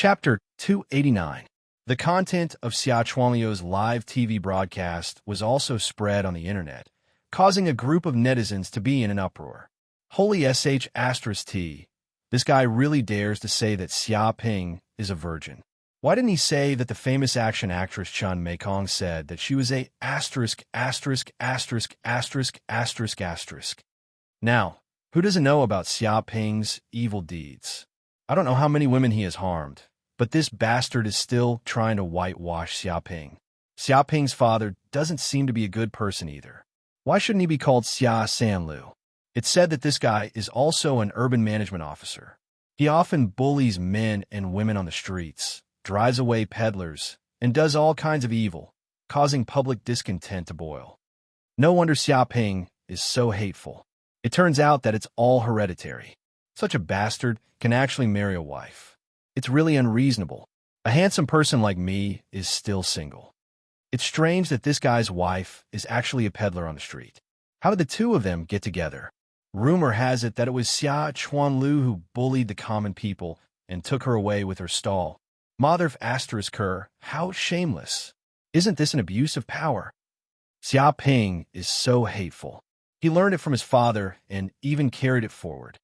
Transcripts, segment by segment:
Chapter 289. The content of Xia Chuanliu's live TV broadcast was also spread on the internet, causing a group of netizens to be in an uproar. Holy sh*t, this guy really dares to say that Xia Ping is a virgin. Why didn't he say that the famous action actress Chun Meikong said that she was a asterisk. Now, who doesn't know about Xia Ping's evil deeds? I don't know how many women he has harmed, but this bastard is still trying to whitewash Xia Ping. Xia Ping's father doesn't seem to be a good person either. Why shouldn't he be called Xia Sanlu? It's said that this guy is also an urban management officer. He often bullies men and women on the streets, drives away peddlers, and does all kinds of evil, causing public discontent to boil. No wonder Xia Ping is so hateful. It turns out that it's all hereditary. Such a bastard can actually marry a wife. It's really unreasonable. A handsome person like me is still single. It's strange that this guy's wife is actually a peddler on the street. How did the two of them get together? Rumor has it that it was Xia Chuanliu who bullied the common people and took her away with her stall. Mother asterisk her, how shameless. Isn't this an abuse of power? Xia Ping is so hateful. He learned it from his father and even carried it forward.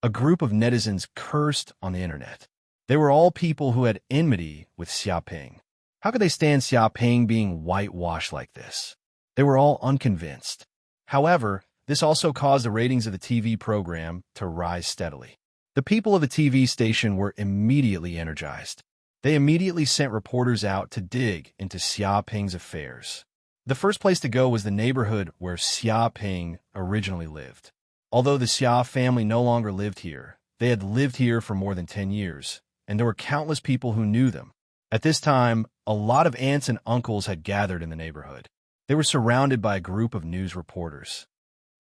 A group of netizens cursed on the internet. They were all people who had enmity with Xia Ping. How could they stand Xia Ping being whitewashed like this? They were all unconvinced. However, this also caused the ratings of the TV program to rise steadily. The people of the TV station were immediately energized. They immediately sent reporters out to dig into Xia Ping's affairs. The first place to go was the neighborhood where Xia Ping originally lived. Although the Xia family no longer lived here, they had lived here for more than 10 years, and there were countless people who knew them. At this time, a lot of aunts and uncles had gathered in the neighborhood. They were surrounded by a group of news reporters.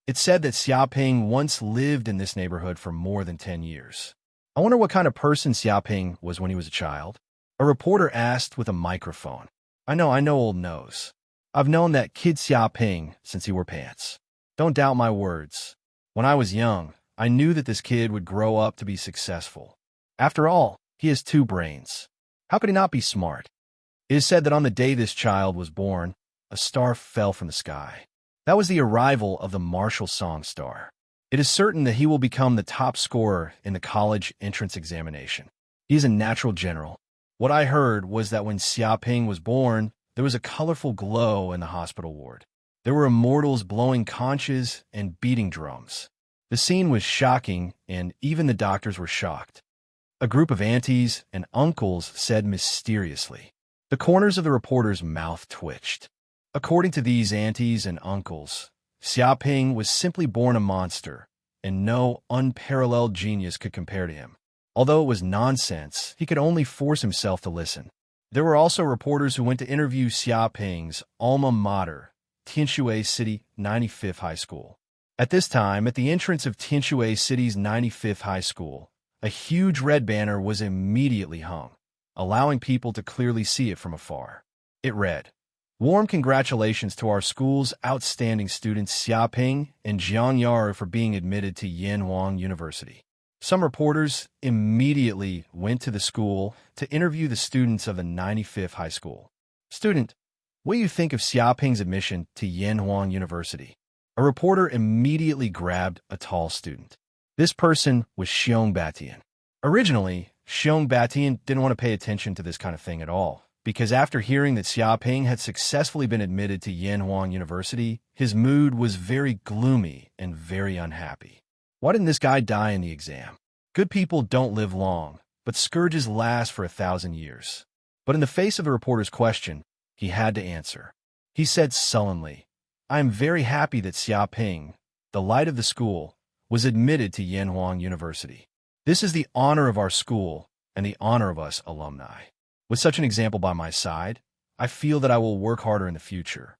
It's said that Xia Ping once lived in this neighborhood for more than 10 years. I wonder what kind of person Xia Ping was when he was a child? A reporter asked with a microphone. I know old nose. I've known that kid Xia Ping since he wore pants. Don't doubt my words. When I was young, I knew that this kid would grow up to be successful. After all, he has 2 brains. How could he not be smart? It is said that on the day this child was born, a star fell from the sky. That was the arrival of the Marshall Song Star. It is certain that he will become the top scorer in the college entrance examination. He is a natural general. What I heard was that when Xia Ping was born, there was a colorful glow in the hospital ward. There were immortals blowing conches and beating drums. The scene was shocking, and even the doctors were shocked. A group of aunties and uncles said mysteriously. The corners of the reporter's mouth twitched. According to these aunties and uncles, Xia Ping was simply born a monster, and no unparalleled genius could compare to him. Although it was nonsense, he could only force himself to listen. There were also reporters who went to interview Xia Ping's alma mater, Tianshui City 95th High School. At this time, at the entrance of Tianshui City's 95th High School, a huge red banner was immediately hung, allowing people to clearly see it from afar. It read, "Warm congratulations to our school's outstanding students Xia Ping and Jiang Yar for being admitted to Yanhuang University." Some reporters immediately went to the school to interview the students of the 95th High School. "Student, what do you think of Xia Ping's admission to Yanhuang University?" A reporter immediately grabbed a tall student. This person was Xiong Batian. Originally, Xiong Batian didn't want to pay attention to this kind of thing at all, because after hearing that Xia Ping had successfully been admitted to Yanhuang University, his mood was very gloomy and very unhappy. Why didn't this guy die in the exam? Good people don't live long, but scourges last for 1,000 years. But in the face of the reporter's question, he had to answer. He said sullenly, "I am very happy that Xia Ping, the light of the school, was admitted to Yanhuang University. This is the honor of our school and the honor of us alumni. With such an example by my side, I feel that I will work harder in the future."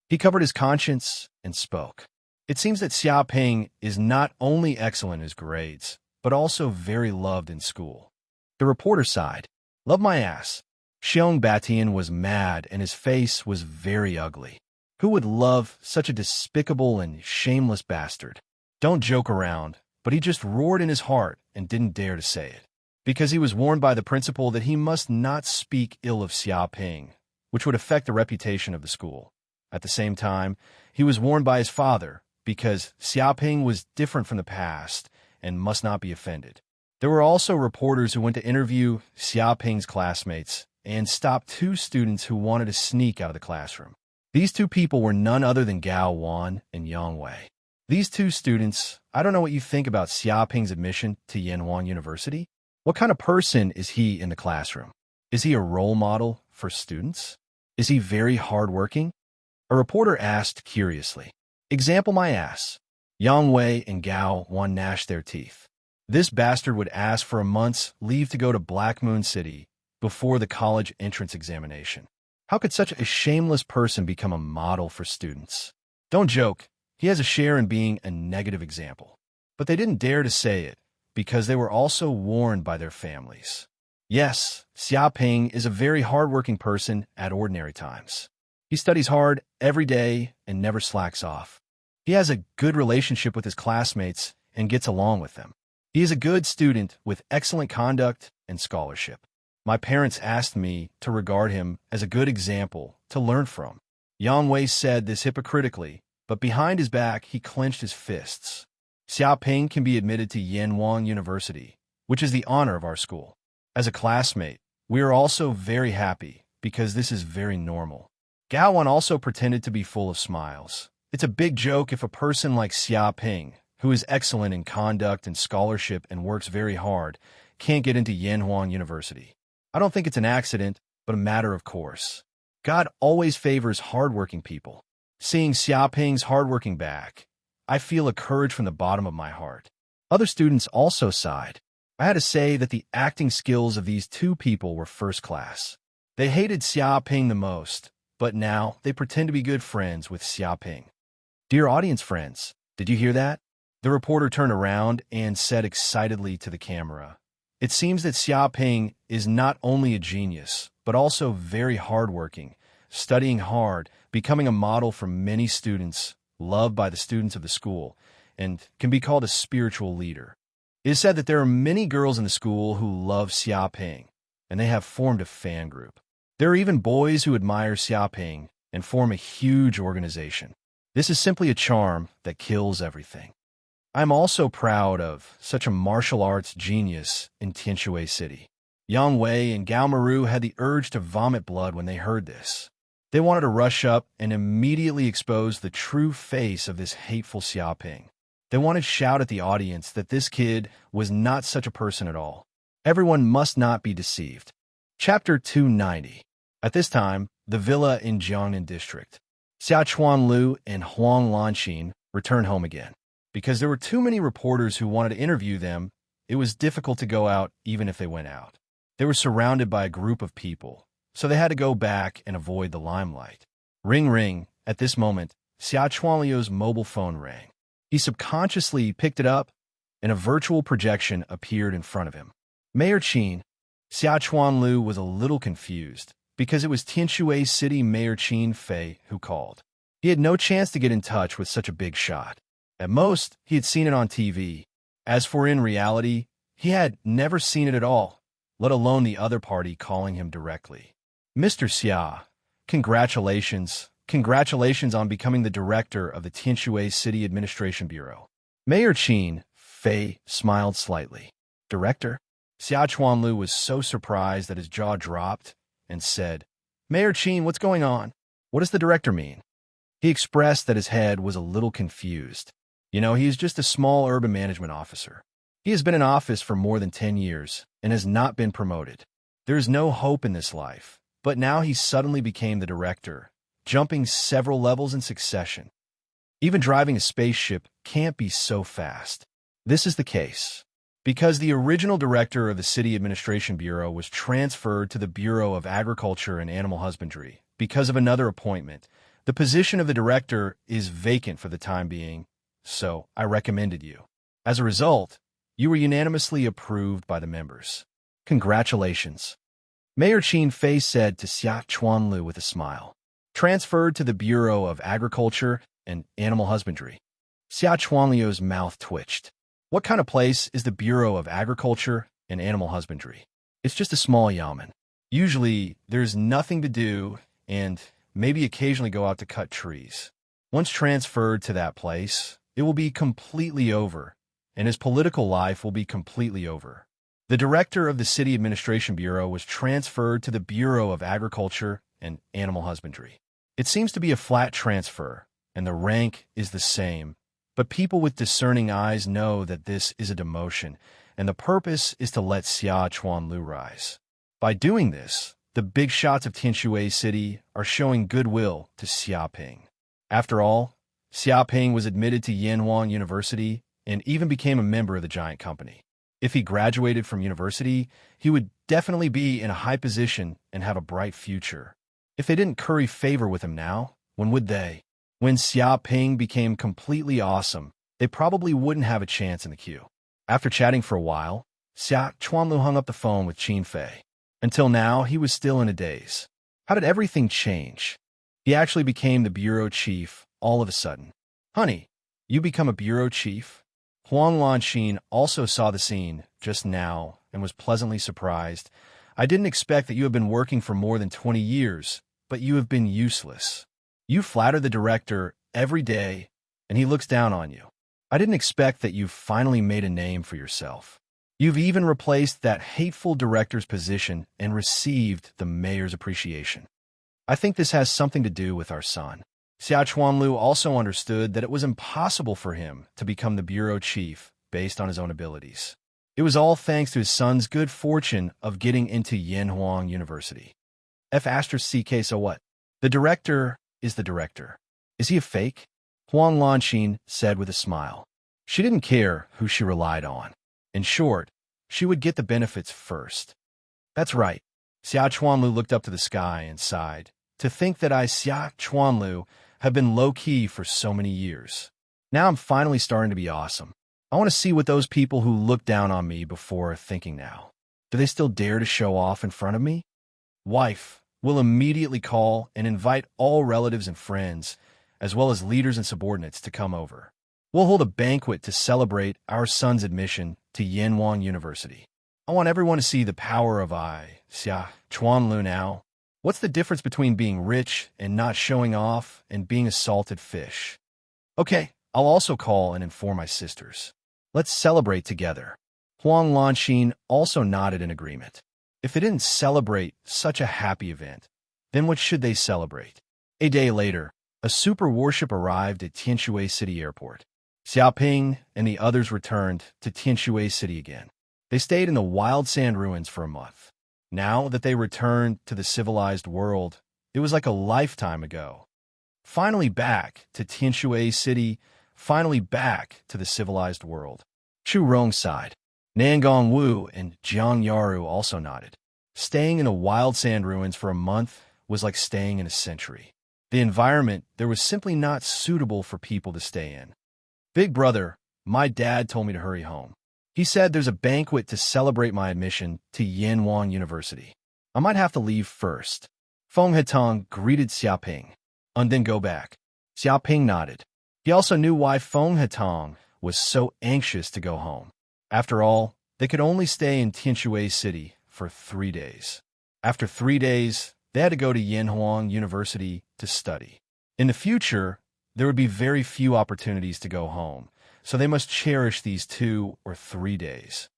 He covered his conscience and spoke. It seems that Xia Ping is not only excellent in his grades, but also very loved in school. The reporter sighed. "Love my ass." Xiong Batian was mad and his face was very ugly. Who would love such a despicable and shameless bastard? Don't joke around, but he just roared in his heart and didn't dare to say it. because he was warned by the principal that he must not speak ill of Xiaoping, which would affect the reputation of the school. At the same time, he was warned by his father because Xiaoping was different from the past and must not be offended. There were also reporters who went to interview Xiaoping's classmates and stopped two students who wanted to sneak out of the classroom. These two people were none other than Gao Wan and Yang Wei. These two students, I don't know what you think about Xiaoping's admission to Yanhuan University. What kind of person is he in the classroom? Is he a role model for students? Is he very hardworking? A reporter asked curiously. Example my ass. Yang Wei and Gao Wan gnashed their teeth. This bastard would ask for a month's leave to go to Black Moon City before the college entrance examination. How could such a shameless person become a model for students? Don't joke, he has a share in being a negative example. But they didn't dare to say it, because they were also warned by their families. Yes, Xiaoping is a very hardworking person at ordinary times. He studies hard every day and never slacks off. He has a good relationship with his classmates and gets along with them. He is a good student with excellent conduct and scholarship. My parents asked me to regard him as a good example to learn from. Yang Wei said this hypocritically, but behind his back he clenched his fists. Xiaoping can be admitted to Yanhuan University, which is the honor of our school. As a classmate, we are also very happy because this is very normal. Gao Wan also pretended to be full of smiles. It's a big joke if a person like Xiaoping, who is excellent in conduct and scholarship and works very hard, can't get into Yanhuan University. I don't think it's an accident, but a matter of course. God always favors hardworking people. Seeing Xiaoping's hardworking back, I feel a courage from the bottom of my heart. Other students also sighed. I had to say that the acting skills of these two people were first class. They hated Xiaoping the most, but now they pretend to be good friends with Xiaoping. Dear audience friends, did you hear that? The reporter turned around and said excitedly to the camera, "It seems that Xiaoping is not only a genius, but also very hardworking, studying hard, becoming a model for many students, loved by the students of the school, and can be called a spiritual leader. It is said that there are many girls in the school who love Xiaoping, and they have formed a fan group. There are even boys who admire Xiaoping and form a huge organization. This is simply a charm that kills everything. I am also proud of such a martial arts genius in Tianshui City." Yang Wei and Gao Maru had the urge to vomit blood when they heard this. They wanted to rush up and immediately expose the true face of this hateful Xiaoping. They wanted to shout at the audience that this kid was not such a person at all. Everyone must not be deceived. Chapter 290. At this time, the villa in Jiangnan district. Xia Chuanlu and Huang Lanxin returned home again. Because there were too many reporters who wanted to interview them, it was difficult to go out even if they went out. They were surrounded by a group of people, so they had to go back and avoid the limelight. Ring ring. At this moment, Xia Chuanliu's mobile phone rang. He subconsciously picked it up, and a virtual projection appeared in front of him. Mayor Qin. Xia Chuanlu was a little confused, because it was Tianshui City Mayor Qin Fei who called. He had no chance to get in touch with such a big shot. At most, he had seen it on TV. As for in reality, he had never seen it at all, let alone the other party calling him directly. "Mr. Xia, congratulations. Congratulations on becoming the director of the Tianshui City Administration Bureau." Mayor Qin Fei smiled slightly. "Director?" Xia Chuanlu was so surprised that his jaw dropped and said, "Mayor Qin, what's going on? What does the director mean?" He expressed that his head was a little confused. He is just a small urban management officer. He has been in office for more than 10 years and has not been promoted. There is no hope in this life, but now he suddenly became the director, jumping several levels in succession. Even driving a spaceship can't be so fast. This is the case because the original director of the City Administration Bureau was transferred to the Bureau of Agriculture and Animal Husbandry because of another appointment. The position of the director is vacant for the time being, so I recommended you. As a result, you were unanimously approved by the members. Congratulations. Mayor Qin Fei said to Xia Chuanlu with a smile. Transferred to the Bureau of Agriculture and Animal Husbandry. Xia Chuanliu's mouth twitched. What kind of place is the Bureau of Agriculture and animal husbandry. It's just a small yamen. Usually, there's nothing to do and maybe occasionally go out to cut trees. Once transferred to that place, it will be completely over, and his political life will be completely over. The director of the City Administration Bureau was transferred to the Bureau of Agriculture and Animal Husbandry. It seems to be a flat transfer, and the rank is the same, but people with discerning eyes know that this is a demotion, and the purpose is to let Xia Chuanlu rise. By doing this, the big shots of Tianshui City are showing goodwill to Xia Ping. After all, Xia Ping was admitted to Yanhuang University and even became a member of the giant company. If he graduated from university, he would definitely be in a high position and have a bright future. If they didn't curry favor with him now, when would they? When Xia Ping became completely awesome, they probably wouldn't have a chance in the queue. After chatting for a while, Xia Chuanlu hung up the phone with Qin Fei. Until now, he was still in a daze. How did everything change? He actually became the bureau chief all of a sudden. Honey, you become a bureau chief? Huang Lanxin also saw the scene just now and was pleasantly surprised. I didn't expect that you have been working for more than 20 years, but you have been useless. You flatter the director every day, and he looks down on you. I didn't expect that you've finally made a name for yourself. You've even replaced that hateful director's position and received the mayor's appreciation. I think this has something to do with our son. Xia Chuanlu also understood that it was impossible for him to become the bureau chief based on his own abilities. It was all thanks to his son's good fortune of getting into Yanhuang University. F*CK, so what? The director is the director. Is he a fake? Huang Lanxin said with a smile. She didn't care who she relied on. In short, she would get the benefits first. That's right. Xia Chuanlu looked up to the sky and sighed. To think that I, Xia Chuanlu, have been low-key for so many years. Now I'm finally starting to be awesome. I want to see what those people who looked down on me before are thinking now. Do they still dare to show off in front of me? Wife will immediately call and invite all relatives and friends, as well as leaders and subordinates, to come over. We'll hold a banquet to celebrate our son's admission to Yanhuang University. I want everyone to see the power of I, Xia Chuanlu now. What's the difference between being rich and not showing off and being a salted fish? Okay, I'll also call and inform my sisters. Let's celebrate together. Huang Lanxin also nodded in agreement. If they didn't celebrate such a happy event, then what should they celebrate? A day later, a super warship arrived at Tianshui City Airport. Xia Ping and the others returned to Tianshui City again. They stayed in the wild sand ruins for a month. Now that they returned to the civilized world, it was like a lifetime ago. Finally back to Tianshui City, finally back to the civilized world. Chu Rong sighed. Nangong Wu and Jiang Yaru also nodded. Staying in the wild sand ruins for a month was like staying in a century. The environment there was simply not suitable for people to stay in. Big brother, my dad told me to hurry home. He said there's a banquet to celebrate my admission to Yanhuang University. I might have to leave first. Feng Hetong greeted Xia Ping, and then go back. Xia Ping nodded. He also knew why Feng Hetong was so anxious to go home. After all, they could only stay in Tianshui City for 3 days. After 3 days, they had to go to Yanhuang University to study. In the future, there would be very few opportunities to go home, so they must cherish these 2 or 3 days.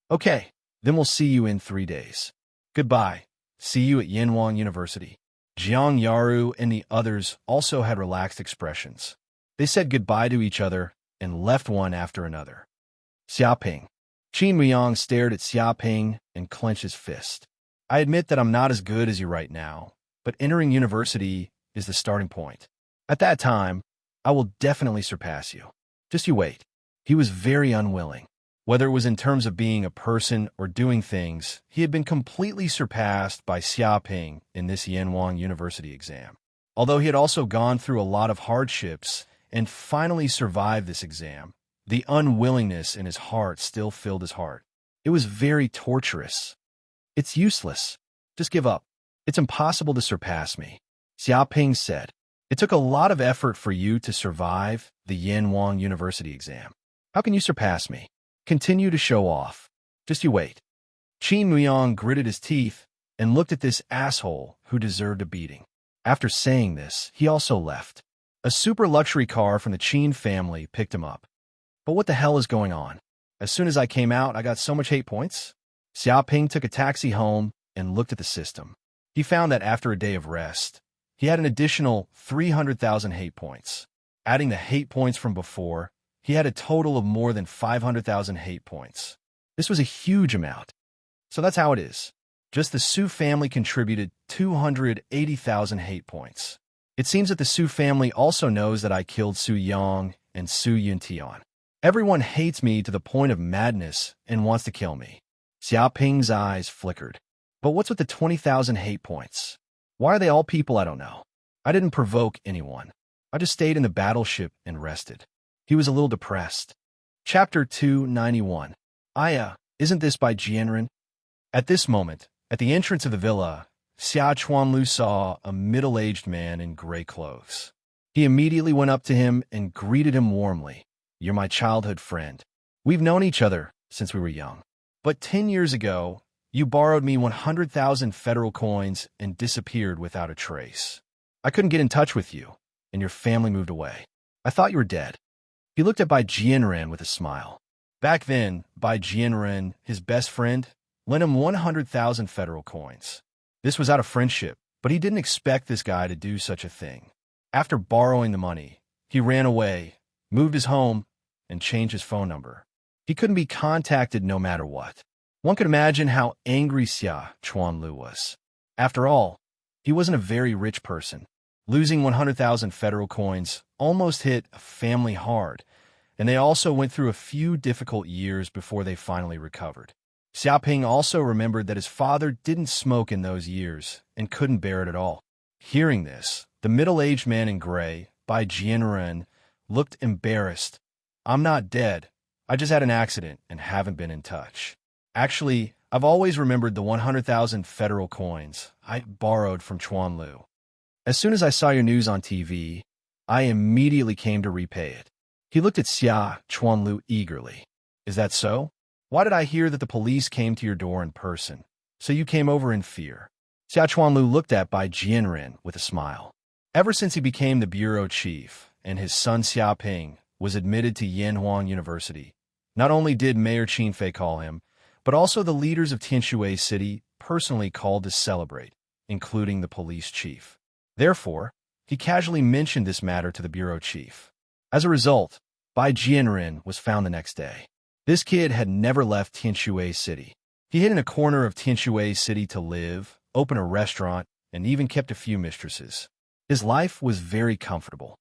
Okay, then we'll see you in 3 days. Goodbye. See you at Yanhuang University. Jiang Yaru and the others also had relaxed expressions. They said goodbye to each other and left one after another. Xia Ping. Qin Muyang stared at Xia Ping and clenched his fist. I admit that I'm not as good as you right now, but entering university is the starting point. At that time, I will definitely surpass you. Just you wait. He was very unwilling. Whether it was in terms of being a person or doing things, he had been completely surpassed by Xia Ping in this Yanhuang University exam. Although he had also gone through a lot of hardships and finally survived this exam, the unwillingness in his heart still filled his heart. It was very torturous. It's useless. Just give up. It's impossible to surpass me. Xia Ping said. It took a lot of effort for you to survive the Yanhuang University exam. How can you surpass me? Continue to show off. Just you wait. Qin Muyang gritted his teeth and looked at this asshole who deserved a beating. After saying this, he also left. A super luxury car from the Qin family picked him up. But what the hell is going on? As soon as I came out, I got so much hate points. Xiaoping took a taxi home and looked at the system. He found that after a day of rest, he had an additional 300,000 hate points. Adding the hate points from before, he had a total of more than 500,000 hate points. This was a huge amount. So that's how it is. Just the Su family contributed 280,000 hate points. It seems that the Su family also knows that I killed Su Yang and Su Yuntian. Everyone hates me to the point of madness and wants to kill me. Xiaoping's eyes flickered. But what's with the 20,000 hate points? Why are they all people I don't know? I didn't provoke anyone. I just stayed in the battleship and rested. He was a little depressed. Chapter 291. Aya, isn't this by Jianren? At this moment, at the entrance of the villa, Xia Chuanlu saw a middle-aged man in gray clothes. He immediately went up to him and greeted him warmly. You're my childhood friend. We've known each other since we were young. But 10 years ago, you borrowed me 100,000 federal coins and disappeared without a trace. I couldn't get in touch with you, and your family moved away. I thought you were dead. He looked at Bai Jianren with a smile. Back then, Bai Jianren, his best friend, lent him 100,000 federal coins. This was out of friendship, but he didn't expect this guy to do such a thing. After borrowing the money, he ran away, moved his home, and changed his phone number. He couldn't be contacted no matter what. One could imagine how angry Xia Chuanlu was. After all, he wasn't a very rich person. Losing 100,000 federal coins almost hit a family hard, and they also went through a few difficult years before they finally recovered. Xiaoping also remembered that his father didn't smoke in those years and couldn't bear it at all. Hearing this, the middle-aged man in gray, Bai Jianren, looked embarrassed. I'm not dead. I just had an accident and haven't been in touch. Actually, I've always remembered the 100,000 federal coins I borrowed from Chuanlu. As soon as I saw your news on TV, I immediately came to repay it. He looked at Xia Chuanlu eagerly. Is that so? Why did I hear that the police came to your door in person? So you came over in fear. Xia Chuanlu looked at Bai Jianren with a smile. Ever since he became the bureau chief and his son Xiaoping was admitted to Yanhuang University, not only did Mayor Qinfei call him, but also the leaders of Tianshui City personally called to celebrate, including the police chief. Therefore, he casually mentioned this matter to the bureau chief. As a result, Bai Jianren was found the next day. This kid had never left Tianshui City. He hid in a corner of Tianshui City to live, open a restaurant, and even kept a few mistresses. His life was very comfortable.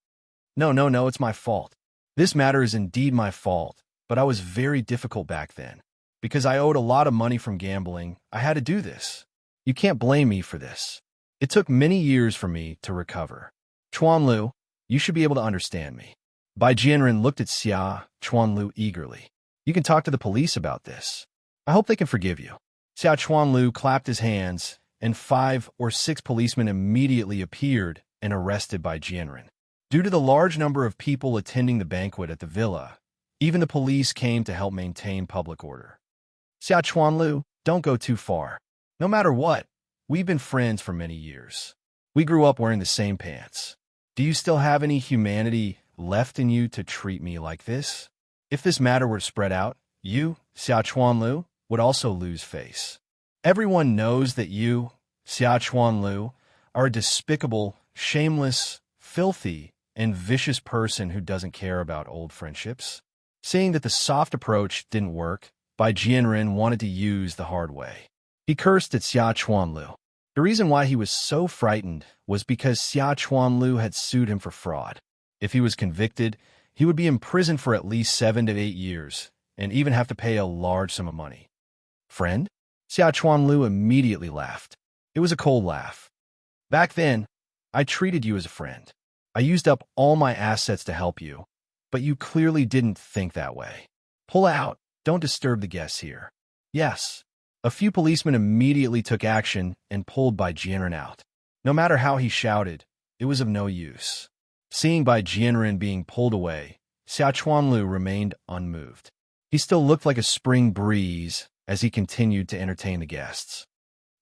No, it's my fault. This matter is indeed my fault, but I was very difficult back then. Because I owed a lot of money from gambling, I had to do this. You can't blame me for this. It took many years for me to recover. Chuanlu, you should be able to understand me. Bai Jianren looked at Xia Chuanlu eagerly. You can talk to the police about this. I hope they can forgive you. Xia Chuanlu clapped his hands, and 5 or 6 policemen immediately appeared and arrested Bai Jianren. Due to the large number of people attending the banquet at the villa, even the police came to help maintain public order. Xia Chuanlu, don't go too far. No matter what, we've been friends for many years. We grew up wearing the same pants. Do you still have any humanity left in you to treat me like this? If this matter were spread out, you, Xia Chuanlu, would also lose face. Everyone knows that you, Xia Chuanlu, are a despicable, shameless, filthy, and vicious person who doesn't care about old friendships. Seeing that the soft approach didn't work, Bai Jianren wanted to use the hard way. He cursed at Xia Chuanlu. The reason why he was so frightened was because Xia Chuanlu had sued him for fraud. If he was convicted, he would be imprisoned for at least 7 to 8 years, and even have to pay a large sum of money. Friend? Xia Chuanlu immediately laughed. It was a cold laugh. Back then, I treated you as a friend. I used up all my assets to help you, but you clearly didn't think that way. Pull out. Don't disturb the guests here. Yes. A few policemen immediately took action and pulled Bai Jianren out. No matter how he shouted, it was of no use. Seeing Bai Jianren being pulled away, Xia Chuanlu remained unmoved. He still looked like a spring breeze as he continued to entertain the guests.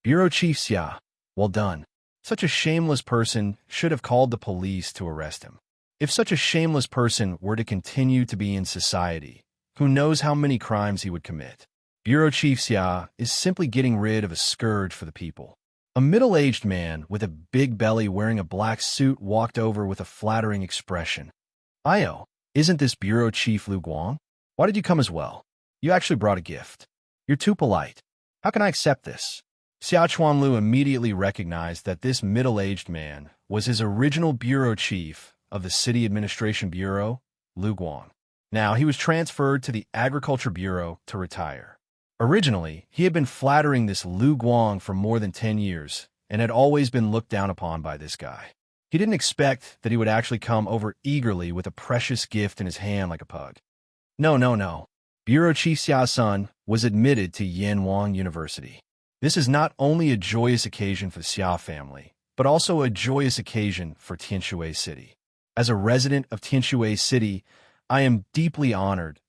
Bureau Chief Xia, well done. Such a shameless person should have called the police to arrest him. If such a shameless person were to continue to be in society, who knows how many crimes he would commit. Bureau Chief Xia is simply getting rid of a scourge for the people. A middle-aged man with a big belly wearing a black suit walked over with a flattering expression. Io, isn't this Bureau Chief Lu Guang? Why did you come as well? You actually brought a gift. You're too polite. How can I accept this? Xia Chuanlu immediately recognized that this middle-aged man was his original bureau chief of the City Administration Bureau, Lu Guang. Now, he was transferred to the Agriculture Bureau to retire. Originally, he had been flattering this Lu Guang for more than 10 years and had always been looked down upon by this guy. He didn't expect that he would actually come over eagerly with a precious gift in his hand like a pug. No. Bureau Chief Xia Sun was admitted to Yanwang University. This is not only a joyous occasion for the Xia family, but also a joyous occasion for Tianshui City. As a resident of Tianshui City, I am deeply honored.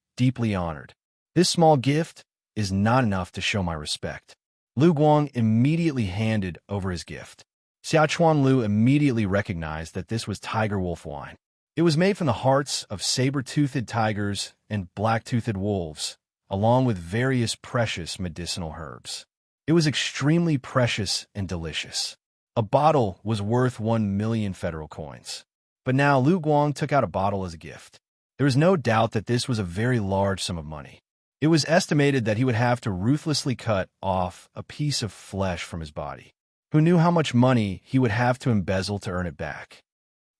This small gift is not enough to show my respect. Lu Guang immediately handed over his gift. Xia Chuanlu immediately recognized that this was tiger wolf wine. It was made from the hearts of saber-toothed tigers and black-toothed wolves, along with various precious medicinal herbs. It was extremely precious and delicious. A bottle was worth 1 million federal coins. But now Lu Guang took out a bottle as a gift. There was no doubt that this was a very large sum of money. It was estimated that he would have to ruthlessly cut off a piece of flesh from his body. Who knew how much money he would have to embezzle to earn it back?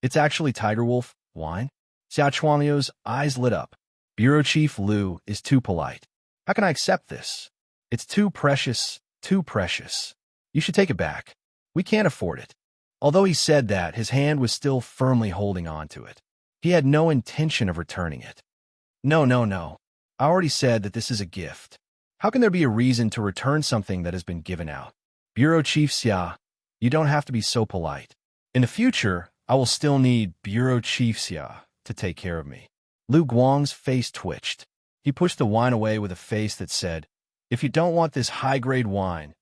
It's actually tiger wolf wine? Xia Chuanliu's eyes lit up. Bureau Chief Lu is too polite. How can I accept this? It's too precious. You should take it back. We can't afford it. Although he said that, his hand was still firmly holding on to it. He had no intention of returning it. No. I already said that this is a gift. How can there be a reason to return something that has been given out? Bureau Chief Xia, you don't have to be so polite. In the future, I will still need Bureau Chief Xia to take care of me. Lu Guang's face twitched. He pushed the wine away with a face that said, if you don't want this high-grade wine,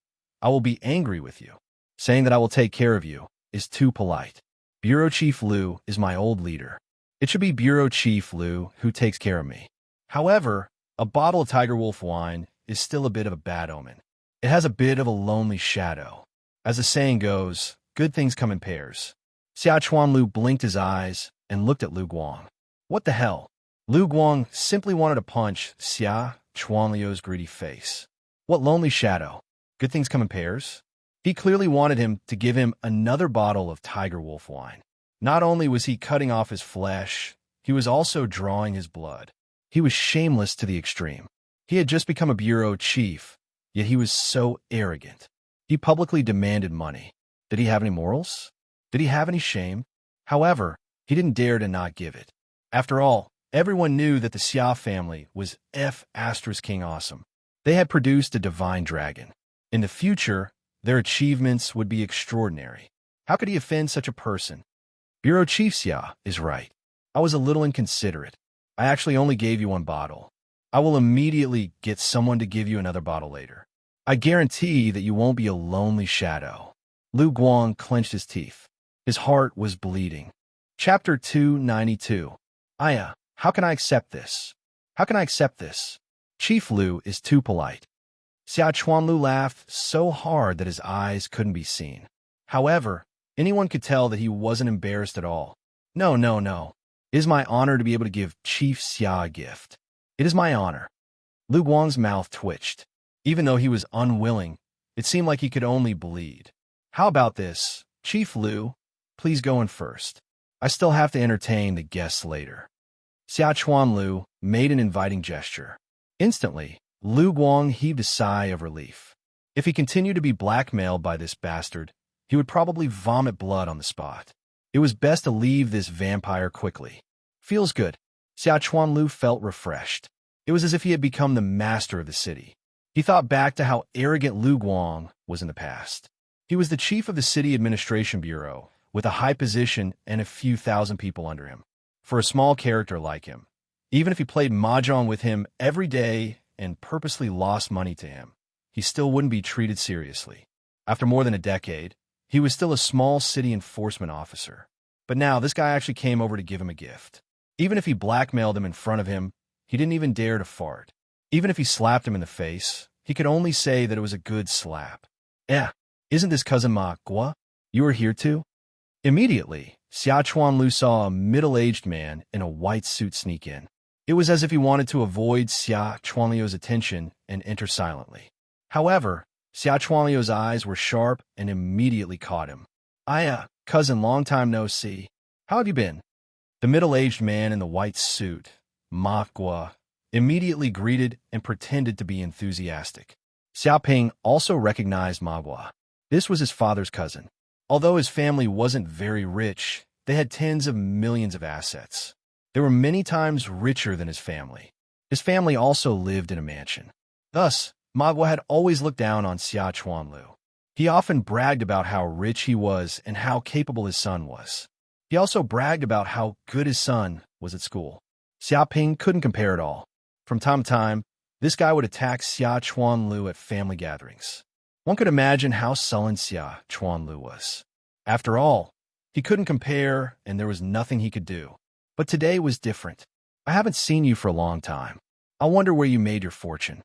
I will be angry with you. Saying that I will take care of you is too polite. Bureau Chief Lu is my old leader. It should be Bureau Chief Lu who takes care of me. However, a bottle of Tiger Wolf wine is still a bit of a bad omen. It has a bit of a lonely shadow. As the saying goes, good things come in pairs. Xia Chuanlu blinked his eyes and looked at Lu Guang. What the hell? Lu Guang simply wanted to punch Xia Chuanliu's greedy face. What lonely shadow? Good things come in pairs? He clearly wanted him to give him another bottle of Tiger Wolf wine. Not only was he cutting off his flesh, he was also drawing his blood. He was shameless to the extreme. He had just become a bureau chief, yet he was so arrogant. He publicly demanded money. Did he have any morals? Did he have any shame? However, he didn't dare to not give it. After all, everyone knew that the Xia family was King awesome. They had produced a divine dragon. In the future, their achievements would be extraordinary. How could he offend such a person? Bureau Chief Xia is right. I was a little inconsiderate. I actually only gave you one bottle. I will immediately get someone to give you another bottle later. I guarantee that you won't be a lonely shadow. Lu Guang clenched his teeth. His heart was bleeding. Chapter 292. Aya, how can I accept this? How can I accept this? Chief Lu is too polite. Xia Chuanlu laughed so hard that his eyes couldn't be seen. However, anyone could tell that he wasn't embarrassed at all. No. It is my honor to be able to give Chief Xia a gift. It is my honor. Lu Guang's mouth twitched. Even though he was unwilling, it seemed like he could only bleed. How about this? Chief Lu, please go in first. I still have to entertain the guests later. Xia Chuanlu made an inviting gesture. Instantly, Lu Guang heaved a sigh of relief. If he continued to be blackmailed by this bastard, he would probably vomit blood on the spot. It was best to leave this vampire quickly. Feels good. Xia Chuanlu felt refreshed. It was as if he had become the master of the city. He thought back to how arrogant Lu Guang was in the past. He was the chief of the City Administration Bureau, with a high position and a few thousand people under him. For a small character like him, even if he played mahjong with him every day and purposely lost money to him, he still wouldn't be treated seriously. After more than a decade, he was still a small city enforcement officer. But now this guy actually came over to give him a gift. Even if he blackmailed him in front of him, he didn't even dare to fart. Even if he slapped him in the face, he could only say that it was a good slap. Isn't this cousin Ma Gua? You are here too? Immediately, Xia Chuanlu saw a middle-aged man in a white suit sneak in. It was as if he wanted to avoid Xia Chuanliu's attention and enter silently. However, Xia Chuanliu's eyes were sharp and immediately caught him. Cousin, long time no see. How have you been? The middle-aged man in the white suit, Ma Gua, immediately greeted and pretended to be enthusiastic. Xiaoping also recognized Ma Gua. This was his father's cousin. Although his family wasn't very rich, they had tens of millions of assets. They were many times richer than his family. His family also lived in a mansion. Thus, Ma Gua had always looked down on Xia Chuanlu. He often bragged about how rich he was and how capable his son was. He also bragged about how good his son was at school. Xiaoping couldn't compare at all. From time to time, this guy would attack Xia Chuanlu at family gatherings. One could imagine how sullen Xia Chuanlu was. After all, he couldn't compare and there was nothing he could do. But today was different. I haven't seen you for a long time. I wonder where you made your fortune.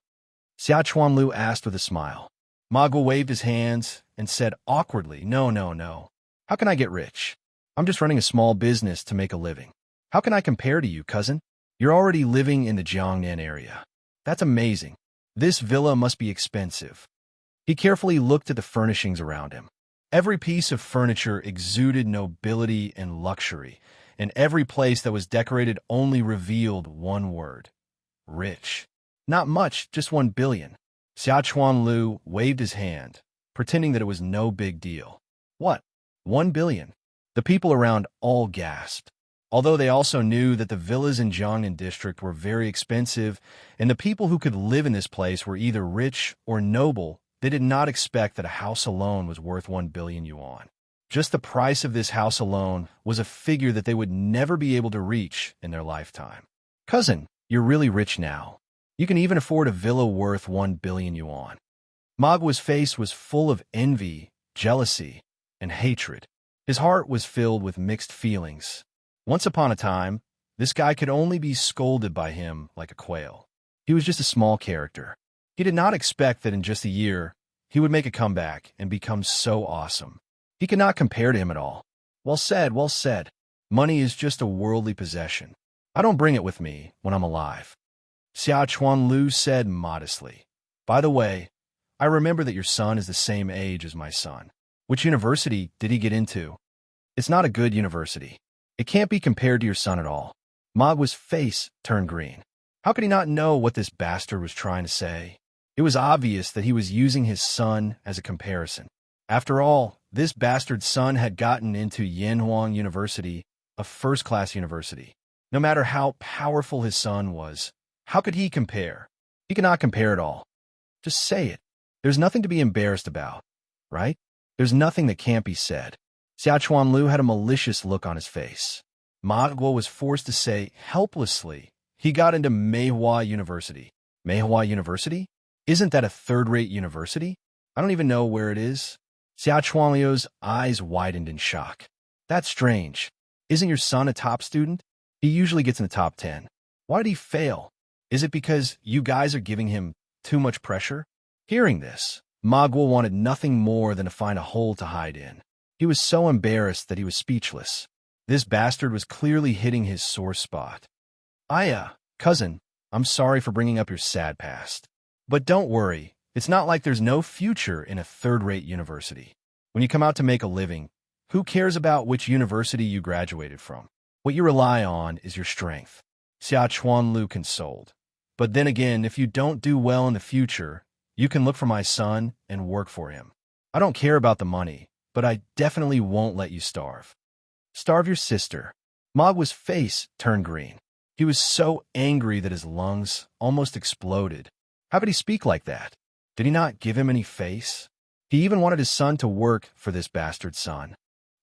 Xia Chuanlu asked with a smile. Ma Gua waved his hands and said awkwardly, No. How can I get rich? I'm just running a small business to make a living. How can I compare to you, cousin? You're already living in the Jiangnan area. That's amazing. This villa must be expensive. He carefully looked at the furnishings around him. Every piece of furniture exuded nobility and luxury, and every place that was decorated only revealed one word: rich. Not much, just 1 billion. Xia Chuanlu waved his hand, pretending that it was no big deal. What? 1 billion? The people around all gasped. Although they also knew that the villas in Jiangnan district were very expensive, and the people who could live in this place were either rich or noble, they did not expect that a house alone was worth 1 billion yuan. Just the price of this house alone was a figure that they would never be able to reach in their lifetime. Cousin, you're really rich now. You can even afford a villa worth 1 billion yuan. Ma Gua's face was full of envy, jealousy, and hatred. His heart was filled with mixed feelings. Once upon a time, this guy could only be scolded by him like a quail. He was just a small character. He did not expect that in just a year, he would make a comeback and become so awesome. He could not compare to him at all. Well said, well said. Money is just a worldly possession. I don't bring it with me when I'm alive. Xia Chuanlu said modestly. By the way, I remember that your son is the same age as my son. Which university did he get into? It's not a good university. It can't be compared to your son at all. Ma Gua's face turned green. How could he not know what this bastard was trying to say? It was obvious that he was using his son as a comparison. After all, this bastard's son had gotten into Yanhuang University, a first-class university. No matter how powerful his son was, how could he compare? He cannot compare at all. Just say it. There's nothing to be embarrassed about, right? There's nothing that can't be said. Xia Chuanlu had a malicious look on his face. Ma Gua was forced to say helplessly, he got into Meihua University. Meihua University? Isn't that a third-rate university? I don't even know where it is. Xia Chuanliu's eyes widened in shock. That's strange. Isn't your son a top student? He usually gets in the top 10. Why did he fail? Is it because you guys are giving him too much pressure? Hearing this, Ma Gua wanted nothing more than to find a hole to hide in. He was so embarrassed that he was speechless. This bastard was clearly hitting his sore spot. Cousin, I'm sorry for bringing up your sad past. But don't worry, it's not like there's no future in a third-rate university. When you come out to make a living, who cares about which university you graduated from? What you rely on is your strength. Xia Chuanlu consoled. But then again, if you don't do well in the future, you can look for my son and work for him. I don't care about the money, but I definitely won't let you starve. Starve your sister. Ma Gua's face turned green. He was so angry that his lungs almost exploded. How could he speak like that? Did he not give him any face? He even wanted his son to work for this bastard's son.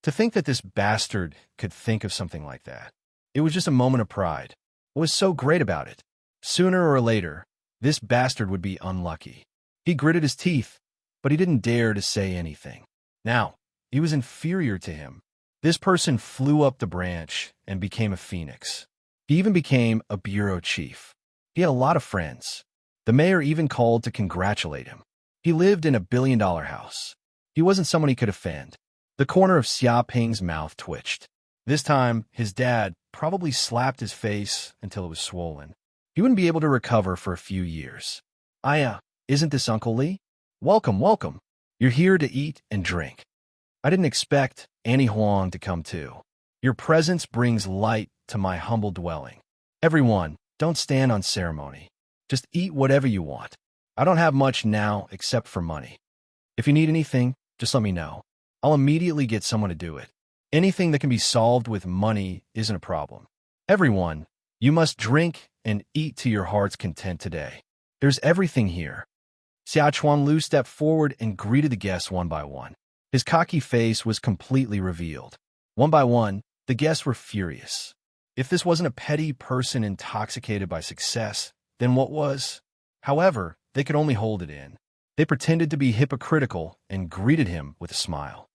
To think that this bastard could think of something like that. It was just a moment of pride. What was so great about it? Sooner or later, This bastard would be unlucky. He gritted his teeth, but he didn't dare to say anything. Now, he was inferior to him. This person flew up the branch and became a phoenix. He even became a bureau chief. He had a lot of friends. The mayor even called to congratulate him. He lived in a billion-dollar house. He wasn't someone he could offend. The corner of Xia Ping's mouth twitched. This time, his dad probably slapped his face until it was swollen. He wouldn't be able to recover for a few years. Isn't this Uncle Lee? Welcome, welcome. You're here to eat and drink. I didn't expect Annie Huang to come too. Your presence brings light to my humble dwelling. Everyone, don't stand on ceremony. Just eat whatever you want. I don't have much now except for money. If you need anything, just let me know. I'll immediately get someone to do it. Anything that can be solved with money isn't a problem. Everyone, you must drink and eat to your heart's content today. There's everything here. Xia Chuanlu stepped forward and greeted the guests one by one. His cocky face was completely revealed. One by one, the guests were furious. If this wasn't a petty person intoxicated by success, then what was? However, they could only hold it in. They pretended to be hypocritical and greeted him with a smile.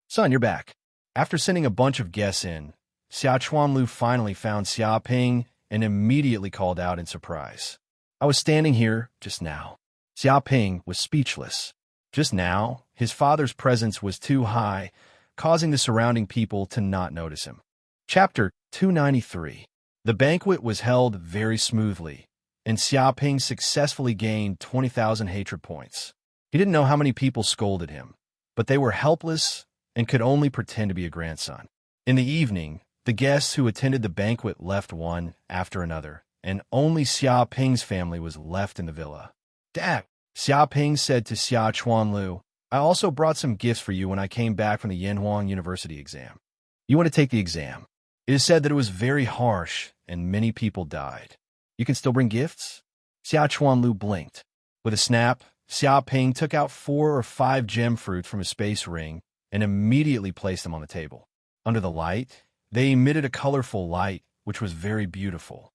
Son, you're back. After sending a bunch of guests in, Xia Chuanlu finally found Xia Ping and immediately called out in surprise. I was standing here just now. Xia Ping was speechless. Just now, his father's presence was too high, causing the surrounding people to not notice him. Chapter 293. The banquet was held very smoothly, and Xia Ping successfully gained 20,000 hatred points. He didn't know how many people scolded him, but they were helpless and could only pretend to be a grandson. In the evening, the guests who attended the banquet left one after another, and only Xia Ping's family was left in the villa. Dad, Xia Ping said to Xia Chuanlu, I also brought some gifts for you when I came back from the Yanhuang University exam. You want to take the exam? It is said that it was very harsh and many people died. You can still bring gifts? Xia Chuanlu blinked. With a snap, Xia Ping took out 4 or 5 gem fruit from a space ring and immediately placed them on the table. Under the light, they emitted a colorful light, which was very beautiful.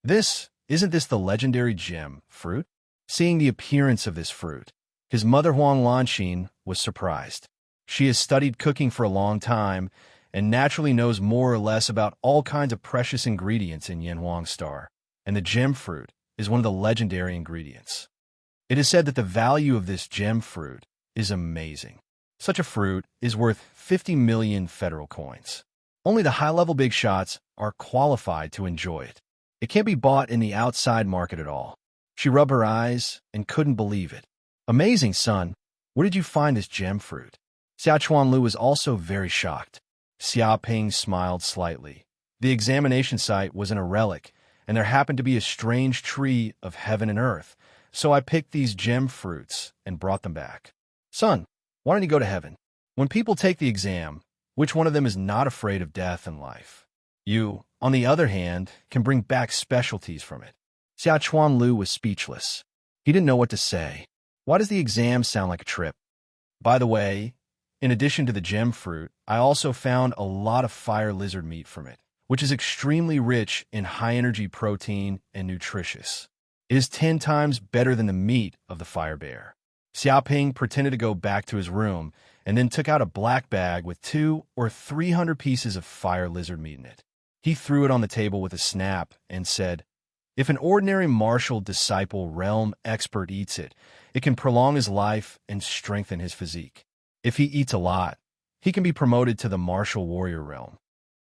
Isn't this the legendary gem fruit? Seeing the appearance of this fruit, his mother Huang Lanxin was surprised. She has studied cooking for a long time and naturally knows more or less about all kinds of precious ingredients in Yanhuang Star, and the gem fruit is one of the legendary ingredients. It is said that the value of this gem fruit is amazing. Such a fruit is worth 50 million federal coins. Only the high-level big shots are qualified to enjoy it. It can't be bought in the outside market at all. She rubbed her eyes and couldn't believe it. Amazing, son. Where did you find this gem fruit? Xia Chuanlu was also very shocked. Xia Ping smiled slightly. The examination site was in a relic, and there happened to be a strange tree of heaven and earth, so I picked these gem fruits and brought them back. Son, why don't you go to heaven? When people take the exam, which one of them is not afraid of death and life? You, on the other hand, can bring back specialties from it. Xia Chuanlu was speechless. He didn't know what to say. Why does the exam sound like a trip? By the way, in addition to the gem fruit, I also found a lot of fire lizard meat from it, which is extremely rich in high-energy protein and nutritious. It is 10 times better than the meat of the fire bear. Xia Ping pretended to go back to his room and then took out a black bag with 200 or 300 pieces of fire lizard meat in it. He threw it on the table with a snap and said, if an ordinary martial disciple realm expert eats it, it can prolong his life and strengthen his physique. If he eats a lot, he can be promoted to the martial warrior realm.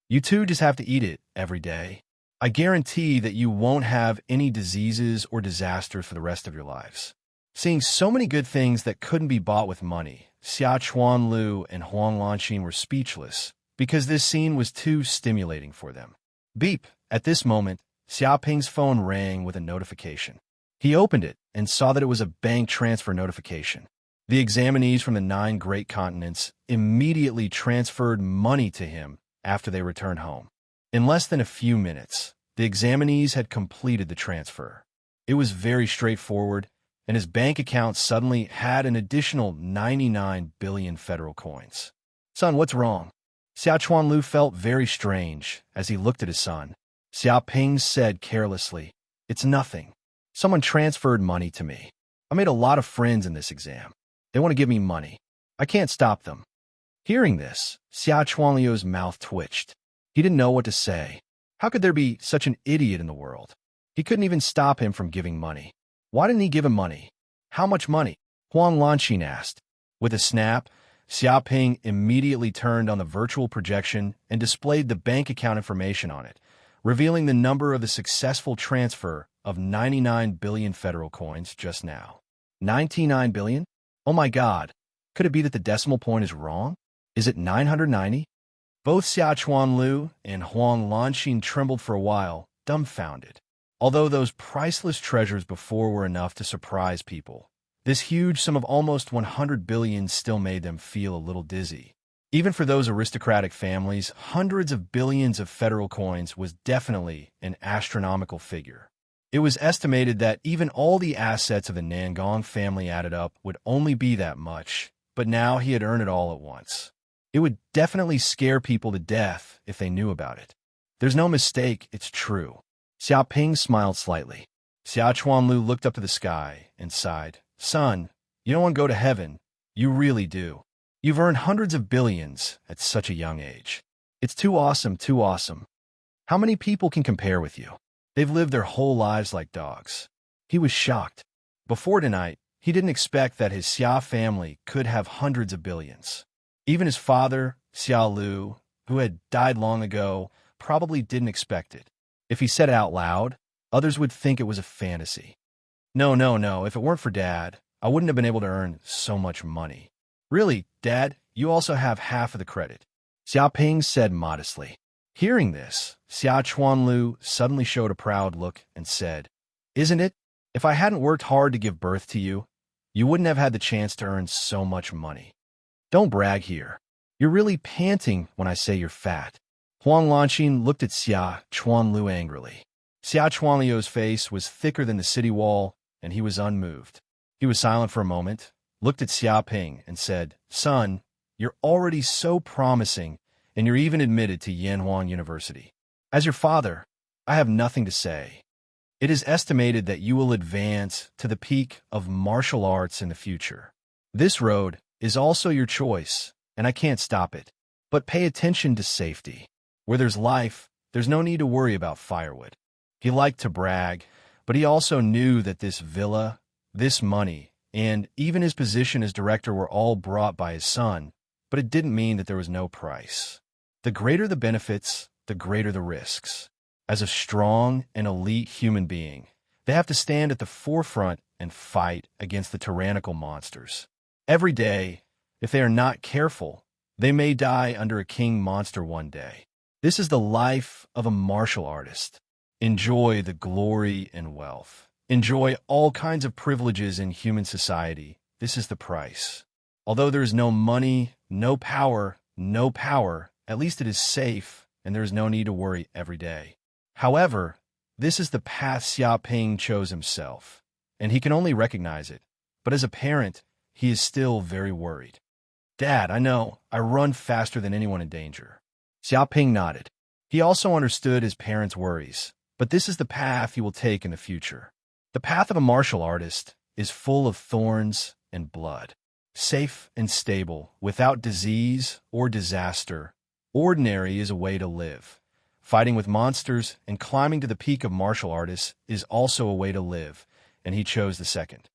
You two just have to eat it every day. I guarantee that you won't have any diseases or disasters for the rest of your lives. Seeing so many good things that couldn't be bought with money, Xia Chuanlu and Huang Lanxin were speechless because this scene was too stimulating for them. Beep! At this moment, Xia Ping's phone rang with a notification. He opened it and saw that it was a bank transfer notification. The examinees from the 9 great continents immediately transferred money to him after they returned home. In less than a few minutes, the examinees had completed the transfer. It was very straightforward, and his bank account suddenly had an additional 99 billion federal coins. Son, what's wrong? Xia Chuanlu felt very strange as he looked at his son. Xia Ping said carelessly, it's nothing. Someone transferred money to me. I made a lot of friends in this exam. They want to give me money. I can't stop them." Hearing this, Xia Chuanliu's mouth twitched. He didn't know what to say. How could there be such an idiot in the world? He couldn't even stop him from giving money. Why didn't he give him money? How much money? Huang Lanqin asked. With a snap, Xiaoping immediately turned on the virtual projection and displayed the bank account information on it, revealing the number of the successful transfer of 99 billion federal coins just now. 99 billion? Oh my God. Could it be that the decimal point is wrong? Is it 990? Both Xia Chuanlu and Huang Lanqin trembled for a while, dumbfounded. Although those priceless treasures before were enough to surprise people, this huge sum of almost 100 billion still made them feel a little dizzy. Even for those aristocratic families, hundreds of billions of federal coins was definitely an astronomical figure. It was estimated that even all the assets of the Nangong family added up would only be that much, but now he had earned it all at once. It would definitely scare people to death if they knew about it. There's no mistake, it's true. Xiaoping smiled slightly. Xia Chuanlu looked up to the sky and sighed. Son, you don't want to go to heaven. You really do. You've earned hundreds of billions at such a young age. It's too awesome, too awesome. How many people can compare with you? They've lived their whole lives like dogs. He was shocked. Before tonight, he didn't expect that his Xia family could have hundreds of billions. Even his father, Xia Lu, who had died long ago, probably didn't expect it. If he said it out loud, others would think it was a fantasy. No, if it weren't for Dad, I wouldn't have been able to earn so much money. Really, Dad, you also have half of the credit, Xiaoping said modestly. Hearing this, Xia Chuanlu suddenly showed a proud look and said, Isn't it? If I hadn't worked hard to give birth to you, you wouldn't have had the chance to earn so much money. Don't brag here. You're really panting when I say you're fat. Huang Lanqin looked at Xia Chuanlu angrily. Xia Chuanliu's face was thicker than the city wall, and he was unmoved. He was silent for a moment, looked at Xiaoping, and said, Son, you're already so promising, and you're even admitted to Yanhuang University. As your father, I have nothing to say. It is estimated that you will advance to the peak of martial arts in the future. This road is also your choice, and I can't stop it. But pay attention to safety. Where there's life, there's no need to worry about firewood. He liked to brag, but he also knew that this villa, this money, and even his position as director were all brought by his son, but it didn't mean that there was no price. The greater the benefits, the greater the risks. As a strong and elite human being, they have to stand at the forefront and fight against the tyrannical monsters. Every day, if they are not careful, they may die under a king monster one day. This is the life of a martial artist. Enjoy the glory and wealth. Enjoy all kinds of privileges in human society. This is the price. Although there is no money, no power, at least it is safe, and there is no need to worry every day. However, this is the path Xiaoping chose himself, and he can only recognize it. But as a parent, he is still very worried. Dad, I know, I run faster than anyone in danger. Xiaoping nodded. He also understood his parents' worries, but this is the path he will take in the future. The path of a martial artist is full of thorns and blood. Safe and stable, without disease or disaster, ordinary is a way to live. Fighting with monsters and climbing to the peak of martial artists is also a way to live, and he chose the second.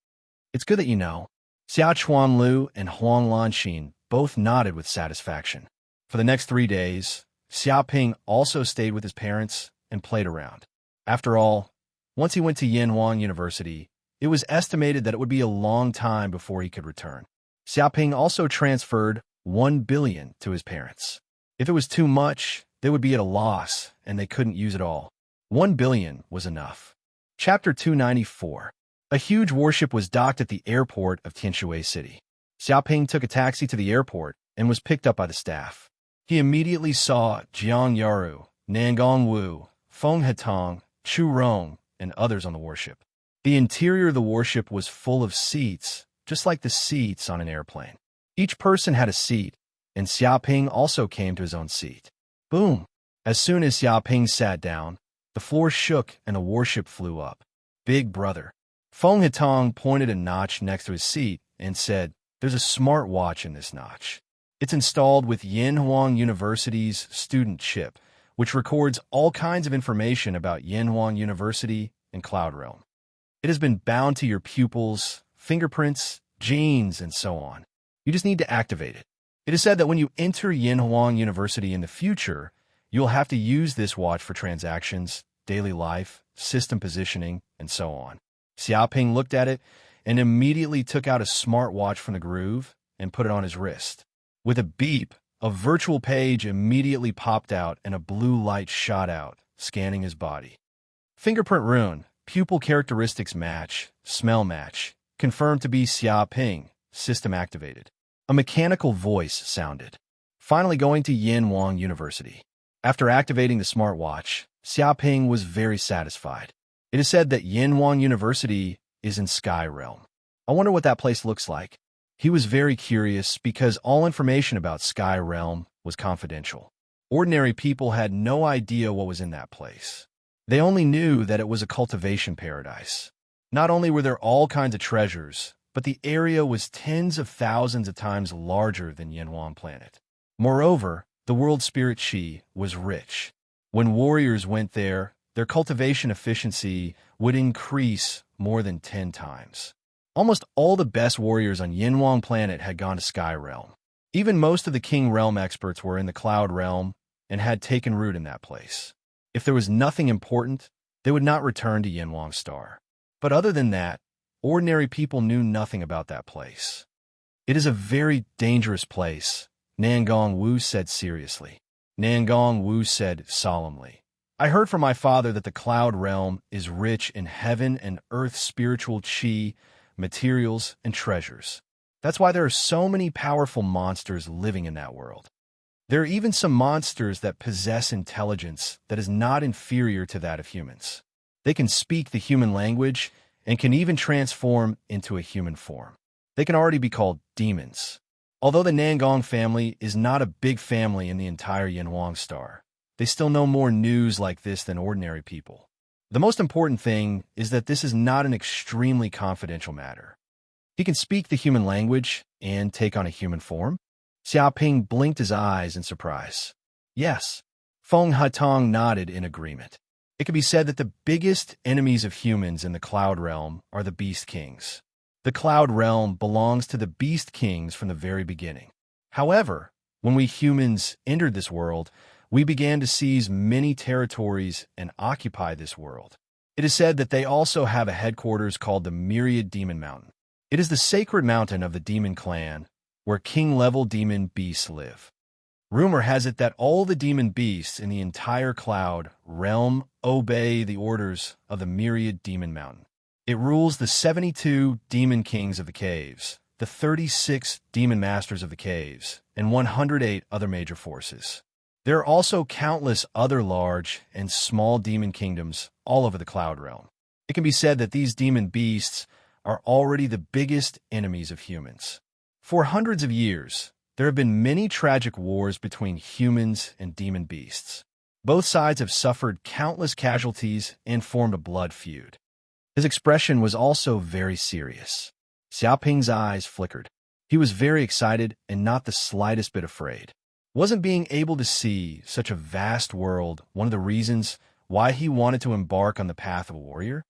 It's good that you know. Xia Chuanlu and Huang Lanqin both nodded with satisfaction. For the next 3 days, Xiaoping also stayed with his parents and played around. After all, once he went to Yanhuang University, it was estimated that it would be a long time before he could return. Xiaoping also transferred 1 billion to his parents. If it was too much, they would be at a loss, and they couldn't use it all. 1 billion was enough. Chapter 294. A huge warship was docked at the airport of Tianshui City. Xiaoping took a taxi to the airport and was picked up by the staff. He immediately saw Jiang Yaru, Nangong Wu, Feng Hetong, Chu Rong, and others on the warship. The interior of the warship was full of seats, just like the seats on an airplane. Each person had a seat, and Xiaoping also came to his own seat. Boom! As soon as Xiaoping sat down, the floor shook and the warship flew up. Big brother. Feng Hatong pointed a notch next to his seat and said, "There's a smart watch in this notch. It's installed with Yanhuang University's student chip, which records all kinds of information about Yanhuang University and Cloud Realm. It has been bound to your pupils, fingerprints, genes, and so on. You just need to activate it. It is said that when you enter Yanhuang University in the future, you'll have to use this watch for transactions, daily life, system positioning, and so on." Xiaoping looked at it and immediately took out a smartwatch from the groove and put it on his wrist. With a beep, a virtual page immediately popped out and a blue light shot out, scanning his body. Fingerprint rune, pupil characteristics match, smell match, confirmed to be Xiaoping, system activated. A mechanical voice sounded. Finally going to Yanhuang University. After activating the smartwatch, Xiaoping was very satisfied. It is said that Yanhuang University is in Sky Realm. I wonder what that place looks like. He was very curious because all information about Sky Realm was confidential. Ordinary people had no idea what was in that place. They only knew that it was a cultivation paradise. Not only were there all kinds of treasures, but the area was tens of thousands of times larger than Yanhuang Planet. Moreover, the world spirit chi was rich. When warriors went there, their cultivation efficiency would increase more than 10 times. Almost all the best warriors on Yanhuang Planet had gone to Sky Realm. Even most of the King Realm experts were in the Cloud Realm and had taken root in that place. If there was nothing important, they would not return to Yanhuang Star. But other than that, ordinary people knew nothing about that place. "It is a very dangerous place," Nangong Wu said seriously. Nangong Wu said solemnly, "I heard from my father that the Cloud Realm is rich in heaven and earth spiritual chi, materials, and treasures. That's why there are so many powerful monsters living in that world. There are even some monsters that possess intelligence that is not inferior to that of humans. They can speak the human language and can even transform into a human form. They can already be called demons. Although the Nangong family is not a big family in the entire Yanhuang Star, they still know more news like this than ordinary people. The most important thing is that this is not an extremely confidential matter. He can speak the human language and take on a human form." Xiaoping blinked his eyes in surprise. "Yes." Feng Hatong nodded in agreement. It can be said that the biggest enemies of humans in the Cloud Realm are the Beast Kings. The Cloud Realm belongs to the Beast Kings from the very beginning. However, when we humans entered this world, we began to seize many territories and occupy this world. It is said that they also have a headquarters called the Myriad Demon Mountain. It is the sacred mountain of the demon clan, where king-level demon beasts live. Rumor has it that all the demon beasts in the entire Cloud Realm obey the orders of the Myriad Demon Mountain. It rules the 72 demon kings of the caves, the 36 demon masters of the caves, and 108 other major forces. There are also countless other large and small demon kingdoms all over the Cloud Realm. It can be said that these demon beasts are already the biggest enemies of humans. For hundreds of years, there have been many tragic wars between humans and demon beasts. Both sides have suffered countless casualties and formed a blood feud. His expression was also very serious. Xiaoping's eyes flickered. He was very excited and not the slightest bit afraid. Wasn't being able to see such a vast world one of the reasons why he wanted to embark on the path of a warrior?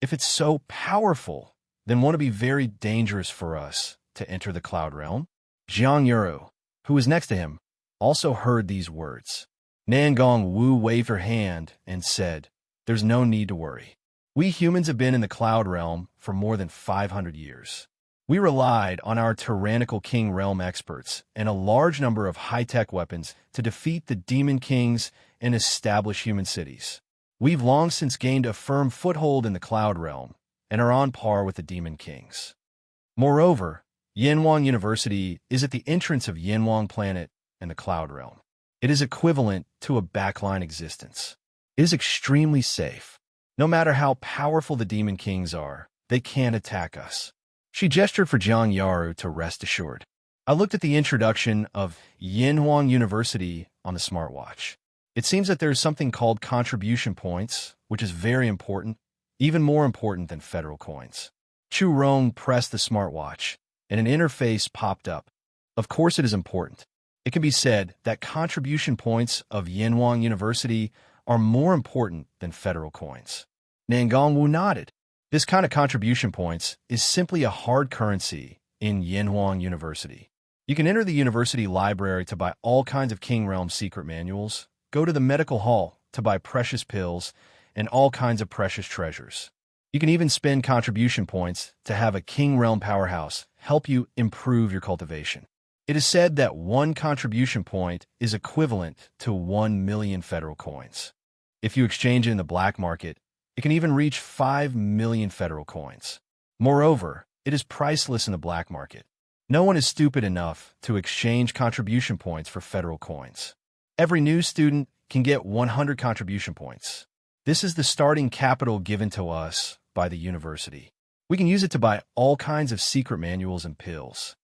If it's so powerful, then won't it be very dangerous for us to enter the Cloud Realm? Jiang Yuru, who was next to him, also heard these words. Nangong Wu waved her hand and said, "There's no need to worry. We humans have been in the Cloud Realm for more than 500 years. We relied on our tyrannical King Realm experts and a large number of high-tech weapons to defeat the Demon Kings and establish human cities. We've long since gained a firm foothold in the Cloud Realm and are on par with the Demon Kings. Moreover, Yanhuang University is at the entrance of Yanhuang Planet and the Cloud Realm. It is equivalent to a backline existence. It is extremely safe. No matter how powerful the Demon Kings are, they can't attack us." She gestured for Jiang Yaru to rest assured. I looked at the introduction of Yanhuang University on the smartwatch. It seems that there is something called contribution points, which is very important, even more important than federal coins. Chu Rong pressed the smartwatch, and an interface popped up. Of course it is important. It can be said that contribution points of Yanhuang University are more important than federal coins. Nangang Wu nodded. This kind of contribution points is simply a hard currency in Yanhuang University. You can enter the university library to buy all kinds of King Realm secret manuals, go to the medical hall to buy precious pills, and all kinds of precious treasures. You can even spend contribution points to have a King Realm powerhouse help you improve your cultivation. It is said that one contribution point is equivalent to 1 million federal coins. If you exchange it in the black market, it can even reach 5 million federal coins. Moreover, it is priceless in the black market. No one is stupid enough to exchange contribution points for federal coins. Every new student can get 100 contribution points. This is the starting capital given to us by the university. We can use it to buy all kinds of secret manuals and pills.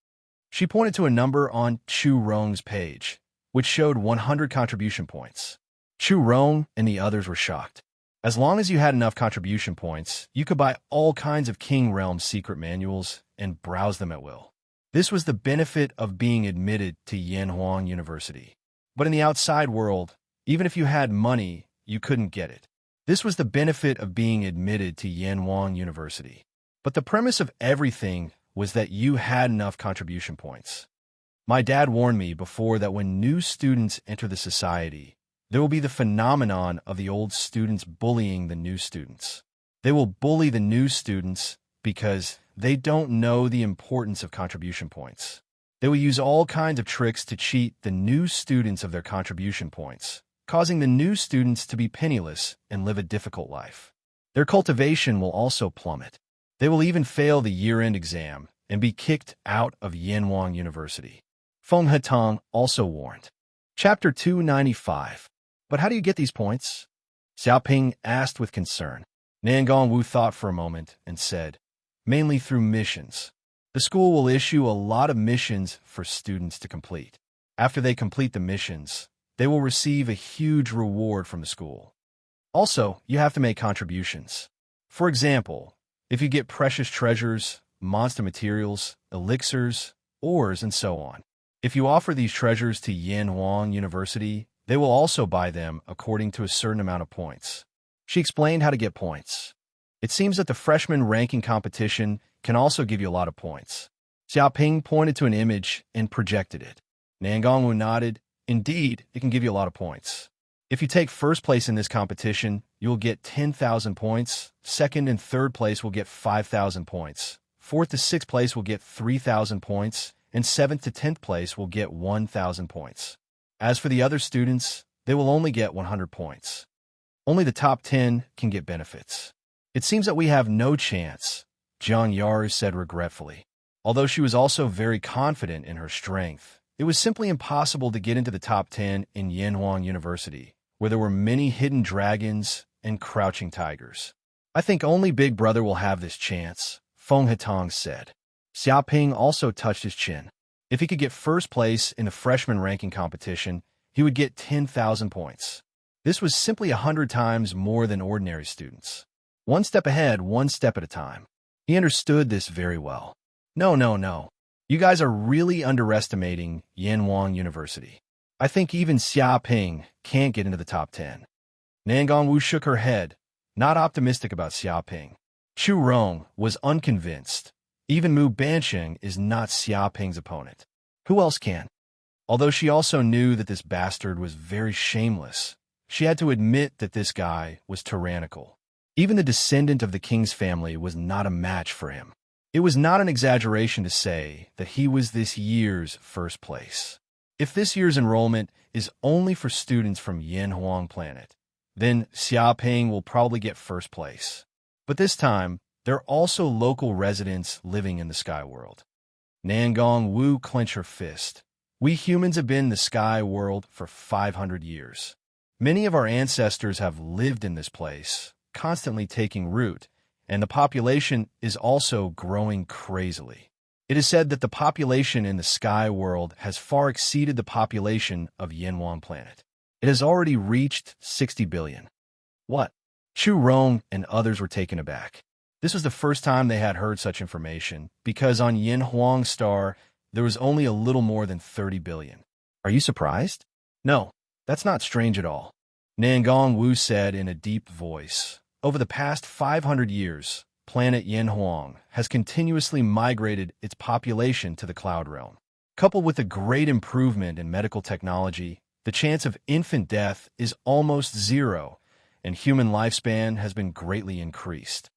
She pointed to a number on Chu Rong's page, which showed 100 contribution points. Chu Rong and the others were shocked. As long as you had enough contribution points, you could buy all kinds of King Realm secret manuals and browse them at will. This was the benefit of being admitted to Yanhuang University. But in the outside world, even if you had money, you couldn't get it. This was the benefit of being admitted to Yanhuang University. But the premise of everything was that you had enough contribution points. My dad warned me before that when new students enter the society, there will be the phenomenon of the old students bullying the new students. They will bully the new students because they don't know the importance of contribution points. They will use all kinds of tricks to cheat the new students of their contribution points, causing the new students to be penniless and live a difficult life. Their cultivation will also plummet. They will even fail the year-end exam and be kicked out of Yanhuang University. Feng Hetong also warned. Chapter 295. But how do you get these points? Xiaoping asked with concern. Nangang Wu thought for a moment and said, mainly through missions. The school will issue a lot of missions for students to complete. After they complete the missions, they will receive a huge reward from the school. Also, you have to make contributions. For example, if you get precious treasures, monster materials, elixirs, ores, and so on. If you offer these treasures to Yanhuang University, they will also buy them according to a certain amount of points. She explained how to get points. It seems that the freshman ranking competition can also give you a lot of points. Xiaoping pointed to an image and projected it. Nangang Wu nodded. Indeed, it can give you a lot of points. If you take first place in this competition, you will get 10,000 points. Second and third place will get 5,000 points. Fourth to sixth place will get 3,000 points. And seventh to 10th place will get 1,000 points. As for the other students, they will only get 100 points. Only the top 10 can get benefits. It seems that we have no chance, Jiang Yaru said regretfully. Although she was also very confident in her strength, it was simply impossible to get into the top 10 in Yanhuang University, where there were many hidden dragons and crouching tigers. I think only Big Brother will have this chance, Feng Hetong said. Xiaoping also touched his chin. If he could get first place in the freshman ranking competition, he would get 10,000 points. This was simply 100 times more than ordinary students. One step ahead, one step at a time. He understood this very well. No. You guys are really underestimating Yanhuang University. I think even Xiaoping can't get into the top 10. Nangang Wu shook her head, not optimistic about Xiaoping. Chu Rong was unconvinced. Even Mu Bansheng is not Xiaoping's opponent. Who else can? Although she also knew that this bastard was very shameless, she had to admit that this guy was tyrannical. Even the descendant of the king's family was not a match for him. It was not an exaggeration to say that he was this year's first place. If this year's enrollment is only for students from Yanhuang Planet, then Xiaoping will probably get first place. But this time, there are also local residents living in the sky world. Nangang Wu clenched her fist. We humans have been in the sky world for 500 years. Many of our ancestors have lived in this place, constantly taking root, and the population is also growing crazily. It is said that the population in the sky world has far exceeded the population of Yanhuang Planet. It has already reached 60 billion. What? Chu Rong and others were taken aback. This was the first time they had heard such information, because on Yin Huang's star, there was only a little more than 30 billion. Are you surprised? No, that's not strange at all. Nangong Wu said in a deep voice. Over the past 500 years, planet Yin Huang has continuously migrated its population to the cloud realm. Coupled with a great improvement in medical technology, the chance of infant death is almost zero, and human lifespan has been greatly increased.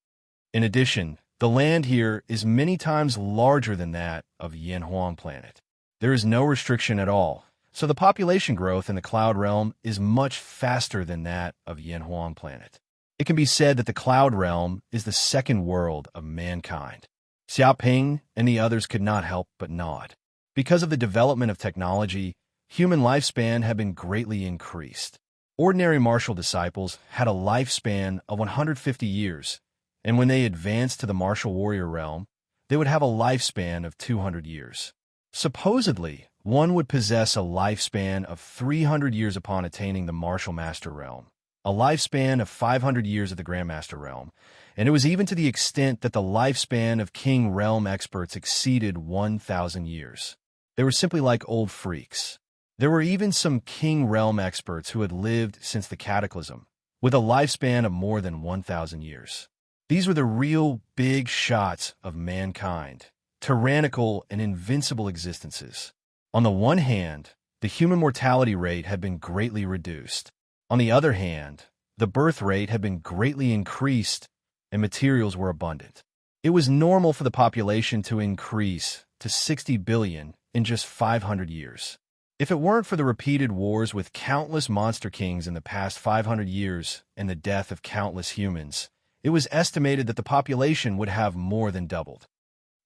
In addition, the land here is many times larger than that of Yin Huang planet. There is no restriction at all, so the population growth in the cloud realm is much faster than that of Yin Huang planet. It can be said that the cloud realm is the second world of mankind. Xiaoping and the others could not help but nod. Because of the development of technology, human lifespan had been greatly increased. Ordinary martial disciples had a lifespan of 150 years, and when they advanced to the martial warrior realm, they would have a lifespan of 200 years. Supposedly, one would possess a lifespan of 300 years upon attaining the martial master realm, a lifespan of 500 years of the grandmaster realm, and it was even to the extent that the lifespan of king realm experts exceeded 1,000 years. They were simply like old freaks. There were even some king realm experts who had lived since the cataclysm, with a lifespan of more than 1,000 years. These were the real big shots of mankind, tyrannical and invincible existences. On the one hand, the human mortality rate had been greatly reduced. On the other hand, the birth rate had been greatly increased and materials were abundant. It was normal for the population to increase to 60 billion in just 500 years. If it weren't for the repeated wars with countless monster kings in the past 500 years and the death of countless humans, it was estimated that the population would have more than doubled.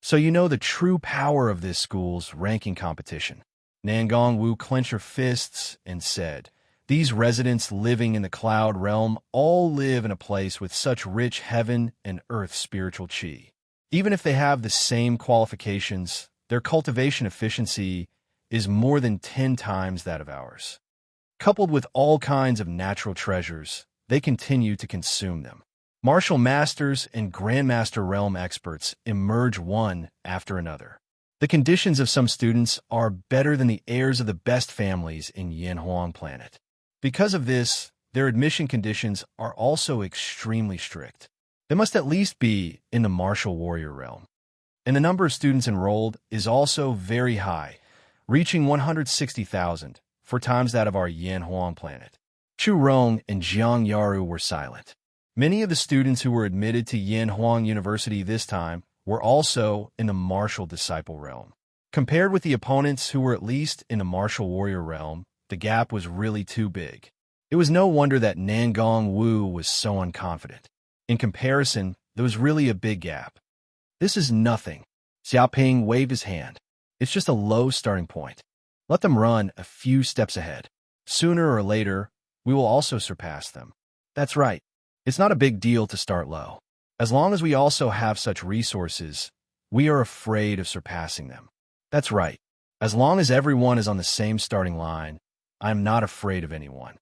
So you know the true power of this school's ranking competition. Nangong Wu clenched her fists and said, "These residents living in the cloud realm all live in a place with such rich heaven and earth spiritual qi. Even if they have the same qualifications, their cultivation efficiency is more than 10 times that of ours. Coupled with all kinds of natural treasures, they continue to consume them. Martial masters and grandmaster realm experts emerge one after another. The conditions of some students are better than the heirs of the best families in Yin Huang planet. Because of this, their admission conditions are also extremely strict. They must at least be in the martial warrior realm. And the number of students enrolled is also very high, reaching 160,000, 4 times that of our Yin Huang planet." Chu Rong and Jiang Yaru were silent. Many of the students who were admitted to Yin Huang University this time were also in the martial disciple realm. Compared with the opponents who were at least in the martial warrior realm, the gap was really too big. It was no wonder that Nangong Wu was so unconfident. In comparison, there was really a big gap. "This is nothing." Xiaoping waved his hand. "It's just a low starting point. Let them run a few steps ahead. Sooner or later, we will also surpass them." "That's right. It's not a big deal to start low. As long as we also have such resources, we are afraid of surpassing them." "That's right. As long as everyone is on the same starting line, I am not afraid of anyone."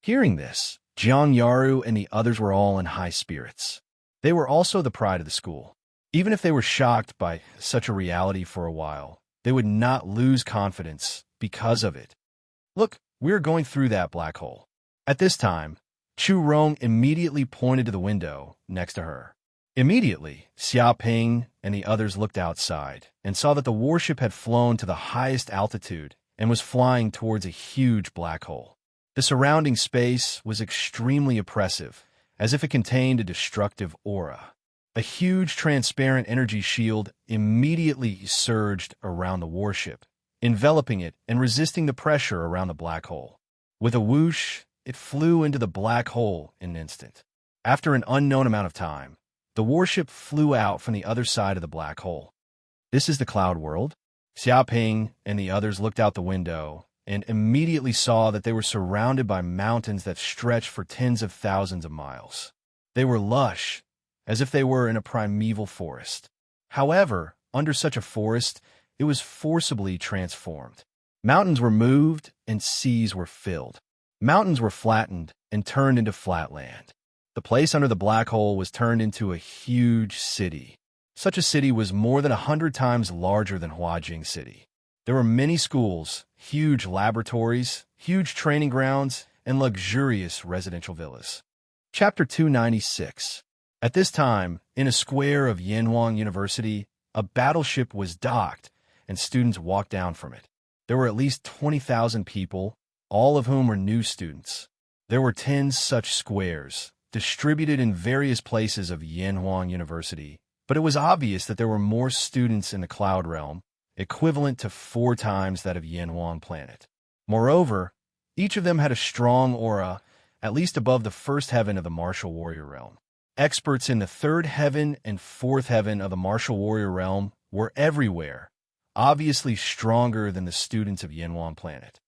Hearing this, Jiang Yaru and the others were all in high spirits. They were also the pride of the school. Even if they were shocked by such a reality for a while, they would not lose confidence because of it. "Look, we are going through that black hole." At this time, Chu Rong immediately pointed to the window next to her. Immediately, Xiaoping and the others looked outside and saw that the warship had flown to the highest altitude and was flying towards a huge black hole. The surrounding space was extremely oppressive, as if it contained a destructive aura. A huge transparent energy shield immediately surged around the warship, enveloping it and resisting the pressure around the black hole. With a whoosh, it flew into the black hole in an instant. After an unknown amount of time, the warship flew out from the other side of the black hole. "This is the cloud world?" Xiaoping and the others looked out the window and immediately saw that they were surrounded by mountains that stretched for tens of thousands of miles. They were lush, as if they were in a primeval forest. However, under such a forest, it was forcibly transformed. Mountains were moved and seas were filled. Mountains were flattened and turned into flat land. The place under the black hole was turned into a huge city. Such a city was more than 100 times larger than Huajing City. There were many schools, huge laboratories, huge training grounds, and luxurious residential villas. Chapter 296. At this time, in a square of Yanhuang University, a battleship was docked, and students walked down from it. There were at least 20,000 people, all of whom were new students. There were 10 such squares, distributed in various places of Yanhuang University, but it was obvious that there were more students in the Cloud Realm, equivalent to 4 times that of Yanhuang Planet. Moreover, each of them had a strong aura, at least above the first heaven of the Martial Warrior Realm. Experts in the third heaven and fourth heaven of the Martial Warrior Realm were everywhere, obviously stronger than the students of Yanhuang Planet.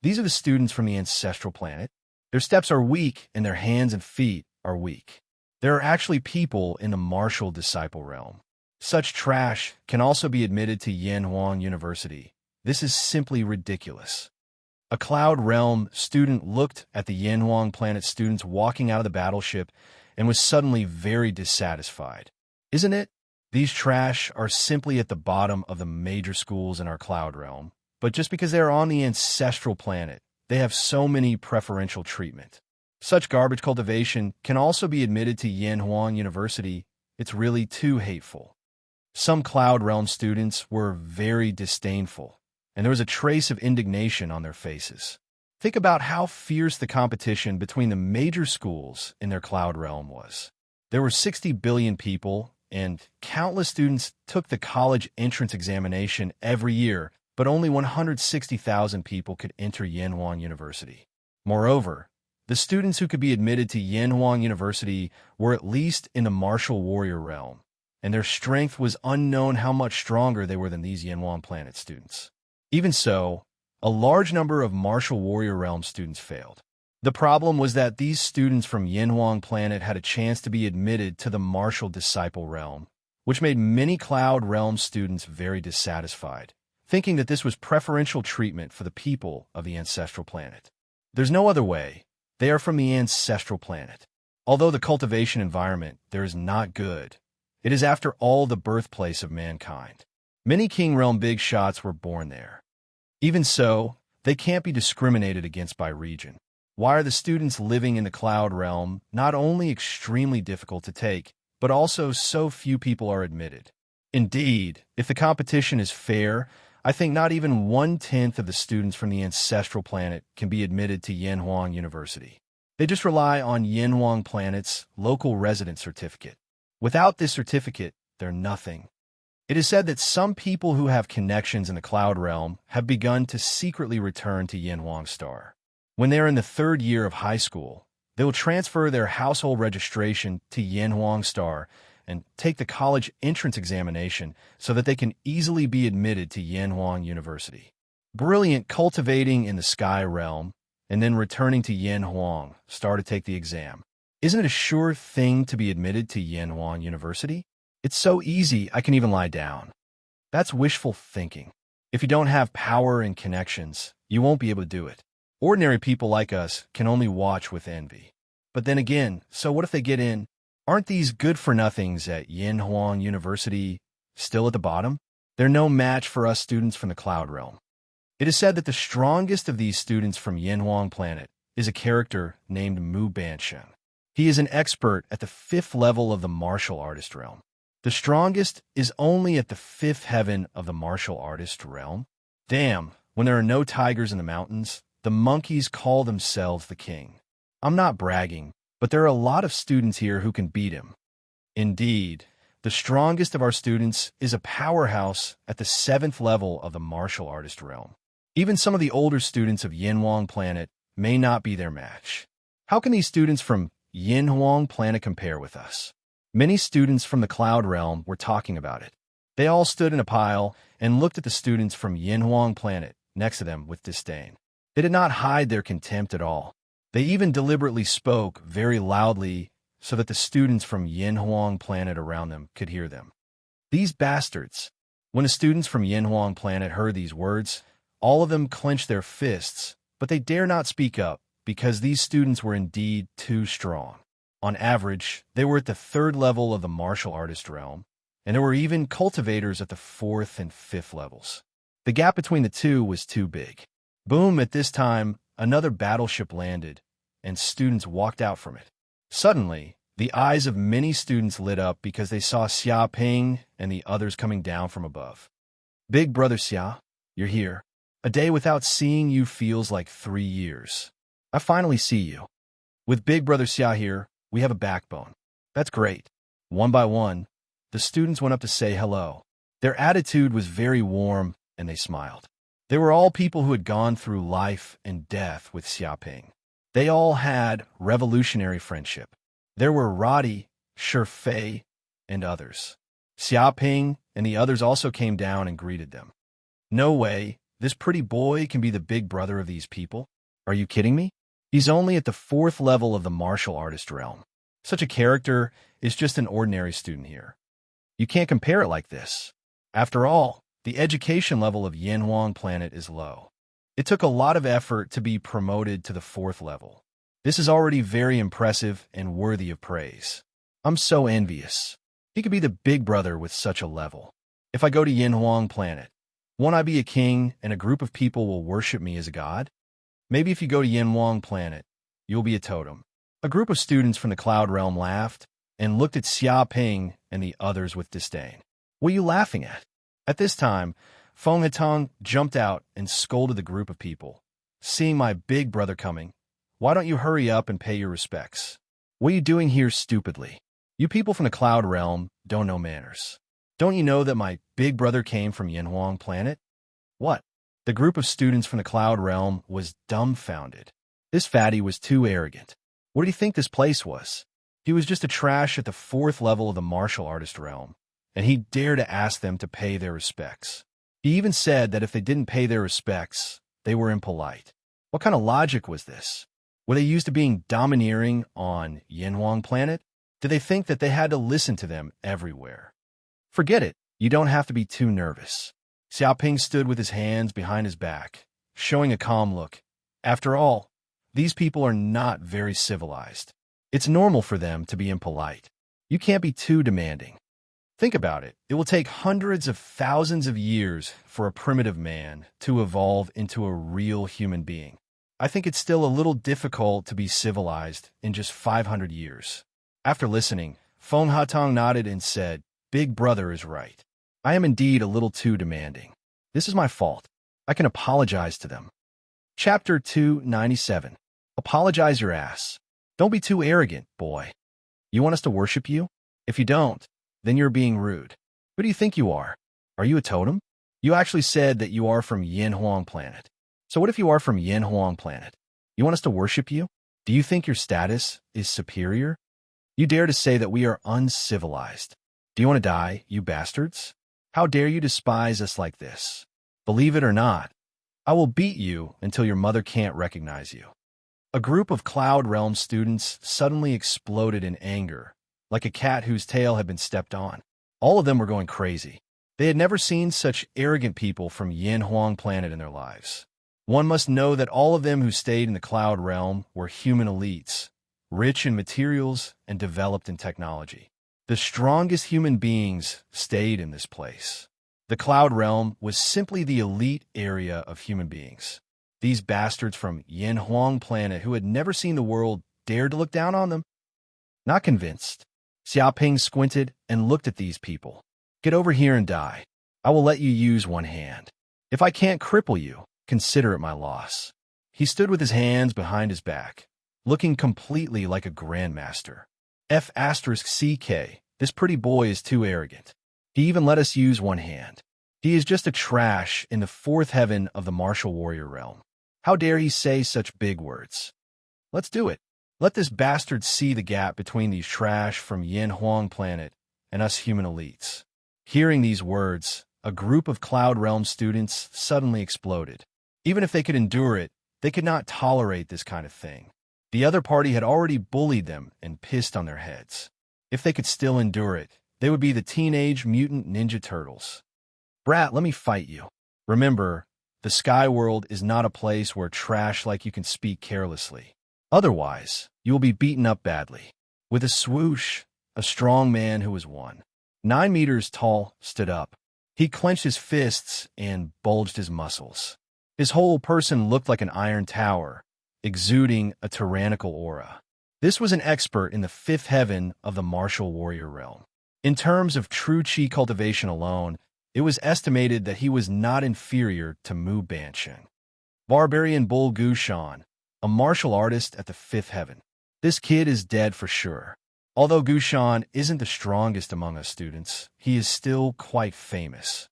These are the students from the Ancestral Planet. Their steps are weak, and their hands and feet are weak. There are actually people in the Martial Disciple Realm. Such trash can also be admitted to Yanhuang University. This is simply ridiculous. A Cloud Realm student looked at the Yanhuang Planet students walking out of the battleship and was suddenly very dissatisfied. Isn't it? These trash are simply at the bottom of the major schools in our Cloud Realm, but just because they are on the Ancestral Planet, they have so many preferential treatment. Such garbage cultivation can also be admitted to Yanhuang University. It's really too hateful. Some Cloud Realm students were very disdainful, and there was a trace of indignation on their faces. Think about how fierce the competition between the major schools in their Cloud Realm was. There were 60 billion people, and countless students took the college entrance examination every year, but only 160,000 people could enter Yanhuang University. Moreover, the students who could be admitted to Yanhuang University were at least in the Martial Warrior Realm, and their strength was unknown how much stronger they were than these Yanhuang Planet students. Even so, a large number of Martial Warrior Realm students failed. The problem was that these students from Yanhuang Planet had a chance to be admitted to the Martial Disciple Realm, which made many Cloud Realm students very dissatisfied, thinking that this was preferential treatment for the people of the Ancestral Planet. There's no other way. They are from the Ancestral Planet. Although the cultivation environment there is not good, it is after all the birthplace of mankind. Many King Realm big shots were born there. Even so, they can't be discriminated against by region. Why are the students living in the Cloud Realm not only extremely difficult to take, but also so few people are admitted? Indeed, if the competition is fair, I think not even 1/10 of the students from the Ancestral Planet can be admitted to Yanhuang University. They just rely on Yanhuang Planet's local resident certificate. Without this certificate, they're nothing. It is said that some people who have connections in the Cloud Realm have begun to secretly return to Yanhuang Star. When they are in the 3rd year of high school, they will transfer their household registration to Yanhuang Star and take the college entrance examination so that they can easily be admitted to Yanhuang University. Brilliant cultivating in the Sky Realm and then returning to Yanhuang Star to take the exam. Isn't it a sure thing to be admitted to Yanhuang University? It's so easy I can even lie down. That's wishful thinking. If you don't have power and connections, you won't be able to do it. Ordinary people like us can only watch with envy. But then again, so what if they get in? Aren't these good-for-nothings at Yanhuang University still at the bottom? They're no match for us students from the Cloud Realm. It is said that the strongest of these students from Yanhuang Planet is a character named Mu Banshen. He is an expert at the 5th level of the Martial Artist Realm. The strongest is only at the 5th heaven of the Martial Artist Realm. Damn, when there are no tigers in the mountains, the monkeys call themselves the king. I'm not bragging, but there are a lot of students here who can beat him. Indeed, the strongest of our students is a powerhouse at the 7th level of the Martial Artist Realm. Even some of the older students of Yanhuang Planet may not be their match. How can these students from Yanhuang Planet compare with us? Many students from the Cloud Realm were talking about it. They all stood in a pile and looked at the students from Yanhuang Planet next to them with disdain. They did not hide their contempt at all. They even deliberately spoke very loudly so that the students from Yanhuang Planet around them could hear them. These bastards! When the students from Yanhuang Planet heard these words, all of them clenched their fists, but they dare not speak up because these students were indeed too strong. On average, they were at the third level of the martial artist realm, and there were even cultivators at the fourth and fifth levels. The gap between the two was too big. Boom, at this time, another battleship landed, and students walked out from it. Suddenly, the eyes of many students lit up because they saw Xia Ping and the others coming down from above. Big brother Xia, you're here. A day without seeing you feels like 3 years. I finally see you. With big brother Xia here, we have a backbone. That's great. One by one, the students went up to say hello. Their attitude was very warm, and they smiled. They were all people who had gone through life and death with Xia Ping. They all had revolutionary friendship. There were Roddy, Shifei, and others. Xia Ping and the others also came down and greeted them. No way, this pretty boy can be the big brother of these people? Are you kidding me? He's only at the fourth level of the martial artist realm. Such a character is just an ordinary student here. You can't compare it like this. After all, the education level of Yanhuang Planet is low. It took a lot of effort to be promoted to the fourth level. This is already very impressive and worthy of praise. I'm so envious. He could be the big brother with such a level. If I go to Yanhuang Planet, won't I be a king and a group of people will worship me as a god? Maybe if you go to Yanhuang Planet, you'll be a totem. A group of students from the Cloud Realm laughed and looked at Xia Ping and the others with disdain. What are you laughing at? At this time, Feng Hetong jumped out and scolded the group of people. Seeing my big brother coming, why don't you hurry up and pay your respects? What are you doing here stupidly? You people from the Cloud Realm don't know manners. Don't you know that my big brother came from Yanhuang Planet? What? The group of students from the Cloud Realm was dumbfounded. This fatty was too arrogant. What did he think this place was? He was just a trash at the fourth level of the martial artist realm, and he dared to ask them to pay their respects. He even said that if they didn't pay their respects, they were impolite. What kind of logic was this? Were they used to being domineering on Yanhuang Planet? Did they think that they had to listen to them everywhere? Forget it. You don't have to be too nervous. Xiaoping stood with his hands behind his back, showing a calm look. After all, these people are not very civilized. It's normal for them to be impolite. You can't be too demanding. Think about it. It will take hundreds of thousands of years for a primitive man to evolve into a real human being. I think it's still a little difficult to be civilized in just 500 years. After listening, Feng Hatong nodded and said, Big brother is right. I am indeed a little too demanding. This is my fault. I can apologize to them. Chapter 297. Apologize your ass. Don't be too arrogant, boy. You want us to worship you? If you don't, then you're being rude. Who do you think you are? Are you a totem? You actually said that you are from Yanhuang Planet. So what if you are from Yanhuang Planet? You want us to worship you? Do you think your status is superior? You dare to say that we are uncivilized. Do you want to die, you bastards? How dare you despise us like this? Believe it or not, I will beat you until your mother can't recognize you. A group of Cloud Realm students suddenly exploded in anger, like a cat whose tail had been stepped on. All of them were going crazy. They had never seen such arrogant people from Yanhuang Planet in their lives. One must know that all of them who stayed in the Cloud Realm were human elites, rich in materials and developed in technology. The strongest human beings stayed in this place. The Cloud Realm was simply the elite area of human beings. These bastards from Yanhuang Planet who had never seen the world dared to look down on them? Not convinced. Xiaoping squinted and looked at these people. Get over here and die. I will let you use one hand. If I can't cripple you, consider it my loss. He stood with his hands behind his back, looking completely like a grandmaster. F*CK, this pretty boy is too arrogant. He even let us use one hand. He is just a trash in the fourth heaven of the martial warrior realm. How dare he say such big words? Let's do it. Let this bastard see the gap between these trash from Yanhuang Planet and us human elites. Hearing these words, a group of Cloud Realm students suddenly exploded. Even if they could endure it, they could not tolerate this kind of thing. The other party had already bullied them and pissed on their heads. If they could still endure it, they would be the Teenage Mutant Ninja Turtles. Brat, let me fight you. Remember, the Sky World is not a place where trash like you can speak carelessly. Otherwise, you will be beaten up badly. With a swoosh, a strong man who was 9 meters tall stood up. He clenched his fists and bulged his muscles. His whole person looked like an iron tower, exuding a tyrannical aura. This was an expert in the fifth heaven of the martial warrior realm. In terms of true chi cultivation alone, it was estimated that he was not inferior to Mu Bansheng. Barbarian Bull Gushan, a martial artist at the fifth heaven. This kid is dead for sure. Although Gushan isn't the strongest among us students, he is still quite famous.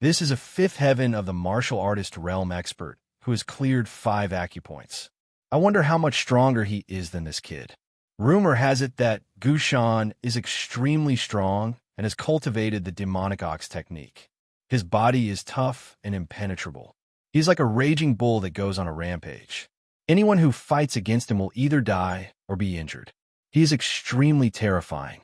This is a fifth heaven of the martial artist realm expert who has cleared 5 acupoints. I wonder how much stronger he is than this kid. Rumor has it that Gushan is extremely strong and has cultivated the demonic ox technique. His body is tough and impenetrable. He's like a raging bull that goes on a rampage. Anyone who fights against him will either die or be injured. He is extremely terrifying.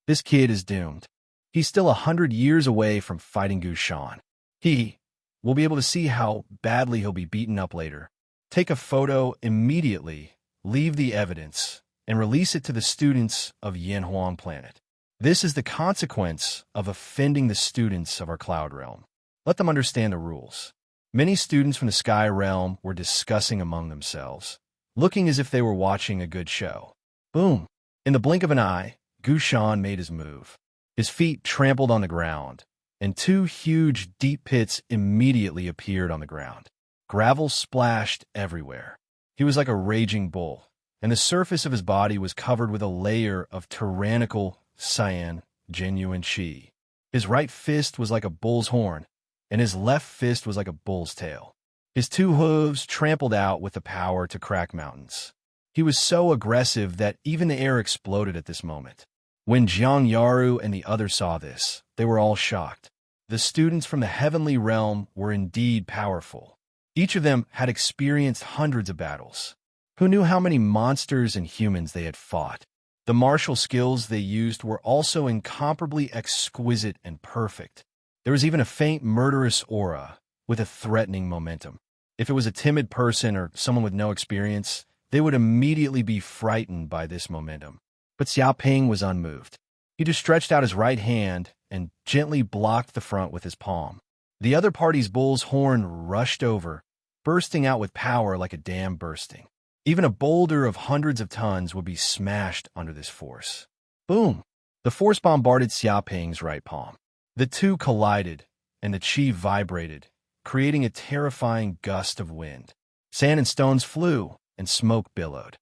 This kid is doomed. He's still 100 years away from fighting Gushan. He will be able to see how badly he'll be beaten up later. Take a photo immediately, leave the evidence, and release it to the students of Yanhuang planet. This is the consequence of offending the students of our cloud realm. Let them understand the rules. Many students from the sky realm were discussing among themselves, looking as if they were watching a good show. Boom! In the blink of an eye, Gushan made his move. His feet trampled on the ground, and 2 huge, deep pits immediately appeared on the ground. Gravel splashed everywhere. He was like a raging bull, and the surface of his body was covered with a layer of tyrannical, cyan, genuine chi. His right fist was like a bull's horn, and his left fist was like a bull's tail. His 2 hooves trampled out with the power to crack mountains. He was so aggressive that even the air exploded at this moment. When Jiang Yaru and the others saw this, they were all shocked. The students from the heavenly realm were indeed powerful. Each of them had experienced hundreds of battles. Who knew how many monsters and humans they had fought? The martial skills they used were also incomparably exquisite and perfect. There was even a faint murderous aura with a threatening momentum. If it was a timid person or someone with no experience, they would immediately be frightened by this momentum. But Xiaoping was unmoved. He just stretched out his right hand and gently blocked the front with his palm. The other party's bull's horn rushed over, bursting out with power like a dam bursting. Even a boulder of hundreds of tons would be smashed under this force. Boom! The force bombarded Xiaoping's right palm. The two collided, and the chi vibrated, creating a terrifying gust of wind. Sand and stones flew, and smoke billowed.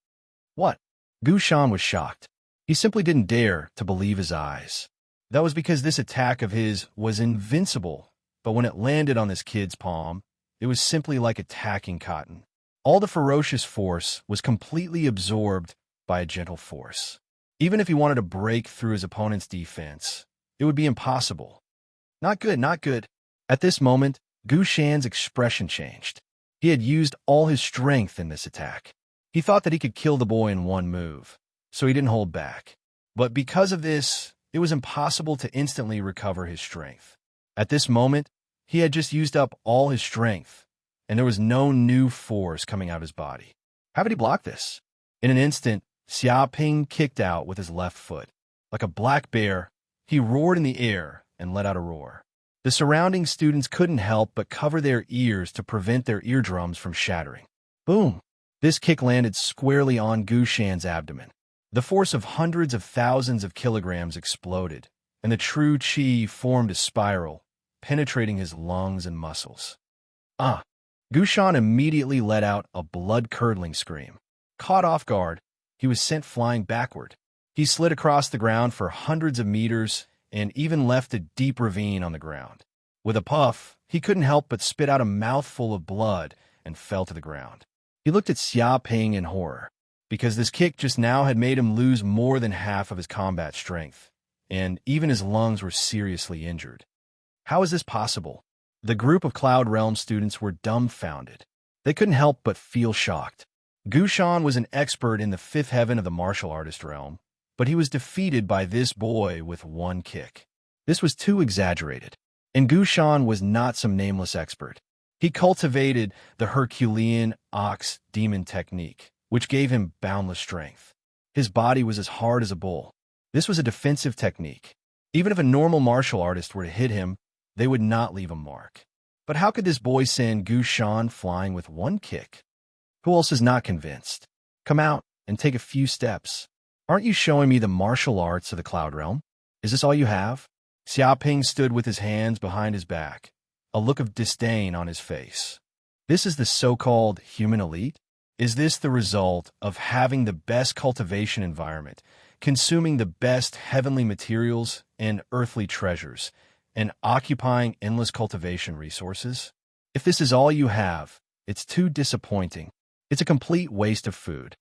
What? Gushan was shocked. He simply didn't dare to believe his eyes. That was because this attack of his was invincible, but when it landed on this kid's palm, it was simply like attacking cotton. All the ferocious force was completely absorbed by a gentle force. Even if he wanted to break through his opponent's defense, it would be impossible. Not good, not good. At this moment, Gushan's expression changed. He had used all his strength in this attack. He thought that he could kill the boy in one move, so he didn't hold back. But because of this, it was impossible to instantly recover his strength. At this moment, he had just used up all his strength, and there was no new force coming out of his body. How did he block this? In an instant, Xiaoping kicked out with his left foot. Like a black bear, he roared in the air and let out a roar. The surrounding students couldn't help but cover their ears to prevent their eardrums from shattering. Boom! This kick landed squarely on Gushan's abdomen. The force of hundreds of thousands of kilograms exploded, and the true chi formed a spiral, penetrating his lungs and muscles. Gushan immediately let out a blood-curdling scream. Caught off guard, he was sent flying backward. He slid across the ground for hundreds of meters and even left a deep ravine on the ground. With a puff, he couldn't help but spit out a mouthful of blood and fell to the ground. He looked at Xiaoping in horror, because this kick just now had made him lose more than half of his combat strength, and even his lungs were seriously injured. How is this possible? The group of Cloud Realm students were dumbfounded. They couldn't help but feel shocked. Gushan was an expert in the fifth heaven of the martial artist realm, but he was defeated by this boy with one kick. This was too exaggerated. And Gushan was not some nameless expert. He cultivated the Herculean ox demon technique, which gave him boundless strength. His body was as hard as a bull. This was a defensive technique. Even if a normal martial artist were to hit him, they would not leave a mark. But how could this boy send Gu Shan flying with one kick? Who else is not convinced? Come out and take a few steps. Aren't you showing me the martial arts of the Cloud Realm? Is this all you have? Xiaoping stood with his hands behind his back, a look of disdain on his face. This is the so-called human elite? Is this the result of having the best cultivation environment, consuming the best heavenly materials and earthly treasures, and occupying endless cultivation resources? If this is all you have, it's too disappointing. It's a complete waste of food.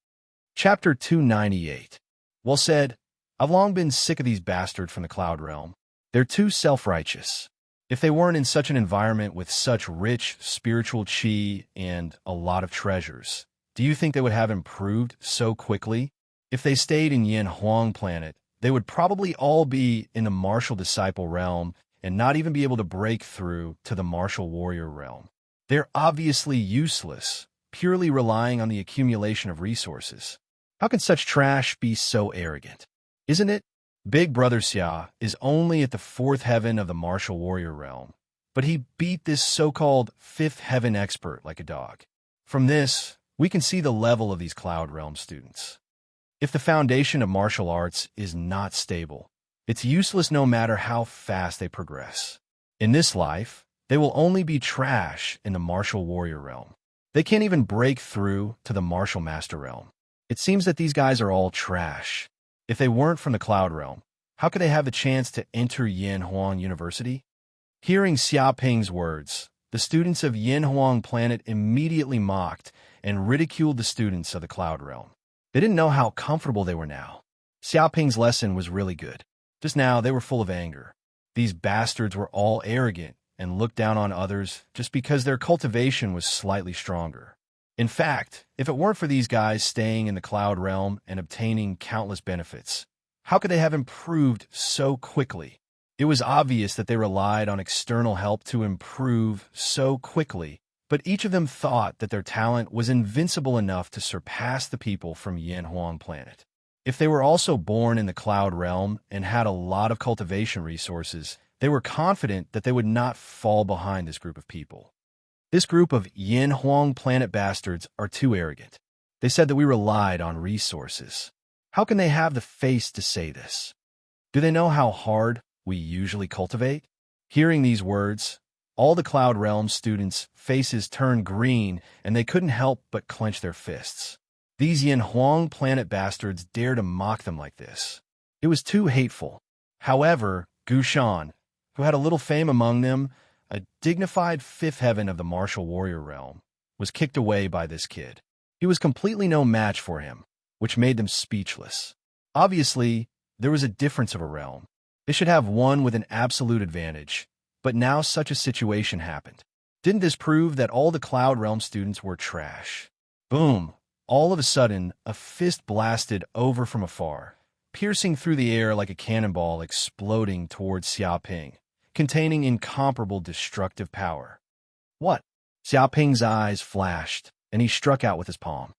Chapter 298. Well said. I've long been sick of these bastards from the Cloud Realm. They're too self-righteous. If they weren't in such an environment with such rich spiritual chi and a lot of treasures, do you think they would have improved so quickly? If they stayed in Yin Huang planet, they would probably all be in the martial disciple realm and not even be able to break through to the martial warrior realm. They're obviously useless, purely relying on the accumulation of resources. How can such trash be so arrogant? Isn't it? Big Brother Xia is only at the fourth heaven of the martial warrior realm, but he beat this so-called fifth heaven expert like a dog. From this, we can see the level of these Cloud Realm students. If the foundation of martial arts is not stable, it's useless no matter how fast they progress. In this life, they will only be trash in the martial warrior realm. They can't even break through to the martial master realm. It seems that these guys are all trash. If they weren't from the Cloud Realm, how could they have the chance to enter Yin Huang University? Hearing Xiaoping's words, the students of Yin Huang planet immediately mocked and ridiculed the students of the Cloud Realm. They didn't know how comfortable they were now. Xiaoping's lesson was really good. Just now, they were full of anger. These bastards were all arrogant and looked down on others just because their cultivation was slightly stronger. In fact, if it weren't for these guys staying in the Cloud Realm and obtaining countless benefits, how could they have improved so quickly? It was obvious that they relied on external help to improve so quickly, but each of them thought that their talent was invincible enough to surpass the people from Yin Huang planet. If they were also born in the Cloud Realm and had a lot of cultivation resources, they were confident that they would not fall behind this group of people. This group of Yin Huang planet bastards are too arrogant. They said that we relied on resources. How can they have the face to say this? Do they know how hard we usually cultivate? Hearing these words, all the Cloud Realm students' faces turned green and they couldn't help but clench their fists. These Yin Huang planet bastards dare to mock them like this. It was too hateful. However, Gu Shan, who had a little fame among them, a dignified fifth heaven of the martial warrior realm, was kicked away by this kid. He was completely no match for him, which made them speechless. Obviously, there was a difference of a realm. They should have one with an absolute advantage, but now such a situation happened. Didn't this prove that all the Cloud Realm students were trash? Boom! All of a sudden, a fist blasted over from afar, piercing through the air like a cannonball exploding towards Xiaoping, containing incomparable destructive power. What? Xiaoping's eyes flashed, and he struck out with his palm.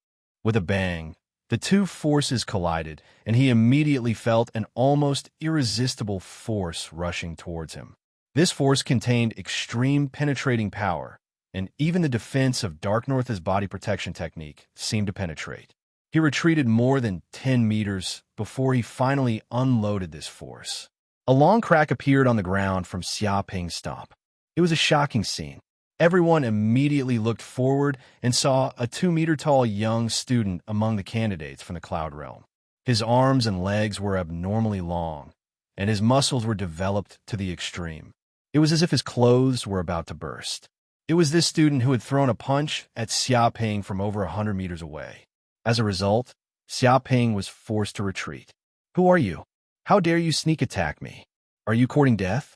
With a bang, the two forces collided, and he immediately felt an almost irresistible force rushing towards him. This force contained extreme penetrating power, and even the defense of Dark North's body protection technique seemed to penetrate. He retreated more than 10 meters before he finally unloaded this force. A long crack appeared on the ground from Xiaoping's stomp. It was a shocking scene. Everyone immediately looked forward and saw a 2-meter-tall young student among the candidates from the Cloud Realm. His arms and legs were abnormally long, and his muscles were developed to the extreme. It was as if his clothes were about to burst. It was this student who had thrown a punch at Xiaoping from over 100 meters away. As a result, Xiaoping was forced to retreat. "Who are you? How dare you sneak attack me? Are you courting death?"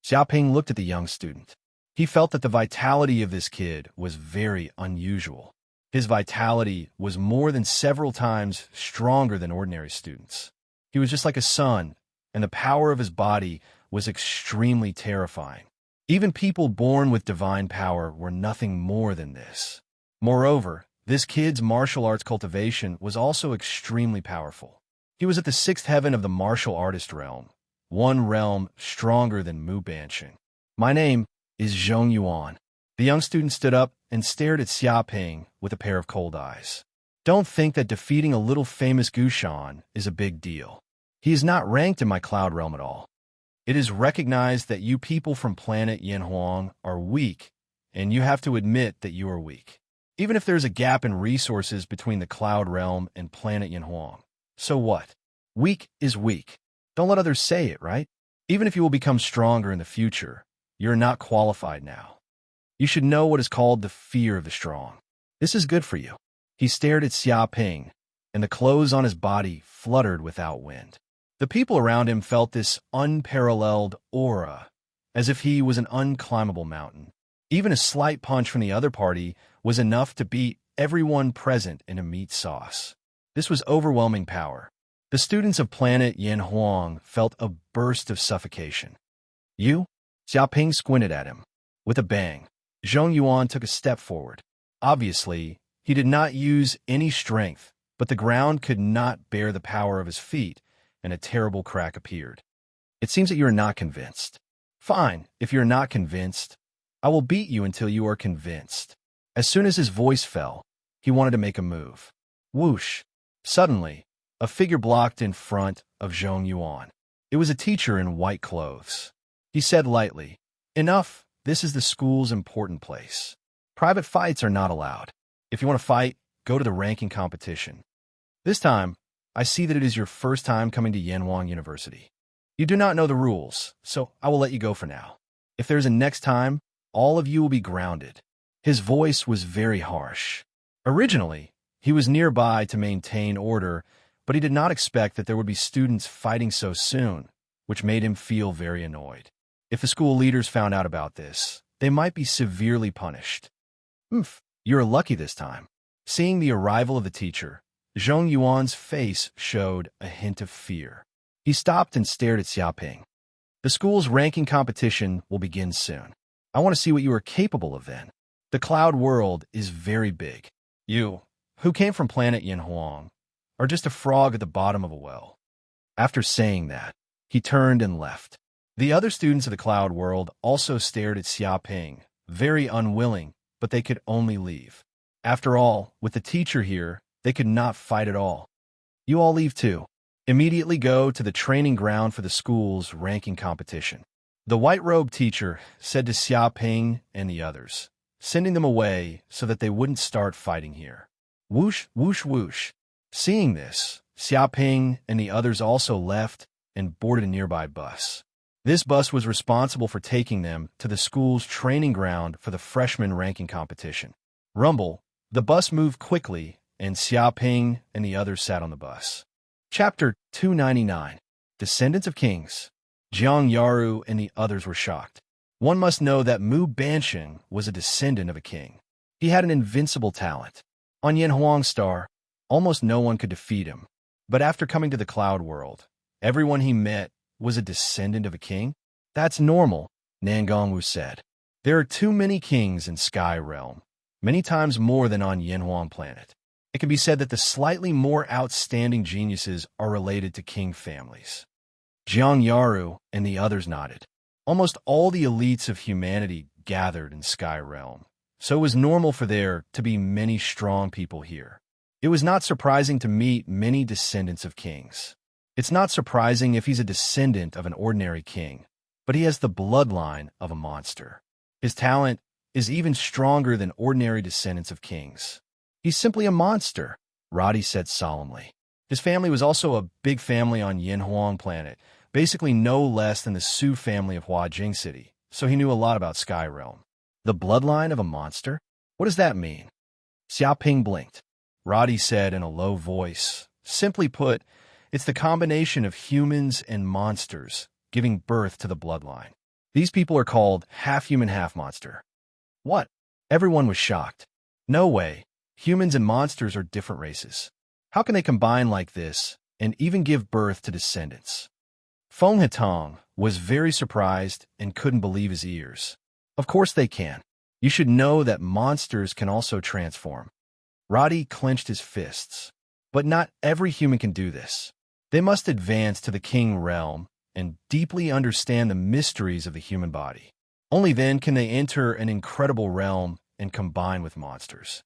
Xiaoping looked at the young student. He felt that the vitality of this kid was very unusual. His vitality was more than several times stronger than ordinary students. He was just like a sun, and the power of his body was extremely terrifying. Even people born with divine power were nothing more than this. Moreover, This kid's martial arts cultivation was also extremely powerful. He was at the sixth heaven of the martial artist realm, one realm stronger than Mu Bansheng. My name is Zhong Yuan. The young student stood up and stared at Xia Ping with a pair of cold eyes. Don't think that defeating a little famous Gushan is a big deal. He is not ranked in my cloud realm at all. It is recognized that you people from planet Yanhuang are weak, and you have to admit that you are weak. Even if there's a gap in resources between the cloud realm and planet Yanhuang. So what? Weak is weak. Don't let others say it, right? Even if you will become stronger in the future, you're not qualified now. You should know what is called the fear of the strong. This is good for you. He stared at Xia Ping, and the clothes on his body fluttered without wind. The people around him felt this unparalleled aura, as if he was an unclimbable mountain. Even a slight punch from the other party was enough to beat everyone present in a meat sauce. This was overwhelming power. The students of planet Yanhuang felt a burst of suffocation. You? Xia Ping squinted at him. With a bang, Zhong Yuan took a step forward. Obviously, he did not use any strength, but the ground could not bear the power of his feet, and a terrible crack appeared. It seems that you are not convinced. Fine, if you're not convinced, I will beat you until you are convinced. As soon as his voice fell, he wanted to make a move. Whoosh! Suddenly, a figure blocked in front of Zhong Yuan. It was a teacher in white clothes. He said lightly, "Enough, this is the school's important place. Private fights are not allowed. If you want to fight, go to the ranking competition. This time, I see that it is your first time coming to Yanhuang University. You do not know the rules, so I will let you go for now. If there is a next time, all of you will be grounded." His voice was very harsh. Originally, he was nearby to maintain order, but he did not expect that there would be students fighting so soon, which made him feel very annoyed. If the school leaders found out about this, they might be severely punished. You're lucky this time. Seeing the arrival of the teacher, Zhong Yuan's face showed a hint of fear. He stopped and stared at Xia Ping. The school's ranking competition will begin soon. I want to see what you are capable of then. The cloud world is very big. You, who came from planet Yanhuang, are just a frog at the bottom of a well. After saying that, he turned and left. The other students of the cloud world also stared at Xia Ping, very unwilling, but they could only leave. After all, with the teacher here, they could not fight at all. You all leave too. Immediately go to the training ground for the school's ranking competition. The white-robed teacher said to Xia Ping and the others, sending them away so that they wouldn't start fighting here. Whoosh, whoosh, whoosh. Seeing this, Xia Ping and the others also left and boarded a nearby bus. This bus was responsible for taking them to the school's training ground for the freshman ranking competition. Rumble, the bus moved quickly, and Xia Ping and the others sat on the bus. Chapter 299. Descendants of Kings. Jiang Yaru and the others were shocked. One must know that Mu Bansheng was a descendant of a king. He had an invincible talent. On Yanhuang Star, almost no one could defeat him. But after coming to the cloud world, everyone he met was a descendant of a king? That's normal, Nangongwu said. There are too many kings in Sky Realm, many times more than on Yanhuang planet. It can be said that the slightly more outstanding geniuses are related to king families. Jiang Yaru and the others nodded. Almost all the elites of humanity gathered in Sky Realm, so it was normal for there to be many strong people here. It was not surprising to meet many descendants of kings. It's not surprising if he's a descendant of an ordinary king, but he has the bloodline of a monster. His talent is even stronger than ordinary descendants of kings. He's simply a monster, Roddy said solemnly. His family was also a big family on Yanhuang planet, basically no less than the Su family of Huajing City, so he knew a lot about Sky Realm. The bloodline of a monster? What does that mean? Xia Ping blinked. Roddy said in a low voice, simply put, it's the combination of humans and monsters giving birth to the bloodline. These people are called half-human, half-monster. What? Everyone was shocked. No way. Humans and monsters are different races. How can they combine like this and even give birth to descendants? Feng Hetong was very surprised and couldn't believe his ears. Of course they can. You should know that monsters can also transform. Roddy clenched his fists. But not every human can do this. They must advance to the king realm and deeply understand the mysteries of the human body. Only then can they enter an incredible realm and combine with monsters.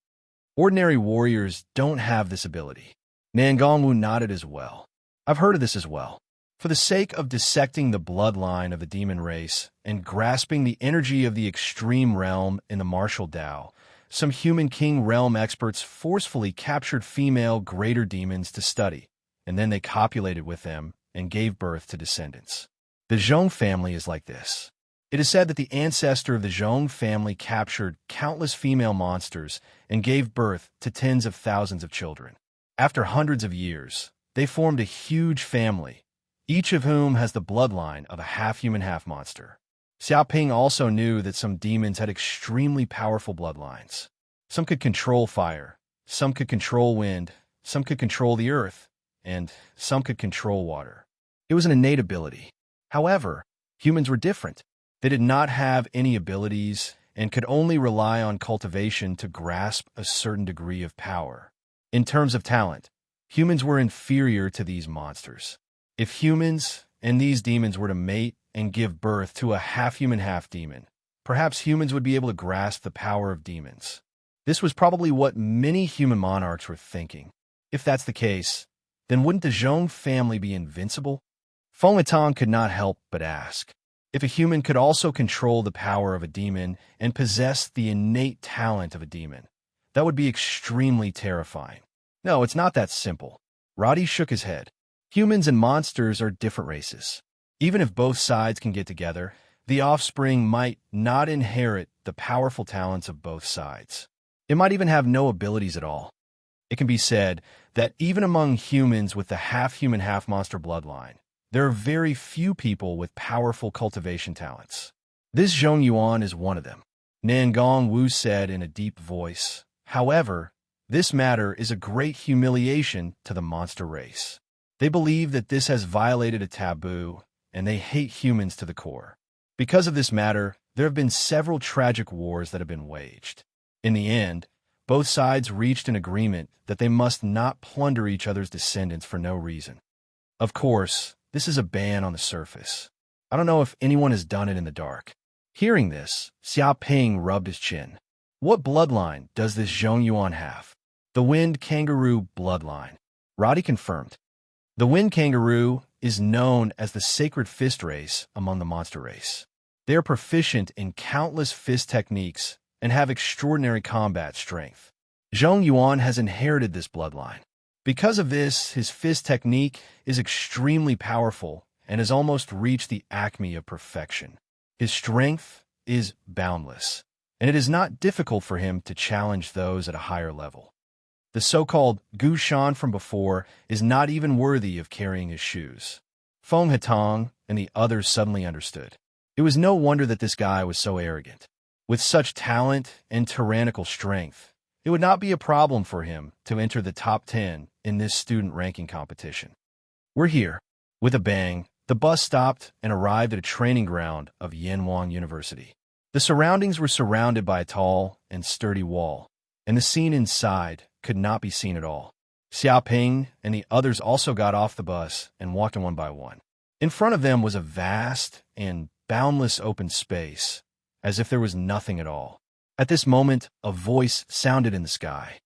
Ordinary warriors don't have this ability. Nangongwu nodded as well. I've heard of this as well. For the sake of dissecting the bloodline of the demon race and grasping the energy of the extreme realm in the martial Tao, some human king realm experts forcefully captured female greater demons to study, and then they copulated with them and gave birth to descendants. The Zhong family is like this. It is said that the ancestor of the Zhong family captured countless female monsters and gave birth to tens of thousands of children. After hundreds of years, they formed a huge family, each of whom has the bloodline of a half-human, half-monster. Xiaoping also knew that some demons had extremely powerful bloodlines. Some could control fire, some could control wind, some could control the earth, and some could control water. It was an innate ability. However, humans were different. They did not have any abilities and could only rely on cultivation to grasp a certain degree of power. In terms of talent, humans were inferior to these monsters. If humans and these demons were to mate and give birth to a half-human, half-demon, perhaps humans would be able to grasp the power of demons. This was probably what many human monarchs were thinking. If that's the case, then wouldn't the Zhong family be invincible? Feng Yitong could not help but ask. If a human could also control the power of a demon and possess the innate talent of a demon, that would be extremely terrifying. No, it's not that simple. Roddy shook his head. Humans and monsters are different races. Even if both sides can get together, the offspring might not inherit the powerful talents of both sides. It might even have no abilities at all. It can be said that even among humans with the half-human, half-monster bloodline, there are very few people with powerful cultivation talents. This Zhong Yuan is one of them. Nangong Wu said in a deep voice. However, this matter is a great humiliation to the monster race. They believe that this has violated a taboo, and they hate humans to the core. Because of this matter, there have been several tragic wars that have been waged. In the end, both sides reached an agreement that they must not plunder each other's descendants for no reason. Of course, this is a ban on the surface. I don't know if anyone has done it in the dark. Hearing this, Xiaoping rubbed his chin. What bloodline does this Zhong Yuan have? The wind kangaroo bloodline. Roddy confirmed. The wind kangaroo is known as the sacred fist race among the monster race. They are proficient in countless fist techniques and have extraordinary combat strength. Zhong Yuan has inherited this bloodline. Because of this, his fist technique is extremely powerful and has almost reached the acme of perfection. His strength is boundless, and it is not difficult for him to challenge those at a higher level. The so-called Gu Shan from before is not even worthy of carrying his shoes. Feng Yitong and the others suddenly understood. It was no wonder that this guy was so arrogant. With such talent and tyrannical strength, it would not be a problem for him to enter the top 10 in this student ranking competition. We're here. With a bang, the bus stopped and arrived at a training ground of Yanwang University. The surroundings were surrounded by a tall and sturdy wall, and the scene inside could not be seen at all. Xiaoping and the others also got off the bus and walked in one by one. In front of them was a vast and boundless open space, as if there was nothing at all. At this moment, a voice sounded in the sky.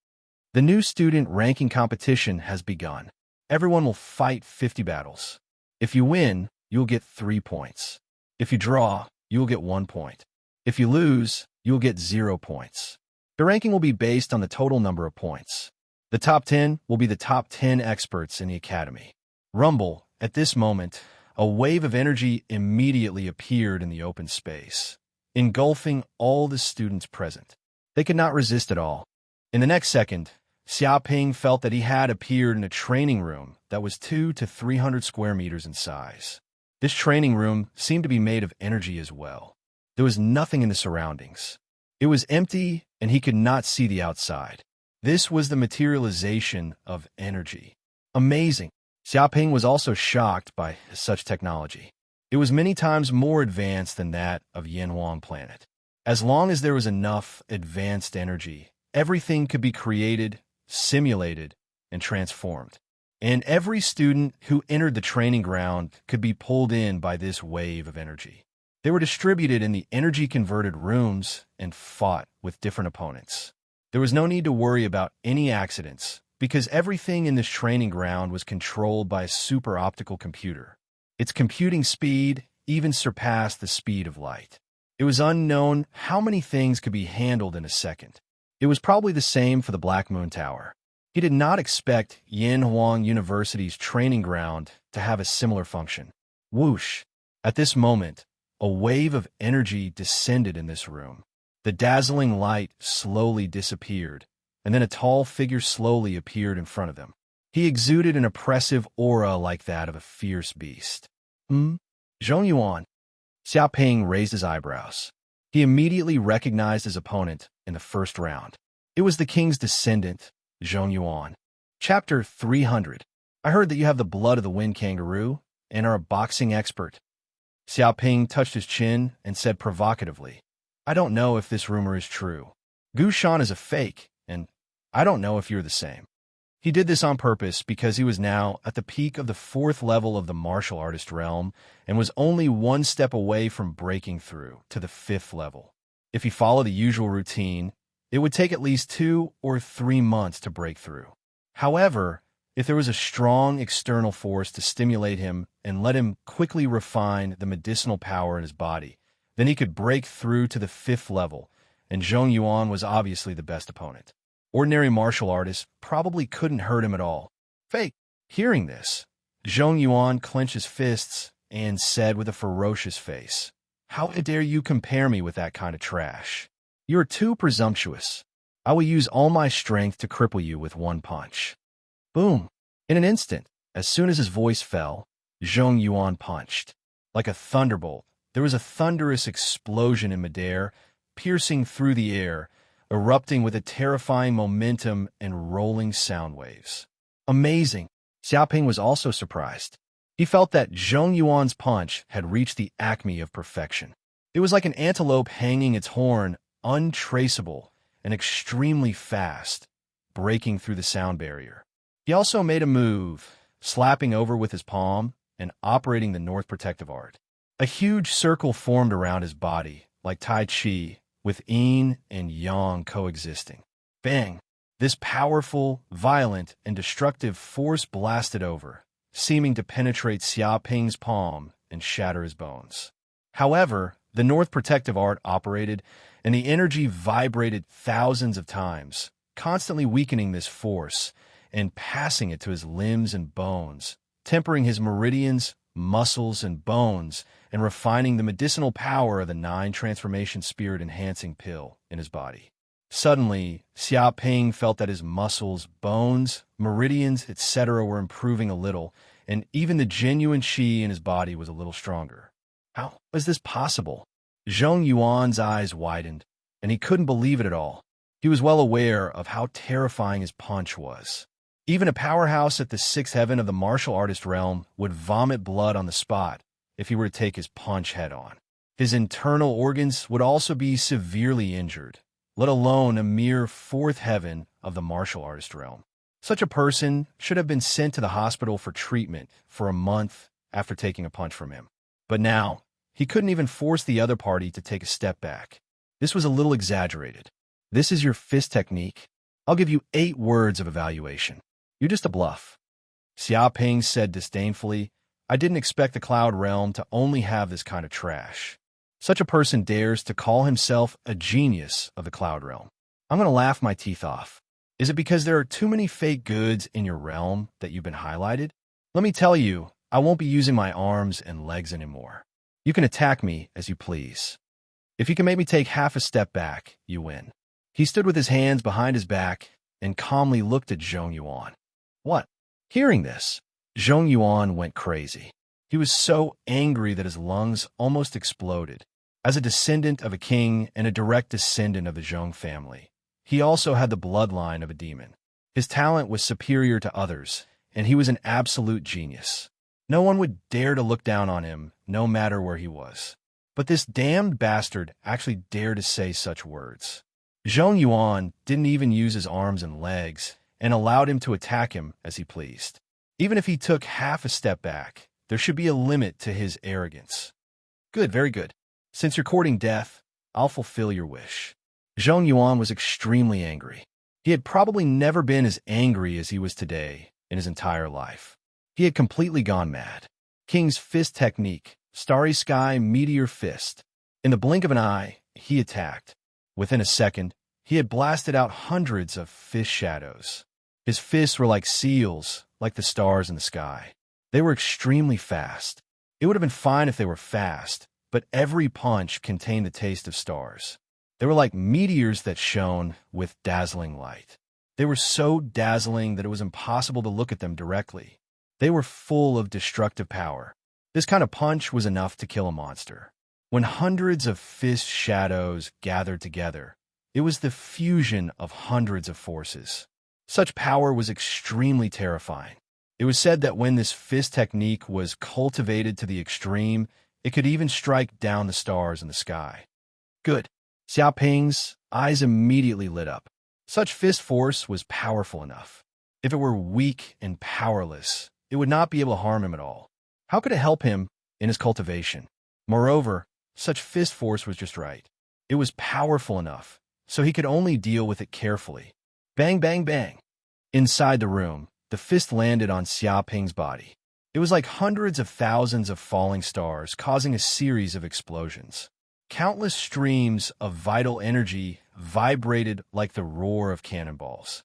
The new student ranking competition has begun. Everyone will fight 50 battles. If you win, you'll get 3 points. If you draw, you'll get 1 point. If you lose, you'll get 0 points. The ranking will be based on the total number of points. The top 10 will be the top 10 experts in the academy. Rumble, at this moment, a wave of energy immediately appeared in the open space, engulfing all the students present. They could not resist at all. In the next second, Xiaoping felt that he had appeared in a training room that was 200 to 300 square meters in size. This training room seemed to be made of energy as well. There was nothing in the surroundings. It was empty, and he could not see the outside. This was the materialization of energy. Amazing. Xiaoping was also shocked by such technology. It was many times more advanced than that of Yanwang planet. As long as there was enough advanced energy, everything could be created simulated, and transformed. And every student who entered the training ground could be pulled in by this wave of energy. They were distributed in the energy-converted rooms and fought with different opponents. There was no need to worry about any accidents because everything in this training ground was controlled by a super optical computer. Its computing speed even surpassed the speed of light. It was unknown how many things could be handled in a second. It was probably the same for the Black Moon Tower. He did not expect Yanhuang University's training ground to have a similar function. Whoosh! At this moment, a wave of energy descended in this room. The dazzling light slowly disappeared, and then a tall figure slowly appeared in front of them. He exuded an oppressive aura like that of a fierce beast. Zhong Yuan. Xiaoping raised his eyebrows. He immediately recognized his opponent in the first round. It was the king's descendant, Zhong Yuan. Chapter 300. I heard that you have the blood of the wind kangaroo and are a boxing expert. Xiaoping touched his chin and said provocatively, I don't know if this rumor is true. Gu Shan is a fake, and I don't know if you're the same. He did this on purpose because he was now at the peak of the 4th level of the martial artist realm and was only one step away from breaking through to the 5th level. If he followed the usual routine, it would take at least 2 or 3 months to break through. However, if there was a strong external force to stimulate him and let him quickly refine the medicinal power in his body, then he could break through to the 5th level, and Zhong Yuan was obviously the best opponent. Ordinary martial artists probably couldn't hurt him at all. Fake! Hearing this, Zhong Yuan clenched his fists and said with a ferocious face, How dare you compare me with that kind of trash? You are too presumptuous. I will use all my strength to cripple you with one punch. Boom! In an instant, as soon as his voice fell, Zhong Yuan punched. Like a thunderbolt, there was a thunderous explosion in midair, piercing through the air, erupting with a terrifying momentum and rolling sound waves. Amazing! Xiaoping was also surprised. He felt that Zhong Yuan's punch had reached the acme of perfection. It was like an antelope hanging its horn, untraceable and extremely fast, breaking through the sound barrier. He also made a move, slapping over with his palm and operating the North Protective Art. A huge circle formed around his body, like Tai Chi, with yin and yang coexisting. Bang! This powerful, violent, and destructive force blasted over, seeming to penetrate Xiaoping's palm and shatter his bones. However, the North Protective Art operated, and the energy vibrated thousands of times, constantly weakening this force and passing it to his limbs and bones, tempering his meridians, muscles, and bones, and refining the medicinal power of the 9 transformation spirit-enhancing pill in his body. Suddenly, Xiaoping felt that his muscles, bones, meridians, etc. were improving a little, and even the genuine qi in his body was a little stronger. How was this possible? Zhong Yuan's eyes widened, and he couldn't believe it at all. He was well aware of how terrifying his punch was. Even a powerhouse at the 6th heaven of the martial artist realm would vomit blood on the spot if he were to take his punch head-on. His internal organs would also be severely injured, let alone a mere 4th heaven of the martial artist realm. Such a person should have been sent to the hospital for treatment for a month after taking a punch from him. But now, he couldn't even force the other party to take a step back. This was a little exaggerated. This is your fist technique? I'll give you 8 words of evaluation. You're just a bluff. Xiaoping said disdainfully, I didn't expect the Cloud Realm to only have this kind of trash. Such a person dares to call himself a genius of the Cloud Realm. I'm going to laugh my teeth off. Is it because there are too many fake goods in your realm that you've been highlighted? Let me tell you, I won't be using my arms and legs anymore. You can attack me as you please. If you can make me take half a step back, you win. He stood with his hands behind his back and calmly looked at Zhong Yuan. What? Hearing this, Zhong Yuan went crazy. He was so angry that his lungs almost exploded. As a descendant of a king and a direct descendant of the Zhong family, he also had the bloodline of a demon. His talent was superior to others, and he was an absolute genius. No one would dare to look down on him, no matter where he was. But this damned bastard actually dared to say such words. Zhong Yuan didn't even use his arms and legs, and allowed him to attack him as he pleased. Even if he took half a step back, there should be a limit to his arrogance. Good, very good. Since you're courting death, I'll fulfill your wish. Zhong Yuan was extremely angry. He had probably never been as angry as he was today in his entire life. He had completely gone mad. King's fist technique, starry sky meteor fist. In the blink of an eye, he attacked. Within a second, he had blasted out hundreds of fist shadows. His fists were like seals, like the stars in the sky. They were extremely fast. It would have been fine if they were fast, but every punch contained the taste of stars. They were like meteors that shone with dazzling light. They were so dazzling that it was impossible to look at them directly. They were full of destructive power. This kind of punch was enough to kill a monster. When hundreds of fist shadows gathered together, it was the fusion of hundreds of forces. Such power was extremely terrifying. It was said that when this fist technique was cultivated to the extreme, it could even strike down the stars in the sky. Good. Xiaoping's eyes immediately lit up. Such fist force was powerful enough. If it were weak and powerless, it would not be able to harm him at all. How could it help him in his cultivation? Moreover, such fist force was just right. It was powerful enough, so he could only deal with it carefully. Bang, bang, bang. Inside the room, the fist landed on Xiaoping's body. It was like hundreds of thousands of falling stars, causing a series of explosions. Countless streams of vital energy vibrated like the roar of cannonballs.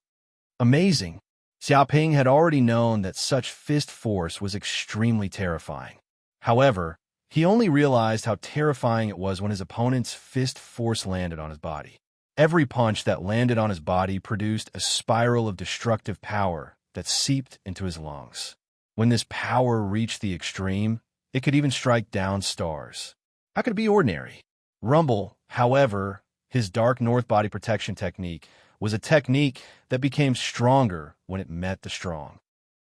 Amazing! Xiaoping had already known that such fist force was extremely terrifying. However, he only realized how terrifying it was when his opponent's fist force landed on his body. Every punch that landed on his body produced a spiral of destructive power that seeped into his lungs. When this power reached the extreme, it could even strike down stars. How could it be ordinary? Rumble, however, his dark north body protection technique, was a technique that became stronger when it met the strong.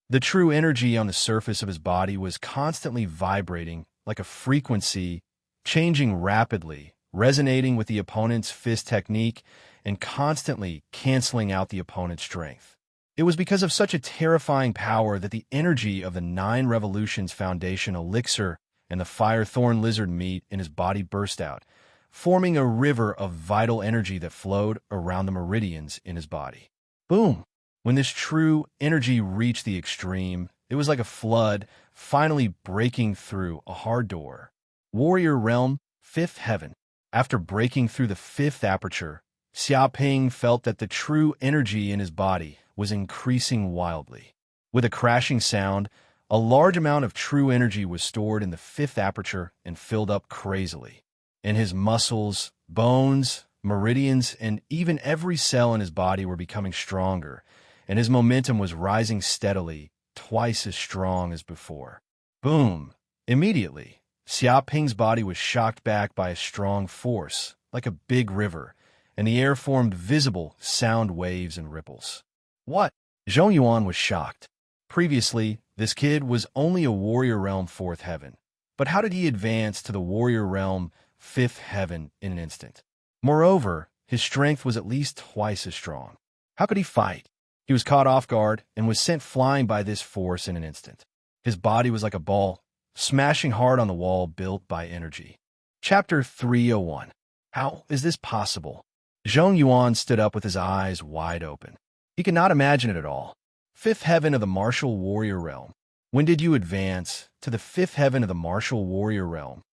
The true energy on the surface of his body was constantly vibrating like a frequency, changing rapidly, resonating with the opponent's fist technique, and constantly canceling out the opponent's strength. It was because of such a terrifying power that the energy of the 9 Revolutions Foundation elixir and the fire-thorn lizard meat in his body burst out, forming a river of vital energy that flowed around the meridians in his body. Boom! When this true energy reached the extreme, it was like a flood finally breaking through a hard door. Warrior Realm, 5th Heaven. After breaking through the 5th aperture, Xiaoping felt that the true energy in his body was increasing wildly. With a crashing sound, a large amount of true energy was stored in the 5th aperture and filled up crazily. And his muscles, bones, meridians, and even every cell in his body were becoming stronger, and his momentum was rising steadily, twice as strong as before. Boom! Immediately, Xiaoping's body was shocked back by a strong force, like a big river, and the air formed visible sound waves and ripples. What? Zhong Yuan was shocked. Previously, this kid was only a Warrior Realm 4th Heaven, but how did he advance to the Warrior Realm 5th Heaven in an instant? Moreover, his strength was at least twice as strong. How could he fight? He was caught off guard and was sent flying by this force in an instant. His body was like a ball, smashing hard on the wall built by energy. Chapter 301. How is this possible? Zhong Yuan stood up with his eyes wide open. He could not imagine it at all. 5th Heaven of the Martial Warrior Realm. When did you advance to the 5th Heaven of the Martial Warrior Realm?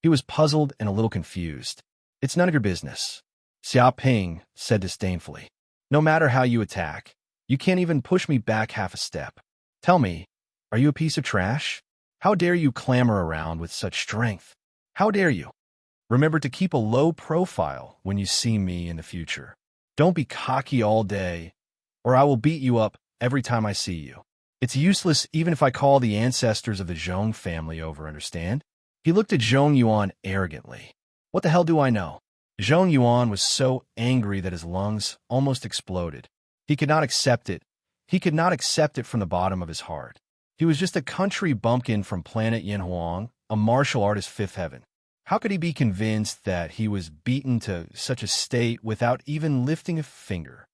He was puzzled and a little confused. It's none of your business, Xiaoping said disdainfully. No matter how you attack, you can't even push me back half a step. Tell me, are you a piece of trash? How dare you clamor around with such strength? How dare you? Remember to keep a low profile when you see me in the future. Don't be cocky all day, or I will beat you up every time I see you. It's useless even if I call the ancestors of the Zhong family over, understand? He looked at Zhong Yuan arrogantly. What the hell do I know? Zhong Yuan was so angry that his lungs almost exploded. He could not accept it. He could not accept it from the bottom of his heart. He was just a country bumpkin from planet Yanhuang, a martial artist 5th Heaven. How could he be convinced that he was beaten to such a state without even lifting a finger?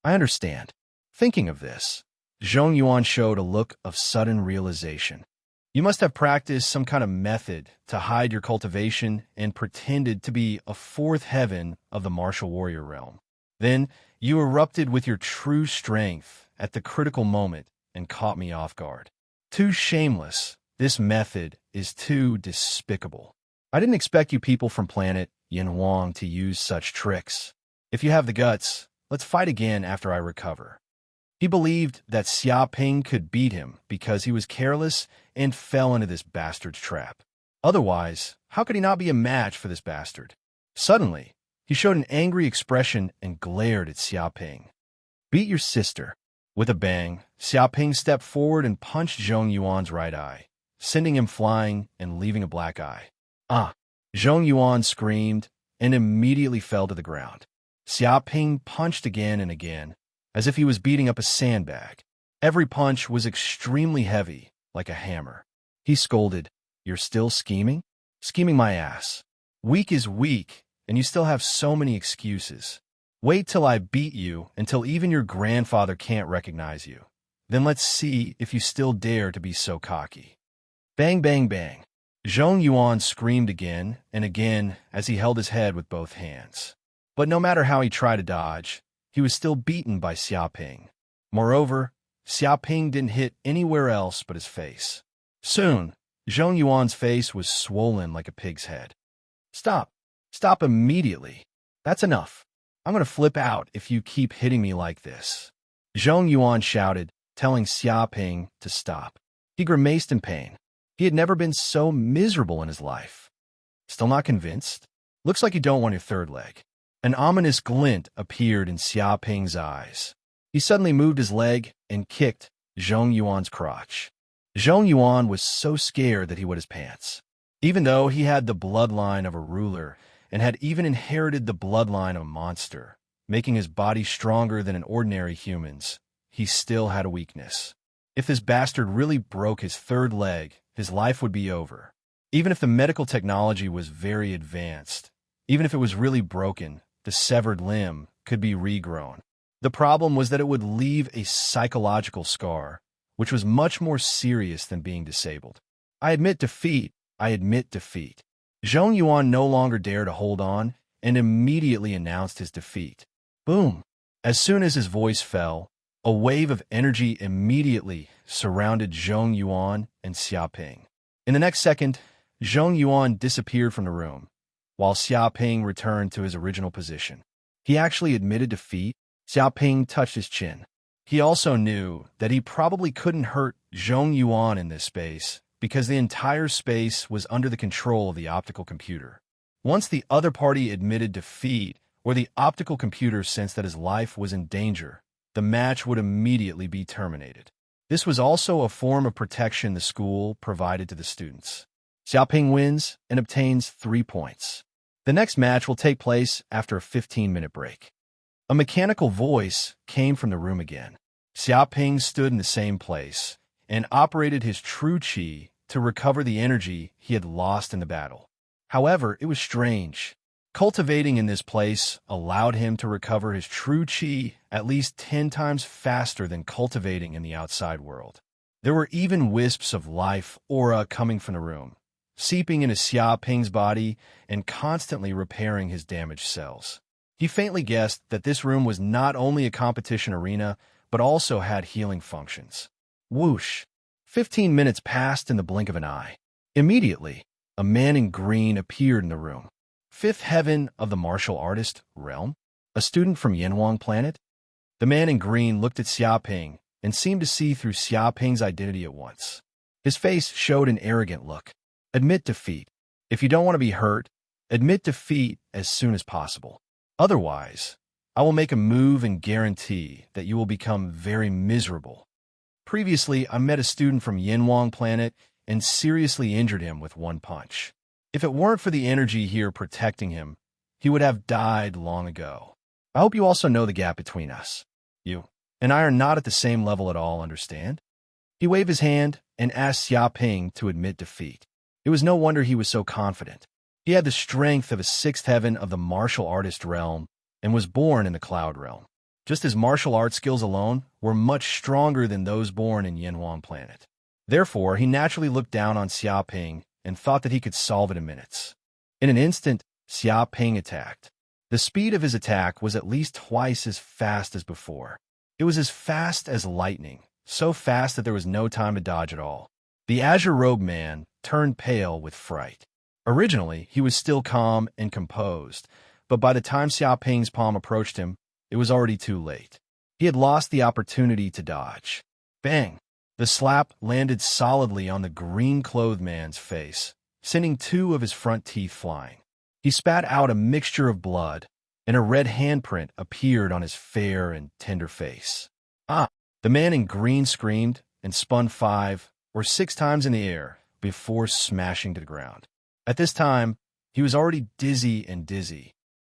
I understand. Thinking of this, Zhong Yuan showed a look of sudden realization. You must have practiced some kind of method to hide your cultivation and pretended to be a fourth heaven of the martial warrior realm. Then you erupted with your true strength at the critical moment and caught me off guard. Too shameless. This method is too despicable. I didn't expect you people from planet Yinhuang to use such tricks. If you have the guts, let's fight again after I recover. He believed that Xia Ping could beat him because he was careless and fell into this bastard's trap. Otherwise, how could he not be a match for this bastard? Suddenly, he showed an angry expression and glared at Xia Ping. Beat your sister. With a bang, Xia Ping stepped forward and punched Zhong Yuan's right eye, sending him flying and leaving a black eye. Ah! Zhong Yuan screamed and immediately fell to the ground. Xia Ping punched again and again, as if he was beating up a sandbag. Every punch was extremely heavy, like a hammer. He scolded, "You're still scheming? Scheming my ass. Weak is weak, and you still have so many excuses. Wait till I beat you until even your grandfather can't recognize you. Then let's see if you still dare to be so cocky." Bang, bang, bang. Zhong Yuan screamed again and again as he held his head with both hands. But no matter how he tried to dodge, he was still beaten by Xia Ping. Moreover, Xia Ping didn't hit anywhere else but his face. Soon, Zhong Yuan's face was swollen like a pig's head. Stop. Stop immediately. That's enough. I'm going to flip out if you keep hitting me like this. Zhong Yuan shouted, telling Xia Ping to stop. He grimaced in pain. He had never been so miserable in his life. Still not convinced? Looks like you don't want your third leg. An ominous glint appeared in Xia Ping's eyes. He suddenly moved his leg and kicked Zhong Yuan's crotch. Zhong Yuan was so scared that he wet his pants. Even though he had the bloodline of a ruler and had even inherited the bloodline of a monster, making his body stronger than an ordinary human's, he still had a weakness. If this bastard really broke his third leg, his life would be over. Even if the medical technology was very advanced, even if it was really broken, the severed limb could be regrown. The problem was that it would leave a psychological scar, which was much more serious than being disabled. I admit defeat. I admit defeat. Zhong Yuan no longer dared to hold on and immediately announced his defeat. Boom! As soon as his voice fell, a wave of energy immediately surrounded Zhong Yuan and Xia Ping. In the next second, Zhong Yuan disappeared from the room, while Xia Ping returned to his original position. He actually admitted defeat. Xia Ping touched his chin. He also knew that he probably couldn't hurt Zhong Yuan in this space because the entire space was under the control of the optical computer. Once the other party admitted defeat, or the optical computer sensed that his life was in danger, the match would immediately be terminated. This was also a form of protection the school provided to the students. Xia Ping wins and obtains 3 points. The next match will take place after a 15-minute break. A mechanical voice came from the room again. Xia Ping stood in the same place and operated his true qi to recover the energy he had lost in the battle. However, it was strange. Cultivating in this place allowed him to recover his true qi at least 10 times faster than cultivating in the outside world. There were even wisps of life aura coming from the room, seeping into Xia Ping's body and constantly repairing his damaged cells. He faintly guessed that this room was not only a competition arena, but also had healing functions. Whoosh! 15 minutes passed in the blink of an eye. Immediately, a man in green appeared in the room. Fifth heaven of the martial artist realm? A student from Yinhuang planet? The man in green looked at Xia Ping and seemed to see through Xia Ping's identity at once. His face showed an arrogant look. Admit defeat. If you don't want to be hurt, admit defeat as soon as possible. Otherwise, I will make a move and guarantee that you will become very miserable. Previously, I met a student from Yinhuang planet and seriously injured him with 1 punch. If it weren't for the energy here protecting him, he would have died long ago. I hope you also know the gap between us. You and I are not at the same level at all, understand? He waved his hand and asked Xia Ping to admit defeat. It was no wonder he was so confident. He had the strength of a 6th heaven of the martial artist realm and was born in the cloud realm. just his martial arts skills alone were much stronger than those born in Yanhuan Planet. Therefore, he naturally looked down on Xiaoping and thought that he could solve it in minutes. In an instant, Xiaoping attacked. The speed of his attack was at least twice as fast as before. It was as fast as lightning, so fast that there was no time to dodge at all. The azure-robed man turned pale with fright. Originally, he was still calm and composed, but by the time Xiaoping's palm approached him, it was already too late. He had lost the opportunity to dodge. Bang! The slap landed solidly on the green-clothed man's face, sending 2 of his front teeth flying. He spat out a mixture of blood, and a red handprint appeared on his fair and tender face. Ah! The man in green screamed and spun 5 or 6 times in the air before smashing to the ground. At this time, he was already dizzy.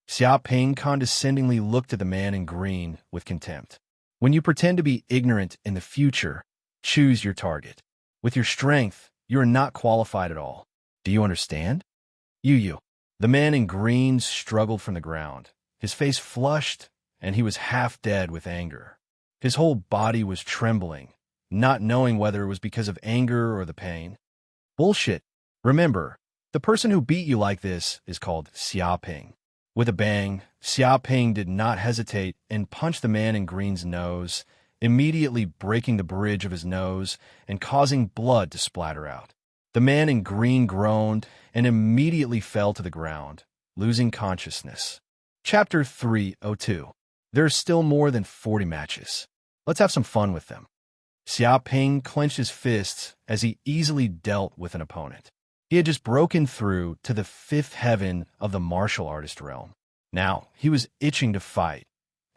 Xiaoping condescendingly looked at the man in green with contempt. When you pretend to be ignorant in the future, choose your target. With your strength, you are not qualified at all. Do you understand? You. The man in green struggled from the ground. His face flushed, and he was half dead with anger. His whole body was trembling, not knowing whether it was because of anger or the pain. Bullshit. Remember, the person who beat you like this is called Xiaoping. With a bang, Xiaoping did not hesitate and punched the man in green's nose, immediately breaking the bridge of his nose and causing blood to splatter out. The man in green groaned and immediately fell to the ground, losing consciousness. Chapter 302. There's still more than 40 matches. Let's have some fun with them. Xiaoping clenched his fists as he easily dealt with an opponent. He had just broken through to the 5th heaven of the martial artist realm. Now, he was itching to fight,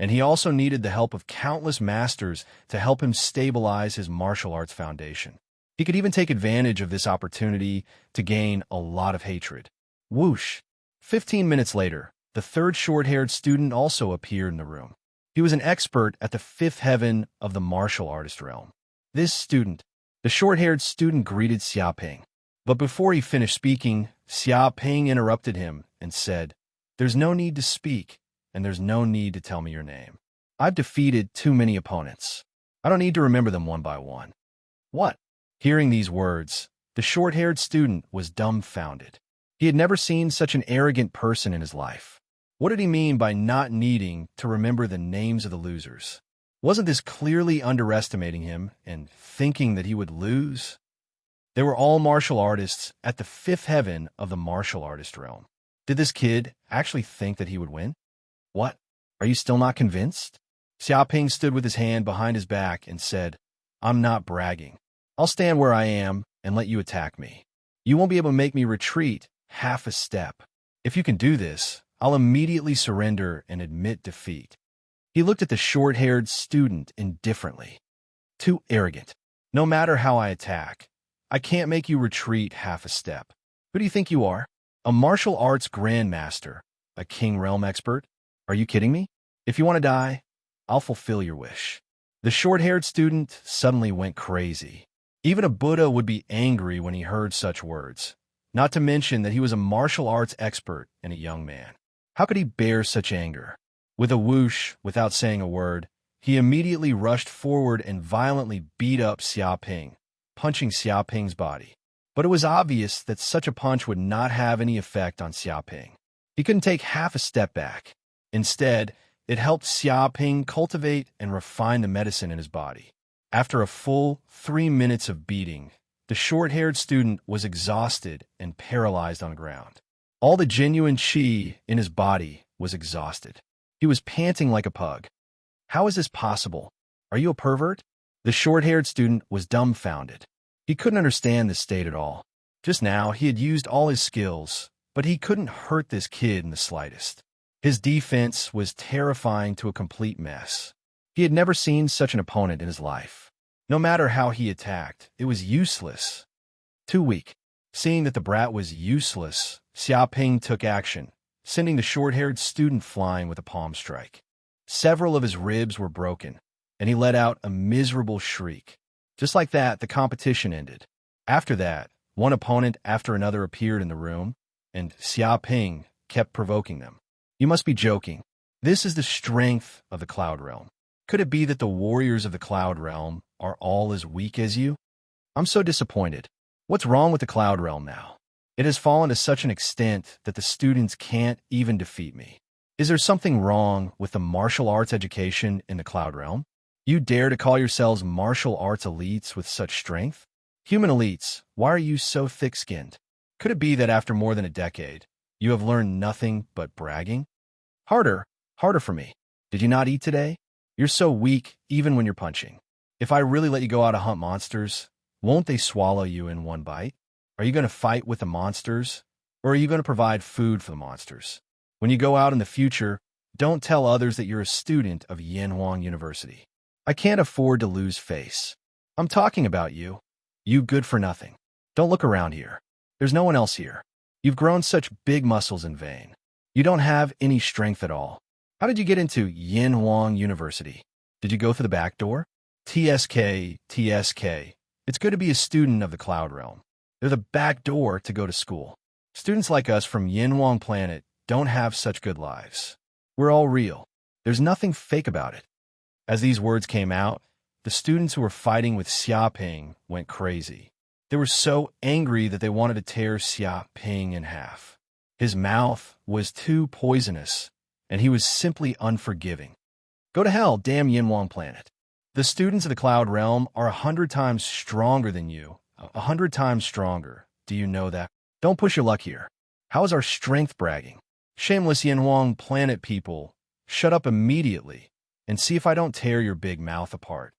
and he also needed the help of countless masters to help him stabilize his martial arts foundation. He could even take advantage of this opportunity to gain a lot of hatred. Whoosh! 15 minutes later, the 3rd short-haired student also appeared in the room. He was an expert at the 5th heaven of the martial artist realm. This student, the short-haired student, greeted Xiaoping. But before he finished speaking, Xiaoping interrupted him and said, "There's no need to speak, and there's no need to tell me your name. I've defeated too many opponents. I don't need to remember them one by one." What? Hearing these words, the short-haired student was dumbfounded. He had never seen such an arrogant person in his life. What did he mean by not needing to remember the names of the losers? Wasn't this clearly underestimating him and thinking that he would lose? They were all martial artists at the 5th heaven of the martial artist realm. Did this kid actually think that he would win? What? Are you still not convinced? Xiaoping stood with his hand behind his back and said, "I'm not bragging. I'll stand where I am and let you attack me. You won't be able to make me retreat half a step. If you can do this, I'll immediately surrender and admit defeat." He looked at the short-haired student indifferently. Too arrogant. No matter how I attack, I can't make you retreat half a step. Who do you think you are? A martial arts grandmaster? A king realm expert? Are you kidding me? If you want to die, I'll fulfill your wish. The short-haired student suddenly went crazy. Even a Buddha would be angry when he heard such words, not to mention that he was a martial arts expert and a young man. How could he bear such anger? With a whoosh, without saying a word, he immediately rushed forward and violently beat up Xiaoping, punching Xiaoping's body. But it was obvious that such a punch would not have any effect on Xiaoping. He couldn't take half a step back. Instead, it helped Xiaoping cultivate and refine the medicine in his body. After a full 3 minutes of beating, the short-haired student was exhausted and paralyzed on the ground. All the genuine qi in his body was exhausted. He was panting like a pug. How is this possible? Are you a pervert? The short-haired student was dumbfounded. He couldn't understand this state at all. Just now, he had used all his skills, but he couldn't hurt this kid in the slightest. His defense was terrifying to a complete mess. He had never seen such an opponent in his life. No matter how he attacked, it was useless. Too weak. Seeing that the brat was useless, Xiaoping took action, sending the short-haired student flying with a palm strike. Several of his ribs were broken, and he let out a miserable shriek. Just like that, the competition ended. After that, one opponent after another appeared in the room, and Xiaoping kept provoking them. You must be joking. This is the strength of the Cloud Realm. Could it be that the warriors of the Cloud Realm are all as weak as you? I'm so disappointed. What's wrong with the Cloud Realm now? It has fallen to such an extent that the students can't even defeat me. Is there something wrong with the martial arts education in the Cloud Realm? You dare to call yourselves martial arts elites with such strength? Human elites, why are you so thick-skinned? Could it be that after more than a decade, you have learned nothing but bragging? Harder, harder for me. Did you not eat today? You're so weak even when you're punching. If I really let you go out to hunt monsters, won't they swallow you in one bite? Are you going to fight with the monsters, or are you going to provide food for the monsters? When you go out in the future, don't tell others that you're a student of Yanhuang University. I can't afford to lose face. I'm talking about you. You good for nothing. Don't look around here. There's no one else here. You've grown such big muscles in vain. You don't have any strength at all. How did you get into Yanhuang University? Did you go through the back door? TSK, TSK. It's good to be a student of the Cloud Realm. They're the back door to go to school. Students like us from Yanhuang Planet don't have such good lives. We're all real. There's nothing fake about it. As these words came out, the students who were fighting with Xiaoping went crazy. They were so angry that they wanted to tear Xiaoping in half. His mouth was too poisonous, and he was simply unforgiving. Go to hell, damn Yanhuang Planet. The students of the Cloud Realm are 100 times stronger than you. 100 times stronger. Do you know that? Don't push your luck here. How is our strength bragging? Shameless Yanhuang Planet people, shut up immediately and see if I don't tear your big mouth apart.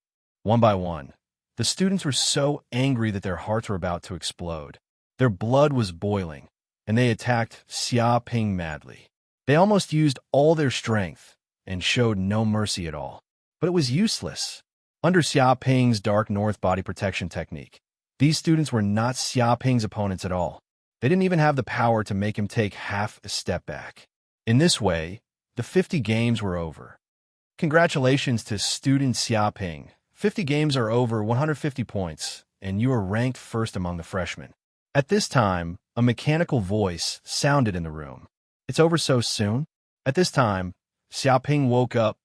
One by one, the students were so angry that their hearts were about to explode. Their blood was boiling, and they attacked Xiaoping madly. They almost used all their strength and showed no mercy at all. But it was useless. Under Xiaoping's Dark North body protection technique, these students were not Xiaoping's opponents at all. They didn't even have the power to make him take half a step back. In this way, the 50 games were over. Congratulations to student Xiaoping. 50 games are over, 150 points, and you are ranked first among the freshmen. At this time, a mechanical voice sounded in the room. It's over so soon? At this time, Xiaoping woke up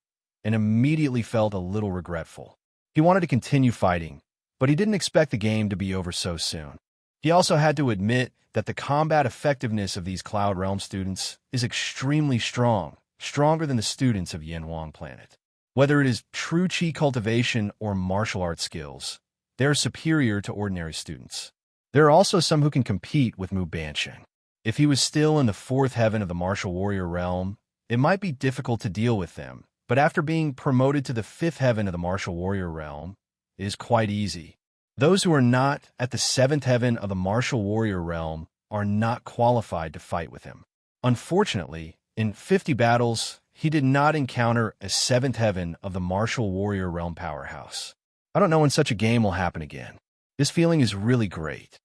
and immediately felt a little regretful. He wanted to continue fighting, but he didn't expect the game to be over so soon. He also had to admit that the combat effectiveness of these Cloud Realm students is extremely strong, stronger than the students of Yanhuang Planet. Whether it is true chi cultivation or martial arts skills, they are superior to ordinary students. There are also some who can compete with Mu Bansheng. If he was still in the fourth heaven of the martial warrior realm, it might be difficult to deal with them, but after being promoted to the fifth heaven of the martial warrior realm, it is quite easy. Those who are not at the seventh heaven of the martial warrior realm are not qualified to fight with him. Unfortunately, in 50 battles, he did not encounter a seventh heaven of the martial warrior realm powerhouse. I don't know when such a game will happen again. This feeling is really great.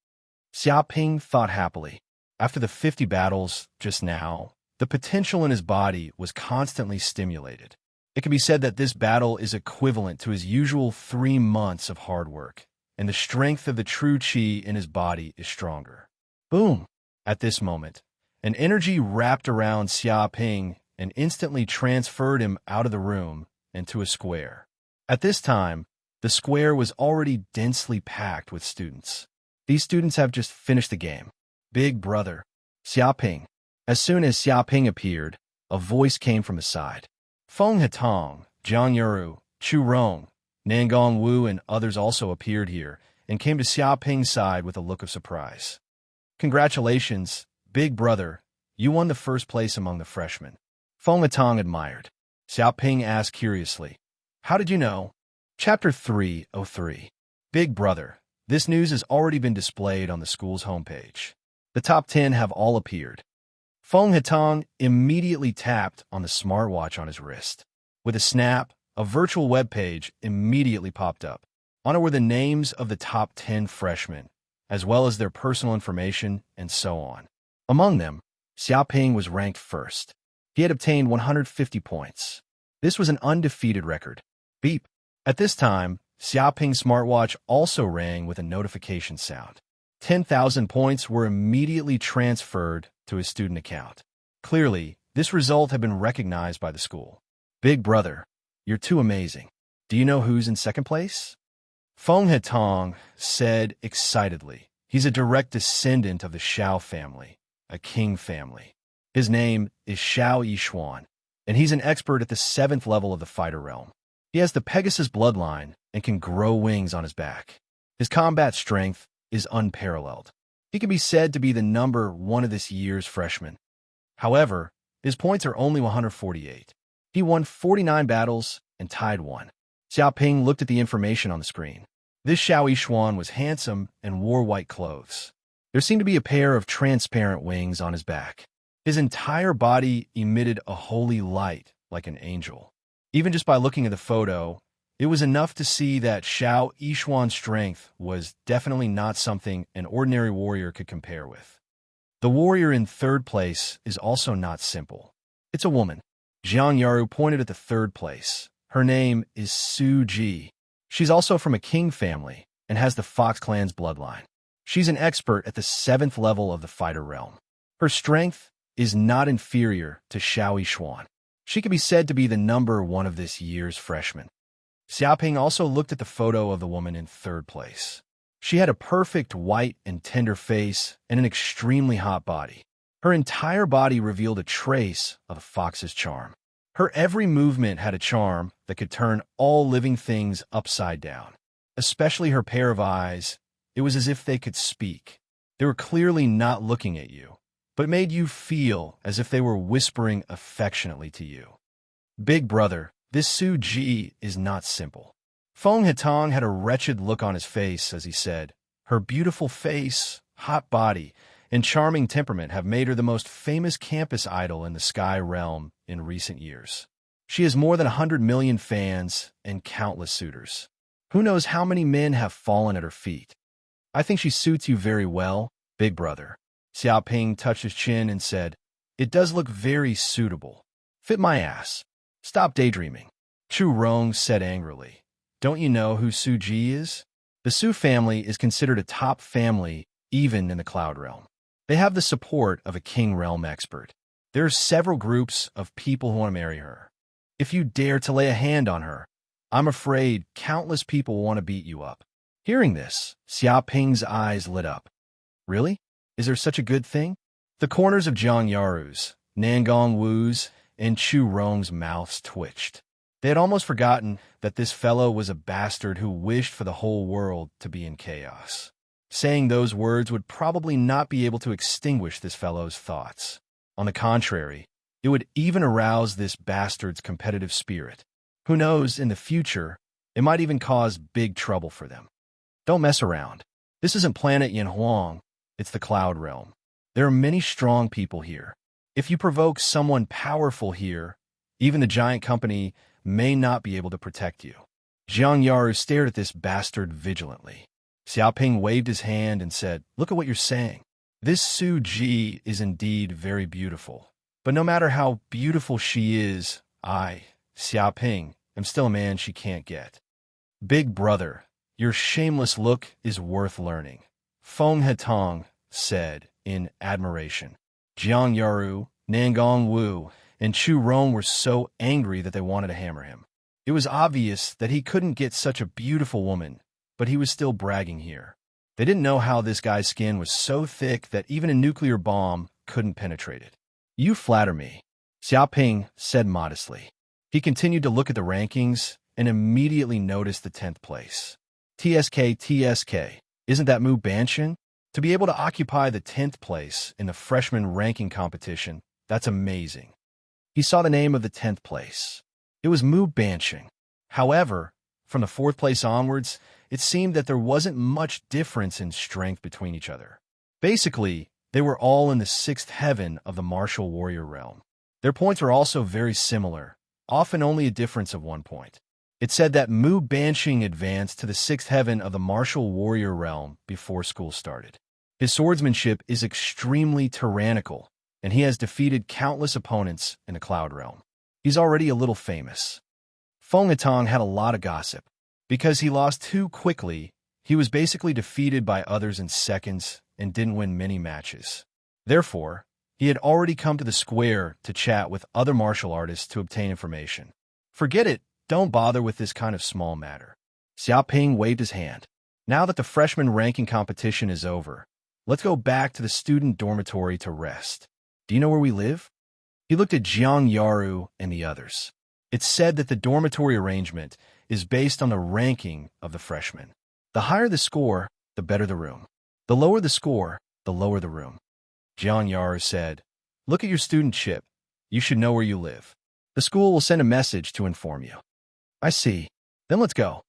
Xiaoping thought happily. After the 50 battles just now, the potential in his body was constantly stimulated. It can be said that this battle is equivalent to his usual 3 months of hard work, and the strength of the true chi in his body is stronger. Boom! At this moment, an energy wrapped around Xiaoping and instantly transferred him out of the room into a square. At this time, the square was already densely packed with students. These students have just finished the game. Big brother, Xiaoping. As soon as Xiaoping appeared, a voice came from his side. Feng Hetong, Jiang Yuru, Chu Rong, Nangong Wu, and others also appeared here and came to Xiaoping's side with a look of surprise. Congratulations, big brother. You won the first place among the freshmen. Feng Hetong admired. Xiaoping asked curiously, how did you know? Chapter 303. Big brother, this news has already been displayed on the school's homepage. The top 10 have all appeared. Feng Hetong immediately tapped on the smartwatch on his wrist. With a snap, a virtual web page immediately popped up. On it were the names of the top 10 freshmen, as well as their personal information and so on. Among them, Xiaoping was ranked first. He had obtained 150 points. This was an undefeated record. Beep. At this time, Xiaoping's smartwatch also rang with a notification sound. 10,000 points were immediately transferred to his student account. Clearly, this result had been recognized by the school. Big brother, You're too amazing. Do you know who's in second place? Feng Hetong said excitedly. He's a direct descendant of the Shao family, a king family. His name is Shao Yishuan, and he's an expert at the 7th level of the fighter realm. He has the Pegasus bloodline and can grow wings on his back. His combat strength is unparalleled. He can be said to be the number 1 of this year's freshmen. However, his points are only 148. He won 49 battles and tied 1. Xiaoping looked at the information on the screen. This Shao Yishuan was handsome and wore white clothes. There seemed to be a pair of transparent wings on his back. His entire body emitted a holy light like an angel. Even just by looking at the photo, it was enough to see that Shao Yishuan's strength was definitely not something an ordinary warrior could compare with. The warrior in third place is also not simple. It's a woman. Jiang Yaru pointed at the third place. Her name is Su Ji. She's also from a king family and has the Fox clan's bloodline. She's an expert at the 7th level of the fighter realm. Her strength is not inferior to Shao Yishuan. She can be said to be the number 1 of this year's freshmen. Xiaoping also looked at the photo of the woman in third place. She had a perfect white and tender face and an extremely hot body. Her entire body revealed a trace of a fox's charm. Her every movement had a charm that could turn all living things upside down. Especially her pair of eyes, it was as if they could speak. They were clearly not looking at you, but made you feel as if they were whispering affectionately to you. Big brother, this Su Ji is not simple. Feng Hetong had a wretched look on his face as he said, her beautiful face, hot body, and charming temperament have made her the most famous campus idol in the Sky Realm in recent years. She has more than 100 million fans and countless suitors. Who knows how many men have fallen at her feet? I think she suits you very well, big brother. Xiaoping touched his chin and said, it does look very suitable. Fit my ass. Stop daydreaming. Chu Rong said angrily. Don't you know who Su Ji is? The Su family is considered a top family even in the Cloud Realm. They have the support of a King Realm expert. There are several groups of people who want to marry her. If you dare to lay a hand on her, I'm afraid countless people will want to beat you up. Hearing this, Xiaoping's eyes lit up. Really? Is there such a good thing? The corners of Jiang Yaru's, Nangong Wu's, and Chu Rong's mouths twitched. They had almost forgotten that this fellow was a bastard who wished for the whole world to be in chaos. Saying those words would probably not be able to extinguish this fellow's thoughts. On the contrary, it would even arouse this bastard's competitive spirit. Who knows, in the future, it might even cause big trouble for them. Don't mess around. This isn't planet Yanhuang, it's the Cloud Realm. There are many strong people here. If you provoke someone powerful here, even the giant company may not be able to protect you. Jiang Yaru stared at this bastard vigilantly. Xiaoping waved his hand and said, look at what you're saying. This Su Ji is indeed very beautiful. But no matter how beautiful she is, I, Xiaoping, am still a man she can't get. Big brother, your shameless look is worth learning. Feng Hetong said in admiration. Jiang Yaru, Nangong Wu, and Chu Rong were so angry that they wanted to hammer him. It was obvious that he couldn't get such a beautiful woman, but he was still bragging here. They didn't know how this guy's skin was so thick that even a nuclear bomb couldn't penetrate it. You flatter me, Xiaoping said modestly. He continued to look at the rankings and immediately noticed the 10th place. TSK, isn't that Mu Banshin? To be able to occupy the 10th place in the freshman ranking competition, that's amazing. He saw the name of the 10th place. It was Mu Banshin. However, from the 4th place onwards, it seemed that there wasn't much difference in strength between each other. Basically, they were all in the 6th heaven of the martial warrior realm. Their points were also very similar, often only a difference of 1 point. It said that Mu Banshing advanced to the 6th heaven of the martial warrior realm before school started. His swordsmanship is extremely tyrannical, and he has defeated countless opponents in the Cloud Realm. He's already a little famous. Feng Hetong had a lot of gossip. Because he lost too quickly, he was basically defeated by others in seconds and didn't win many matches. Therefore, he had already come to the square to chat with other martial artists to obtain information. Forget it, Don't bother with this kind of small matter. Xiaoping waved his hand. Now that the freshman ranking competition is over, let's go back to the student dormitory to rest. Do you know where we live? He looked at Jiang Yaru and the others. It's said that the dormitory arrangement is based on the ranking of the freshmen. The higher the score, the better the room. The lower the score, the lower the room. Jiang Yaru said, "Look at your student chip. You should know where you live. The school will send a message to inform you." "I see. Then let's go."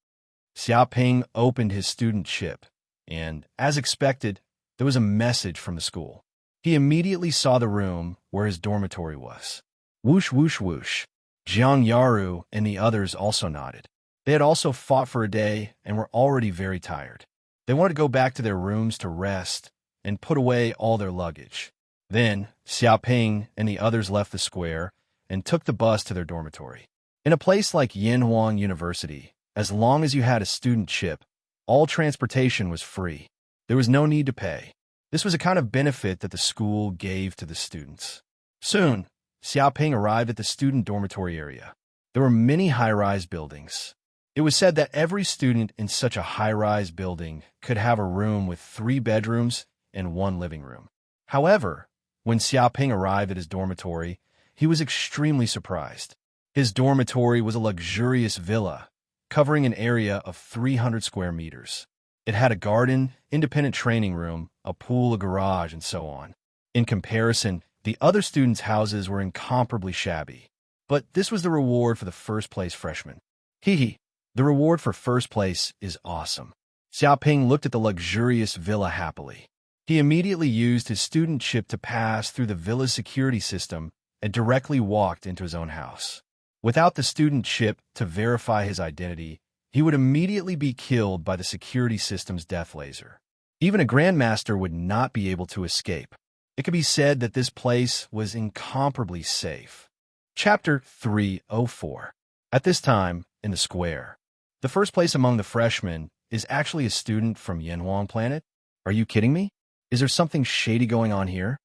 Xiaoping opened his student chip, and, as expected, there was a message from the school. He immediately saw the room where his dormitory was. Whoosh, whoosh, whoosh. Jiang Yaru and the others also nodded. They had also fought for a day and were already very tired. They wanted to go back to their rooms to rest and put away all their luggage. Then, Xiaoping and the others left the square and took the bus to their dormitory. In a place like Yanhuang University, as long as you had a student chip, all transportation was free. There was no need to pay. This was a kind of benefit that the school gave to the students. Soon, Xiaoping arrived at the student dormitory area. There were many high-rise buildings. It was said that every student in such a high-rise building could have a room with 3 bedrooms and 1 living room. However, when Xiaoping arrived at his dormitory, he was extremely surprised. His dormitory was a luxurious villa, covering an area of 300 square meters. It had a garden, independent training room, a pool, a garage, and so on. In comparison, the other students' houses were incomparably shabby. But this was the reward for the first-place freshman. Hee. The reward for first place is awesome. Xiaoping looked at the luxurious villa happily. He immediately used his student chip to pass through the villa's security system and directly walked into his own house. Without the student chip to verify his identity, he would immediately be killed by the security system's death laser. Even a grandmaster would not be able to escape. It could be said that this place was incomparably safe. Chapter 304. At this time, in the square, the first place among the freshmen is actually a student from Yanhuang planet. Are you kidding me? Is there something shady going on here?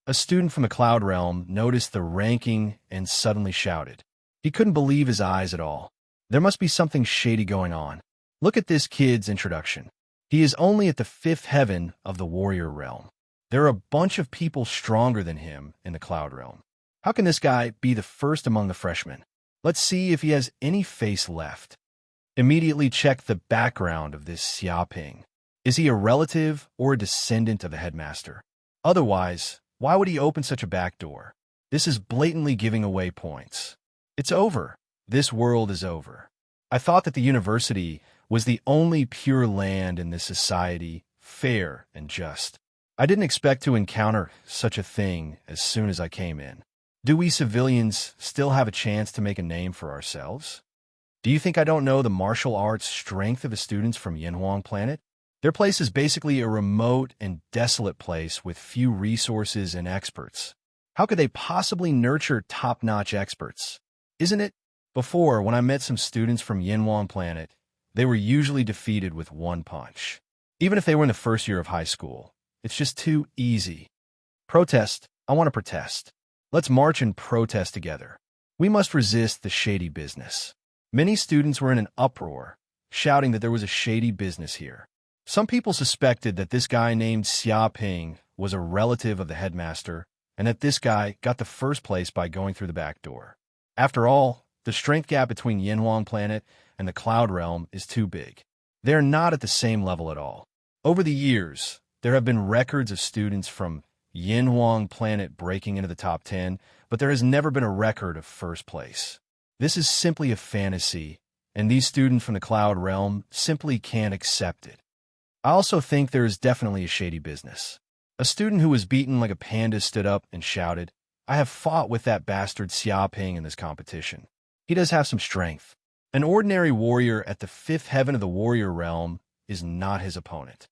A student from the Cloud Realm noticed the ranking and suddenly shouted. He couldn't believe his eyes at all. There must be something shady going on. Look at this kid's introduction. He is only at the 5th heaven of the warrior realm. There are a bunch of people stronger than him in the Cloud Realm. How can this guy be the first among the freshmen? Let's see if he has any face left. Immediately check the background of this Xiaoping. Is he a relative or a descendant of the headmaster? Otherwise, why would he open such a back door? This is blatantly giving away points. It's over. This world is over. I thought that the university was the only pure land in this society, fair and just. I didn't expect to encounter such a thing as soon as I came in. Do we civilians still have a chance to make a name for ourselves? Do you think I don't know the martial arts strength of the students from Yanhuang planet? Their place is basically a remote and desolate place with few resources and experts. How could they possibly nurture top-notch experts? Isn't it? Before, when I met some students from Yanhuang planet, they were usually defeated with one punch. Even if they were in the first year of high school, it's just too easy. Protest. I want to protest. Let's march and protest together. We must resist the shady business. Many students were in an uproar, shouting that there was a shady business here. Some people suspected that this guy named Xiaoping was a relative of the headmaster, and that this guy got the first place by going through the back door. After all, the strength gap between Yanhuang planet and the Cloud Realm is too big. They're not at the same level at all. Over the years, there have been records of students from Yanhuang planet breaking into the top 10, but there has never been a record of first place. This is simply a fantasy, and these students from the Cloud Realm simply can't accept it. I also think there is definitely a shady business. A student who was beaten like a panda stood up and shouted, "I have fought with that bastard Xiaoping in this competition. He does have some strength. An ordinary warrior at the 5th heaven of the warrior realm is not his opponent.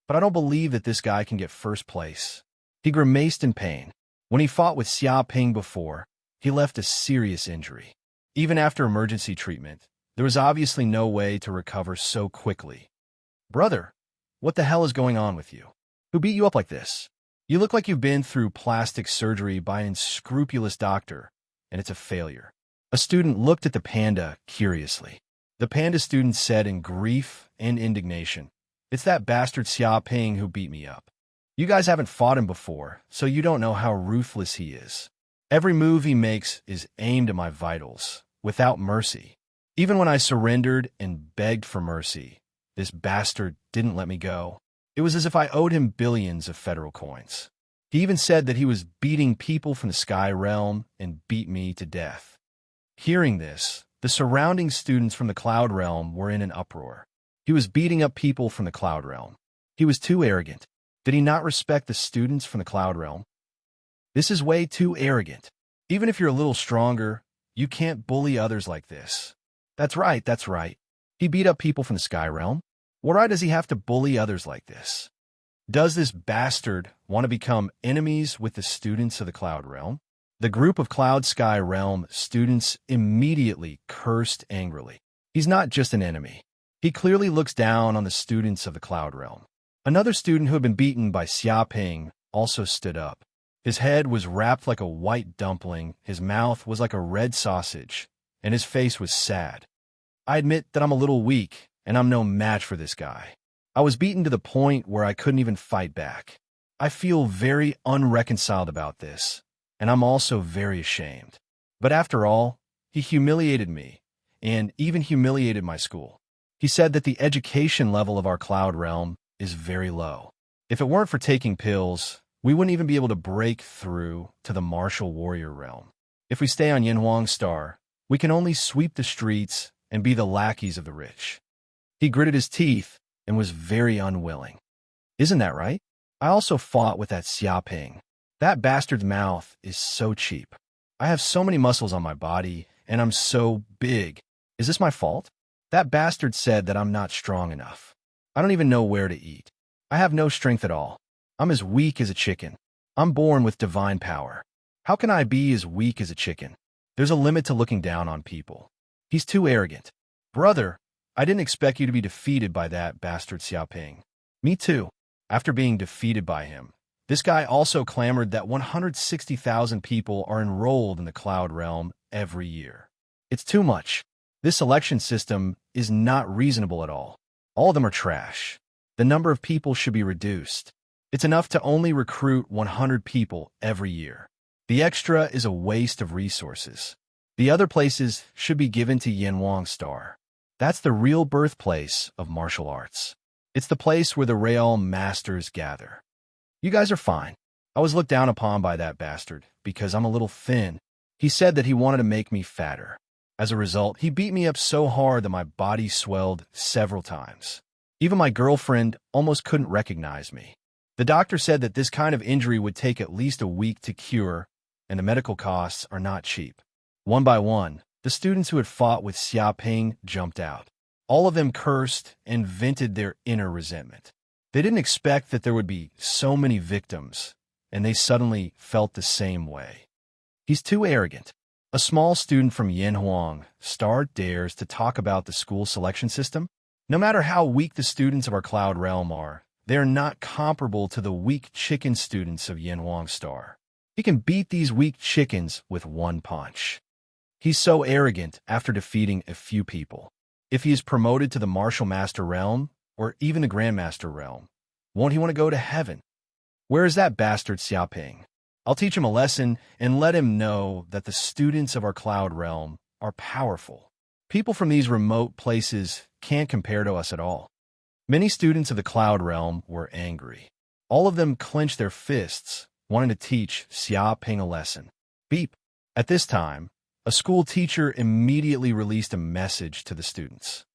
But I don't believe that this guy can get first place." He grimaced in pain. When he fought with Xiaoping before, he left a serious injury. Even after emergency treatment, there was obviously no way to recover so quickly. "Brother, what the hell is going on with you? Who beat you up like this? You look like you've been through plastic surgery by an unscrupulous doctor, and it's a failure. A student looked at the panda curiously. The panda student said in grief and indignation, "It's that bastard Xiaoping who beat me up. You guys haven't fought him before, so you don't know how ruthless he is. Every move he makes is aimed at my vitals, without mercy. Even when I surrendered and begged for mercy, this bastard didn't let me go. It was as if I owed him billions of federal coins. He even said that he was beating people from the sky realm and beat me to death." Hearing this, the surrounding students from the cloud realm were in an uproar. He was beating up people from the cloud realm. He was too arrogant. Did he not respect the students from the cloud realm? This is way too arrogant. Even if you're a little stronger, you can't bully others like this. That's right, that's right. He beat up people from the sky realm. What right does he have to bully others like this? Does this bastard want to become enemies with the students of the cloud realm? The group of Cloud Sky Realm students immediately cursed angrily. He's not just an enemy. He clearly looks down on the students of the Cloud Realm. Another student who had been beaten by Xiaoping also stood up. His head was wrapped like a white dumpling, his mouth was like a red sausage, and his face was sad. "I admit that I'm a little weak, and I'm no match for this guy. I was beaten to the point where I couldn't even fight back. I feel very unreconciled about this, and I'm also very ashamed. But after all, he humiliated me, and even humiliated my school. He said that the education level of our cloud realm is very low. If it weren't for taking pills, we wouldn't even be able to break through to the martial warrior realm. If we stay on Yanhuang Star, we can only sweep the streets and be the lackeys of the rich." He gritted his teeth and was very unwilling. "Isn't that right? I also fought with that Xiaoping. That bastard's mouth is so cheap. I have so many muscles on my body, and I'm so big. Is this my fault? That bastard said that I'm not strong enough. I don't even know where to eat. I have no strength at all. I'm as weak as a chicken. I'm born with divine power. How can I be as weak as a chicken? There's a limit to looking down on people. He's too arrogant. Brother, I didn't expect you to be defeated by that bastard Xiaoping." "Me too." After being defeated by him, this guy also clamored that 160,000 people are enrolled in the cloud realm every year. "It's too much. This selection system is not reasonable at all. All of them are trash. The number of people should be reduced. It's enough to only recruit 100 people every year. The extra is a waste of resources. The other places should be given to Yanhuang Star. That's the real birthplace of martial arts. It's the place where the realm masters gather. You guys are fine. I was looked down upon by that bastard because I'm a little thin. He said that he wanted to make me fatter. As a result, he beat me up so hard that my body swelled several times. Even my girlfriend almost couldn't recognize me. The doctor said that this kind of injury would take at least a week to cure, and the medical costs are not cheap." One by one, the students who had fought with Xiaoping jumped out. All of them cursed and vented their inner resentment. They didn't expect that there would be so many victims, and they suddenly felt the same way. "He's too arrogant." A small student from Yanhuang Star dares to talk about the school selection system. No matter how weak the students of our cloud realm are, they are not comparable to the weak chicken students of Yanhuang Star. He can beat these weak chickens with one punch. He's so arrogant after defeating a few people. If he is promoted to the Martial Master realm, or even the Grandmaster realm, won't he want to go to heaven? Where is that bastard Xiaoping? I'll teach him a lesson and let him know that the students of our cloud realm are powerful. People from these remote places can't compare to us at all. Many students of the cloud realm were angry. All of them clenched their fists, wanting to teach Xiaoping a lesson. Beep. At this time, a school teacher immediately released a message to the students.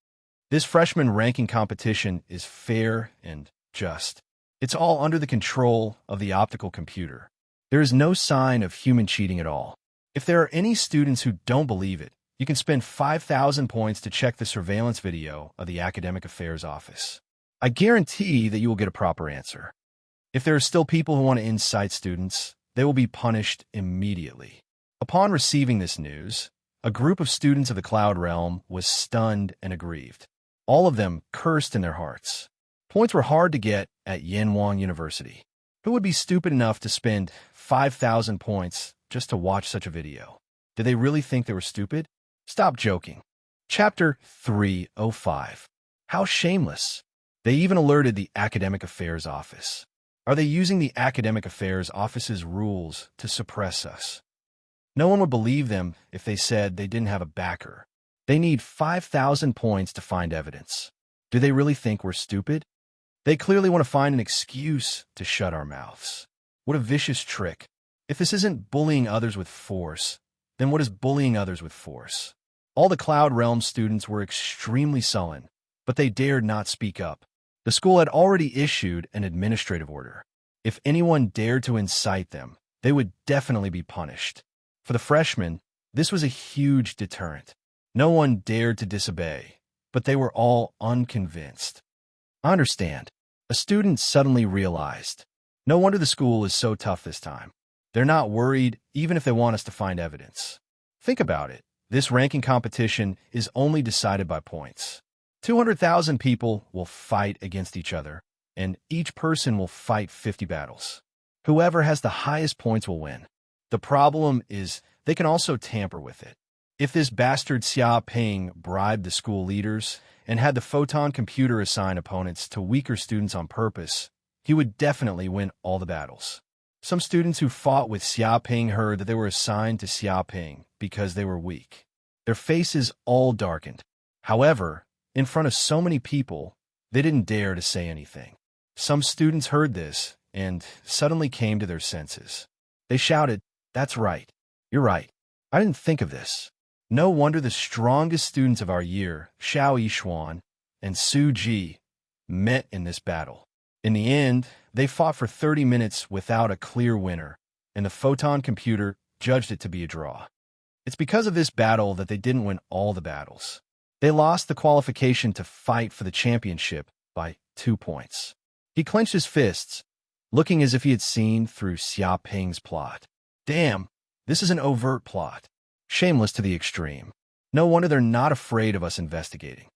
This freshman ranking competition is fair and just. It's all under the control of the optical computer. There is no sign of human cheating at all. If there are any students who don't believe it, you can spend 5,000 points to check the surveillance video of the Academic Affairs Office. I guarantee that you will get a proper answer. If there are still people who want to incite students, they will be punished immediately. Upon receiving this news, a group of students of the Cloud Realm was stunned and aggrieved. All of them cursed in their hearts. Points were hard to get at Yanhuang University. Who would be stupid enough to spend 5,000 points just to watch such a video? Did they really think they were stupid? Stop joking. Chapter 305. How shameless. They even alerted the Academic Affairs Office. Are they using the Academic Affairs Office's rules to suppress us? No one would believe them if they said they didn't have a backer. They need 5,000 points to find evidence. Do they really think we're stupid? They clearly want to find an excuse to shut our mouths. What a vicious trick. If this isn't bullying others with force, then what is bullying others with force? All the Cloud Realm students were extremely sullen, but they dared not speak up. The school had already issued an administrative order. If anyone dared to incite them, they would definitely be punished. For the freshmen, this was a huge deterrent. No one dared to disobey, but they were all unconvinced. I understand. A student suddenly realized. No wonder the school is so tough this time. They're not worried, even if they want us to find evidence. Think about it. This ranking competition is only decided by points. 200,000 people will fight against each other, and each person will fight 50 battles. Whoever has the highest points will win. The problem is they can also tamper with it. If this bastard Xia Ping bribed the school leaders and had the photon computer assign opponents to weaker students on purpose, he would definitely win all the battles. Some students who fought with Xia Ping heard that they were assigned to Xia Ping because they were weak. Their faces all darkened. However, in front of so many people, they didn't dare to say anything. Some students heard this and suddenly came to their senses. They shouted, "That's right. You're right. I didn't think of this." No wonder the strongest students of our year, Xiao Yishuan and Su Ji, met in this battle. In the end, they fought for 30 minutes without a clear winner, and the photon computer judged it to be a draw. It's because of this battle that they didn't win all the battles. They lost the qualification to fight for the championship by 2 points. He clenched his fists, looking as if he had seen through Xia Ping's plot. Damn, this is an overt plot. Shameless to the extreme. No wonder they're not afraid of us investigating.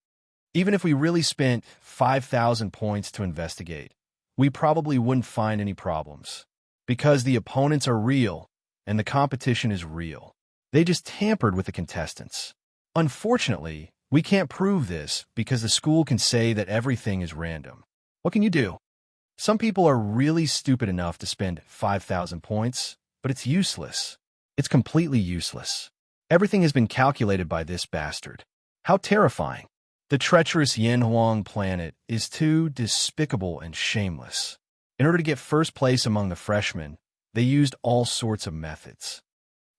Even if we really spent 5,000 points to investigate, we probably wouldn't find any problems. Because the opponents are real, and the competition is real. They just tampered with the contestants. Unfortunately, we can't prove this because the school can say that everything is random. What can you do? Some people are really stupid enough to spend 5,000 points, but it's useless. It's completely useless. Everything has been calculated by this bastard. How terrifying. The treacherous Yanhuang planet is too despicable and shameless. In order to get first place among the freshmen, they used all sorts of methods.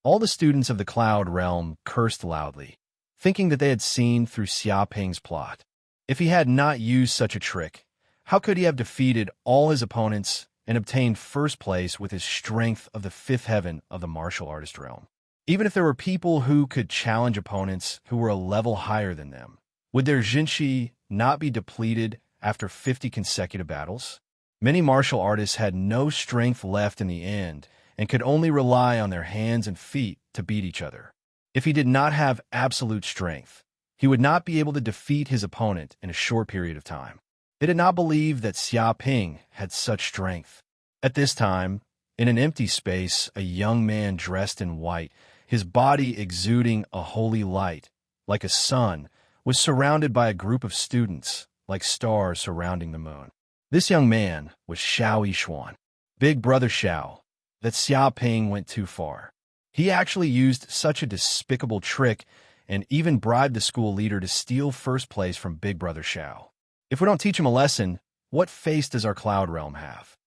All the students of the Cloud Realm cursed loudly, thinking that they had seen through Xia Ping's plot. If he had not used such a trick, how could he have defeated all his opponents and obtained first place with his strength of the fifth heaven of the martial artist realm? Even if there were people who could challenge opponents who were a level higher than them, would their Jinshi not be depleted after 50 consecutive battles? Many martial artists had no strength left in the end and could only rely on their hands and feet to beat each other. If he did not have absolute strength, he would not be able to defeat his opponent in a short period of time. They did not believe that Xia Ping had such strength. At this time, in an empty space, a young man dressed in white, his body exuding a holy light, like a sun, was surrounded by a group of students, like stars surrounding the moon. This young man was Xiao Yishuan, Big Brother Xiao, that Xia Ping went too far. He actually used such a despicable trick and even bribed the school leader to steal first place from Big Brother Xiao. If we don't teach him a lesson, what face does our Cloud Realm have?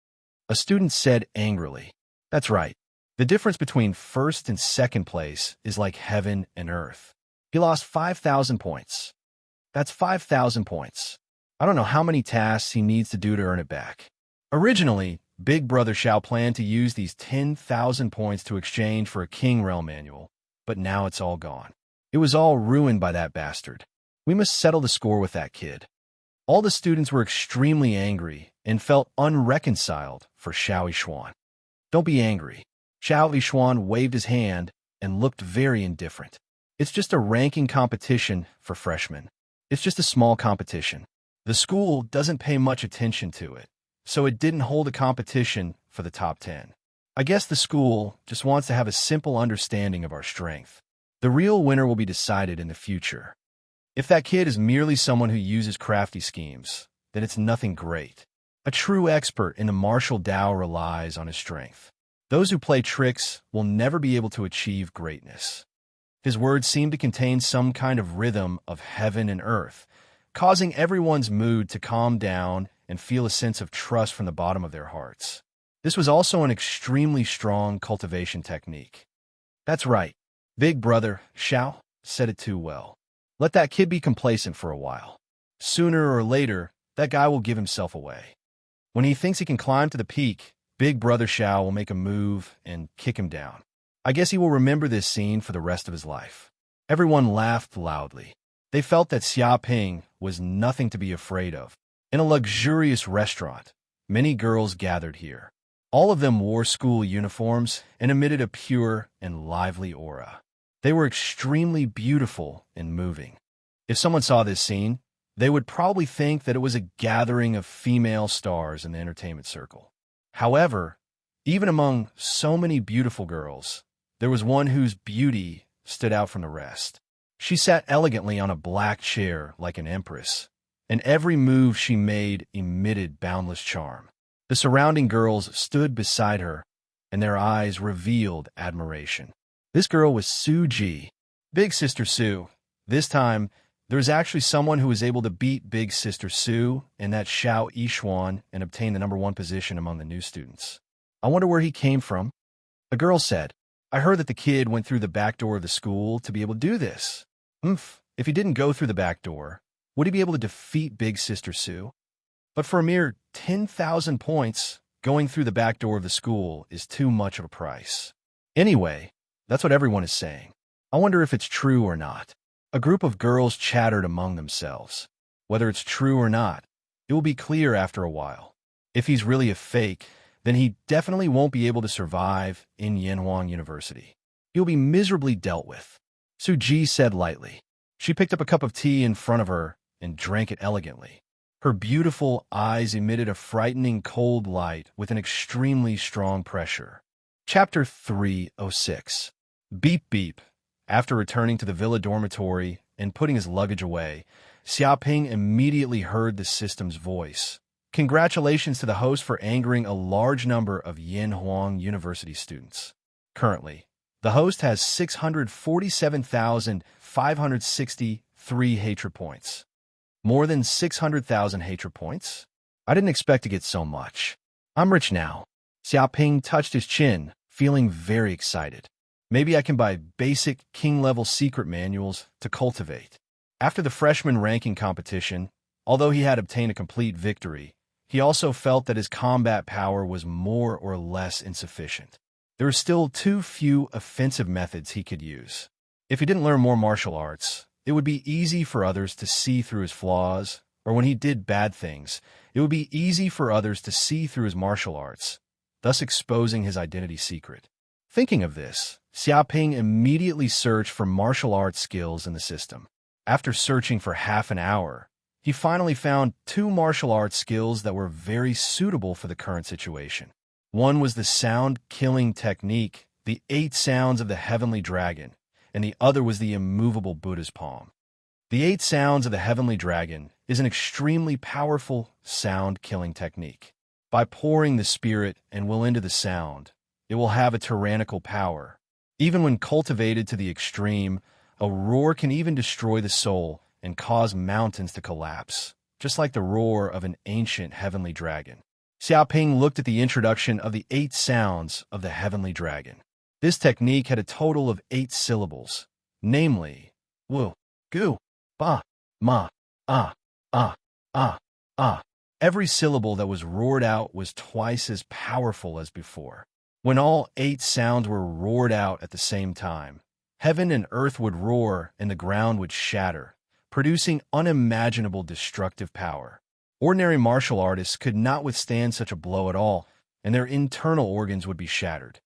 A student said angrily. That's right. The difference between first and second place is like heaven and earth. He lost 5,000 points. That's 5,000 points. I don't know how many tasks he needs to do to earn it back. Originally, Big Brother Xiao planned to use these 10,000 points to exchange for a King Realm manual, but now it's all gone. It was all ruined by that bastard. We must settle the score with that kid. All the students were extremely angry and felt unreconciled for Xiao Yishuan. Don't be angry. Xiao Yishuan waved his hand and looked very indifferent. It's just a ranking competition for freshmen. It's just a small competition. The school doesn't pay much attention to it, so it didn't hold a competition for the top 10. I guess the school just wants to have a simple understanding of our strength. The real winner will be decided in the future. If that kid is merely someone who uses crafty schemes, then it's nothing great. A true expert in the martial Tao relies on his strength. Those who play tricks will never be able to achieve greatness. His words seem to contain some kind of rhythm of heaven and earth, causing everyone's mood to calm down and feel a sense of trust from the bottom of their hearts. This was also an extremely strong cultivation technique. That's right. Big brother, Xiao, said it too well. Let that kid be complacent for a while. Sooner or later, that guy will give himself away. When he thinks he can climb to the peak, Big brother Xiao will make a move and kick him down. I guess he will remember this scene for the rest of his life. Everyone laughed loudly. They felt that Xia Ping was nothing to be afraid of. In a luxurious restaurant, many girls gathered here. All of them wore school uniforms and emitted a pure and lively aura. They were extremely beautiful and moving. If someone saw this scene, they would probably think that it was a gathering of female stars in the entertainment circle. However, even among so many beautiful girls, there was one whose beauty stood out from the rest. She sat elegantly on a black chair like an empress, and every move she made emitted boundless charm. The surrounding girls stood beside her, and their eyes revealed admiration. This girl was Su Ji, Big Sister Su. This time, there was actually someone who was able to beat Big Sister Su, and that's Xiao Yishuan, and obtain the #1 position among the new students. I wonder where he came from. A girl said, I heard that the kid went through the back door of the school to be able to do this. If he didn't go through the back door, would he be able to defeat Big Sister Su? But for a mere 10,000 points, going through the back door of the school is too much of a price. Anyway, that's what everyone is saying. I wonder if it's true or not. A group of girls chattered among themselves. Whether it's true or not, it will be clear after a while. If he's really a fake, then he definitely won't be able to survive in Yanhuang University. He'll be miserably dealt with. Su Ji said lightly. She picked up a cup of tea in front of her and drank it elegantly. Her beautiful eyes emitted a frightening cold light with an extremely strong pressure. Chapter 306. Beep beep. After returning to the villa dormitory and putting his luggage away, Xiaoping immediately heard the system's voice. Congratulations to the host for angering a large number of Yanhuang University students. Currently, the host has 647,563 hatred points. More than 600,000 hatred points? I didn't expect to get so much. I'm rich now. Xiaoping touched his chin, feeling very excited. Maybe I can buy basic king-level secret manuals to cultivate. After the freshman ranking competition, although he had obtained a complete victory, he also felt that his combat power was more or less insufficient. There were still too few offensive methods he could use. If he didn't learn more martial arts, it would be easy for others to see through his flaws, or when he did bad things, it would be easy for others to see through his martial arts, thus exposing his identity secret. Thinking of this, Xiaoping immediately searched for martial arts skills in the system. After searching for half an hour, he finally found 2 martial arts skills that were very suitable for the current situation. One was the sound-killing technique, the 8 sounds of the heavenly dragon, and the other was the immovable Buddha's palm. The 8 sounds of the heavenly dragon is an extremely powerful sound-killing technique. By pouring the spirit and will into the sound, it will have a tyrannical power. Even when cultivated to the extreme, a roar can even destroy the soul and cause mountains to collapse, just like the roar of an ancient heavenly dragon. Xiaoping looked at the introduction of the 8 sounds of the heavenly dragon. This technique had a total of 8 syllables, namely, wu, gu, ba, ma, ah, ah, ah, ah. Every syllable that was roared out was twice as powerful as before. When all 8 sounds were roared out at the same time, heaven and earth would roar and the ground would shatter, producing unimaginable destructive power. Ordinary martial artists could not withstand such a blow at all, and their internal organs would be shattered.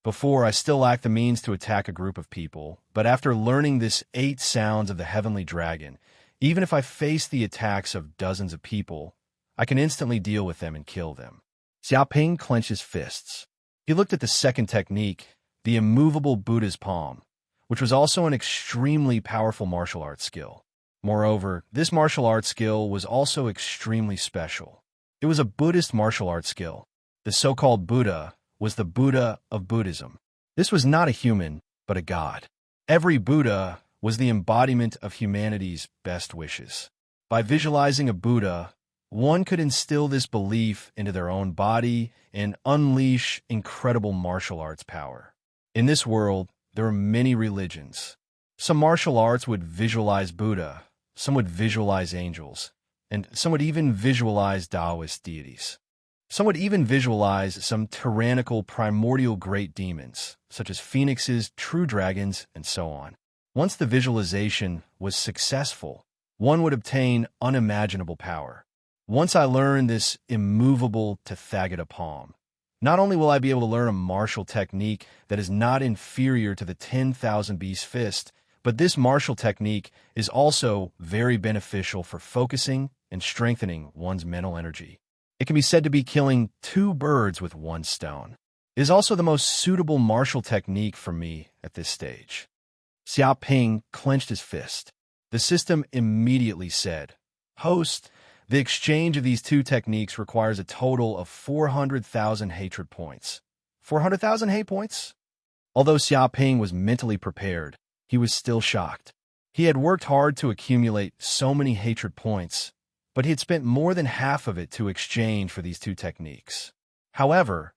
Before, I still lacked the means to attack a group of people, but after learning this 8 sounds of the heavenly dragon, even if I face the attacks of dozens of people, I can instantly deal with them and kill them. Xiaoping clenched his fists. He looked at the second technique, the immovable Buddha's palm. which was also an extremely powerful martial arts skill. Moreover, this martial arts skill was also extremely special. It was a Buddhist martial arts skill. The so-called Buddha was the Buddha of Buddhism. This was not a human, but a god. Every Buddha was the embodiment of humanity's best wishes. By visualizing a Buddha, one could instill this belief into their own body and unleash incredible martial arts power. In this world, there are many religions. Some martial arts would visualize Buddha, some would visualize angels, and some would even visualize Taoist deities. Some would even visualize some tyrannical primordial great demons, such as phoenixes, true dragons, and so on. Once the visualization was successful, one would obtain unimaginable power. Once I learn this immovable Tathagata palm, not only will I be able to learn a martial technique that is not inferior to the 10,000 beast fist, but this martial technique is also very beneficial for focusing and strengthening one's mental energy. It can be said to be killing two birds with one stone. It is also the most suitable martial technique for me at this stage. Xia Ping clenched his fist. The system immediately said, "Host, the exchange of these two techniques requires a total of 400,000 hatred points." 400,000 hate points? Although Xia Ping was mentally prepared, he was still shocked. He had worked hard to accumulate so many hatred points, but he had spent more than half of it to exchange for these two techniques. However,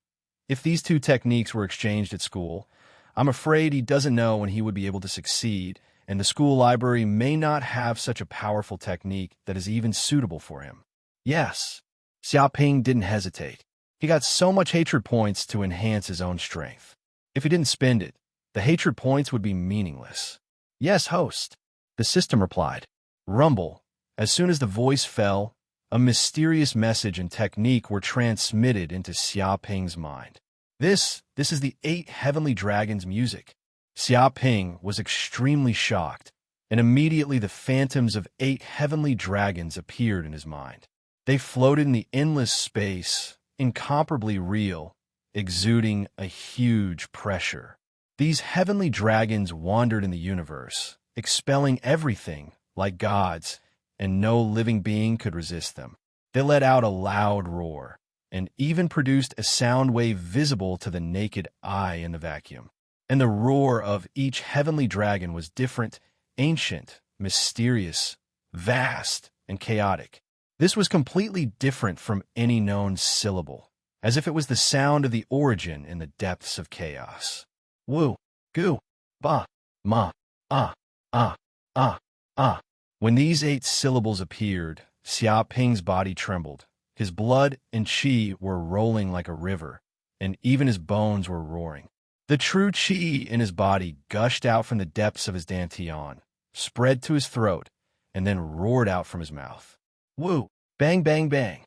if these two techniques were exchanged at school, I'm afraid he doesn't know when he would be able to succeed, and the school library may not have such a powerful technique that is even suitable for him. Yes, Xia Ping didn't hesitate. He got so much hatred points to enhance his own strength. If he didn't spend it, the hatred points would be meaningless. "Yes, host," the system replied. Rumble. As soon as the voice fell, a mysterious message and technique were transmitted into Xia Ping's mind. This is the 8 heavenly dragons' music. Xia Ping was extremely shocked, and immediately the phantoms of 8 heavenly dragons appeared in his mind. They floated in the endless space, incomparably real, exuding a huge pressure. These heavenly dragons wandered in the universe, expelling everything like gods, and no living being could resist them. They let out a loud roar, and even produced a sound wave visible to the naked eye in the vacuum. And the roar of each heavenly dragon was different, ancient, mysterious, vast, and chaotic. This was completely different from any known syllable, as if it was the sound of the origin in the depths of chaos. Wu, gu, ba, ma, ah, ah, ah, ah. When these 8 syllables appeared, Xia Ping's body trembled. His blood and qi were rolling like a river, and even his bones were roaring. The true qi in his body gushed out from the depths of his dantian, spread to his throat, and then roared out from his mouth. Woo! Bang, bang, bang!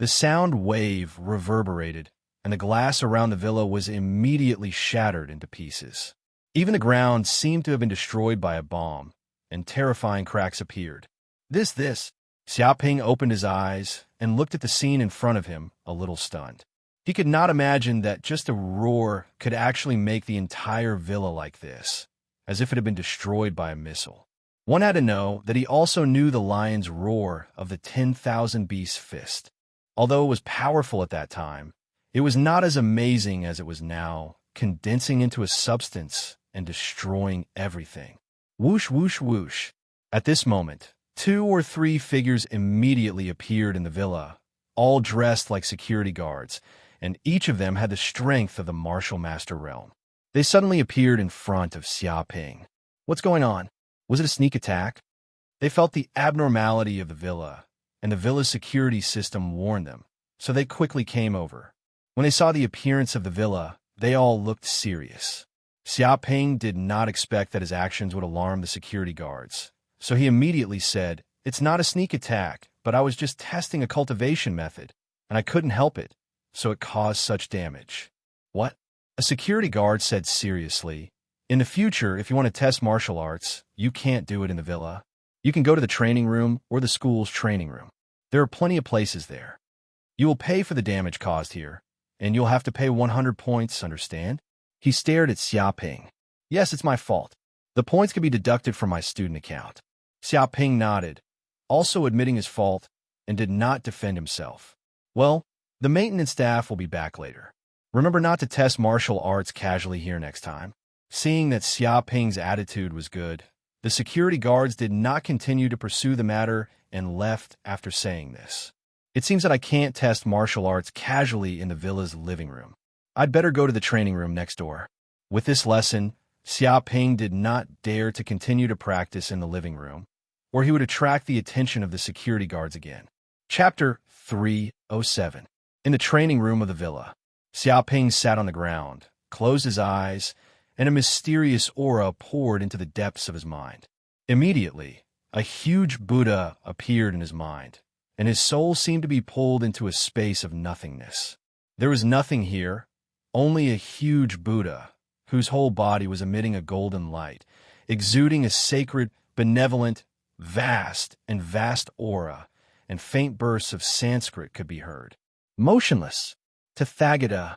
The sound wave reverberated, and the glass around the villa was immediately shattered into pieces. Even the ground seemed to have been destroyed by a bomb, and terrifying cracks appeared. This. Xia Ping opened his eyes and looked at the scene in front of him, a little stunned. He could not imagine that just a roar could actually make the entire villa like this, as if it had been destroyed by a missile. One had to know that he also knew the lion's roar of the 10,000 beast fist. Although it was powerful at that time, it was not as amazing as it was now, condensing into a substance and destroying everything. Whoosh, whoosh, whoosh. At this moment, 2 or 3 figures immediately appeared in the villa, all dressed like security guards, and each of them had the strength of the martial master realm. They suddenly appeared in front of Xia Ping. What's going on? Was it a sneak attack? They felt the abnormality of the villa, and the villa's security system warned them, so they quickly came over. When they saw the appearance of the villa, they all looked serious. Xia Ping did not expect that his actions would alarm the security guards, so he immediately said, "It's not a sneak attack, but I was just testing a cultivation method, and I couldn't help it, so it caused such damage." What? A security guard said seriously, "In the future, if you want to test martial arts, you can't do it in the villa. You can go to the training room or the school's training room. There are plenty of places there. You will pay for the damage caused here, and you'll have to pay 100 points, understand?" He stared at Xia Ping. "Yes, it's my fault. The points can be deducted from my student account. Xiaoping nodded, also admitting his fault, and did not defend himself. Well, the maintenance staff will be back later. Remember not to test martial arts casually here next time. Seeing that Xiaoping's attitude was good, the security guards did not continue to pursue the matter and left after saying this. It seems that I can't test martial arts casually in the villa's living room. I'd better go to the training room next door. With this lesson, Xiaoping did not dare to continue to practice in the living room, or he would attract the attention of the security guards again. Chapter 307. In the training room of the villa, Xiaoping sat on the ground, closed his eyes, and a mysterious aura poured into the depths of his mind. Immediately, a huge Buddha appeared in his mind, and his soul seemed to be pulled into a space of nothingness. There was nothing here, only a huge Buddha, whose whole body was emitting a golden light, exuding a sacred, benevolent, vast aura, and faint bursts of Sanskrit could be heard. Motionless, Tathagata.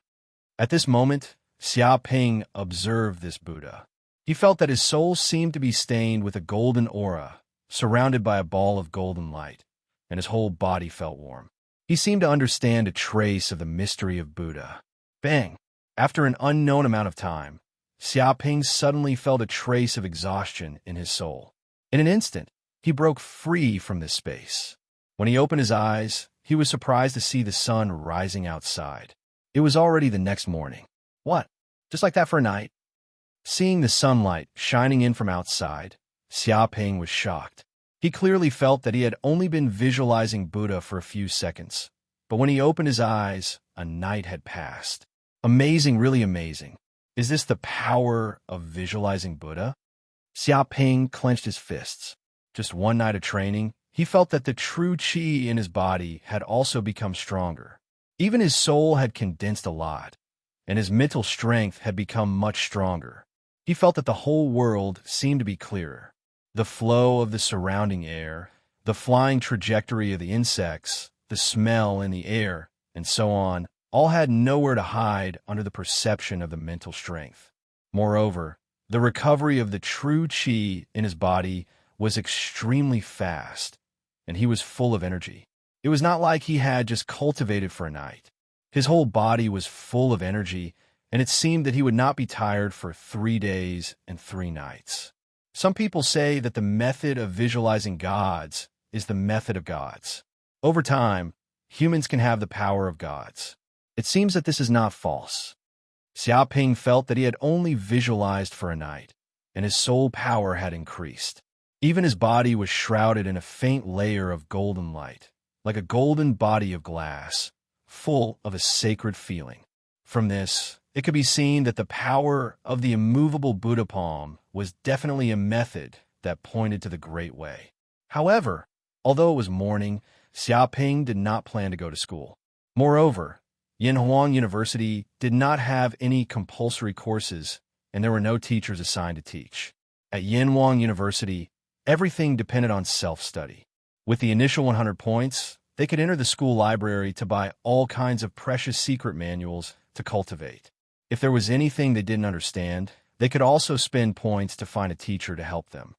At this moment, Xiaoping observed this Buddha. He felt that his soul seemed to be stained with a golden aura, surrounded by a ball of golden light, and his whole body felt warm. He seemed to understand a trace of the mystery of Buddha. Bang! After an unknown amount of time, Xiaoping suddenly felt a trace of exhaustion in his soul. In an instant, he broke free from this space. When he opened his eyes, he was surprised to see the sun rising outside. It was already the next morning. What? Just like that for a night? Seeing the sunlight shining in from outside, Xiaoping was shocked. He clearly felt that he had only been visualizing Buddha for a few seconds, but when he opened his eyes, a night had passed. Amazing, really amazing. Is this the power of visualizing Buddha? Xiaoping clenched his fists. Just one night of training, he felt that the true qi in his body had also become stronger. Even his soul had condensed a lot, and his mental strength had become much stronger. He felt that the whole world seemed to be clearer. The flow of the surrounding air, the flying trajectory of the insects, the smell in the air, and so on, all had nowhere to hide under the perception of the mental strength. Moreover, the recovery of the true qi in his body was extremely fast, and he was full of energy. It was not like he had just cultivated for a night. His whole body was full of energy, and it seemed that he would not be tired for 3 days and 3 nights. Some people say that the method of visualizing gods is the method of gods. Over time, humans can have the power of gods. It seems that this is not false. Xiaoping felt that he had only visualized for a night, and his soul power had increased. Even his body was shrouded in a faint layer of golden light, like a golden body of glass, full of a sacred feeling. From this, it could be seen that the power of the immovable Buddha palm was definitely a method that pointed to the Great Way. However, although it was morning, Xiaoping did not plan to go to school. Moreover, Yanhuang University did not have any compulsory courses, and there were no teachers assigned to teach. At Yanhuang University, everything depended on self-study. With the initial 100 points, they could enter the school library to buy all kinds of precious secret manuals to cultivate. If there was anything they didn't understand, they could also spend points to find a teacher to help them.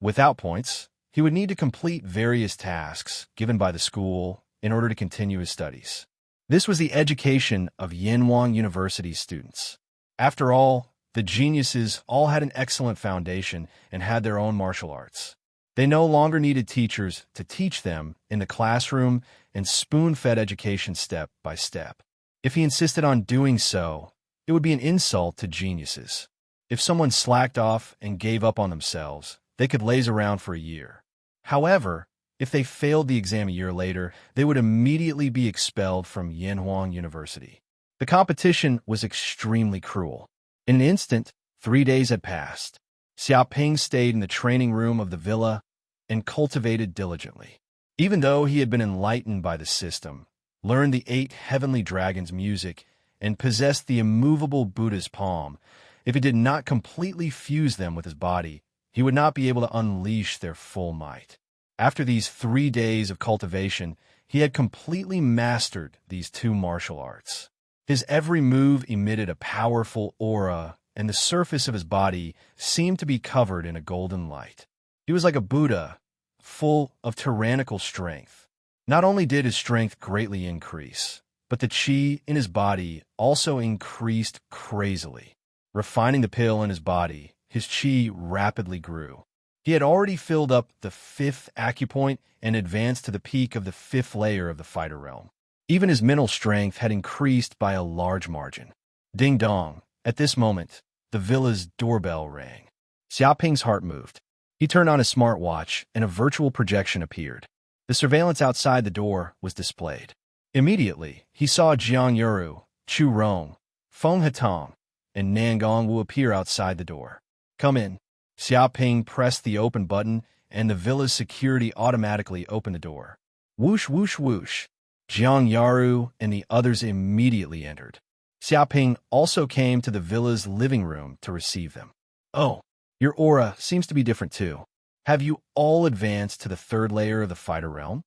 Without points, he would need to complete various tasks given by the school in order to continue his studies. This was the education of Yanhuang University students. After all, the geniuses all had an excellent foundation and had their own martial arts. They no longer needed teachers to teach them in the classroom and spoon-fed education step by step. If he insisted on doing so, it would be an insult to geniuses. If someone slacked off and gave up on themselves, they could laze around for a year. However, if they failed the exam a year later, they would immediately be expelled from Yanhuang University. The competition was extremely cruel. In an instant, 3 days had passed. Xiaoping stayed in the training room of the villa and cultivated diligently. Even though he had been enlightened by the system, learned the 8 heavenly dragons' music, and possessed the immovable Buddha's palm, if he did not completely fuse them with his body, he would not be able to unleash their full might. After these 3 days of cultivation, he had completely mastered these 2 martial arts. His every move emitted a powerful aura and the surface of his body seemed to be covered in a golden light. He was like a Buddha, full of tyrannical strength. Not only did his strength greatly increase, but the chi in his body also increased crazily. Refining the pill in his body, his chi rapidly grew. He had already filled up the 5th acupoint and advanced to the peak of the 5th layer of the fighter realm. Even his mental strength had increased by a large margin. Ding dong. At this moment, the villa's doorbell rang. Xiaoping's heart moved. He turned on his smartwatch, and a virtual projection appeared. The surveillance outside the door was displayed. Immediately, he saw Jiang Yuru, Chu Rong, Feng Hetong, and Nangong Wu appear outside the door. "Come in." Xiaoping pressed the open button, and the villa's security automatically opened the door. Whoosh, whoosh, whoosh. Jiang Yaru and the others immediately entered. Xiaoping also came to the villa's living room to receive them. "Oh, your aura seems to be different too. Have you all advanced to the 3rd layer of the fighter realm?"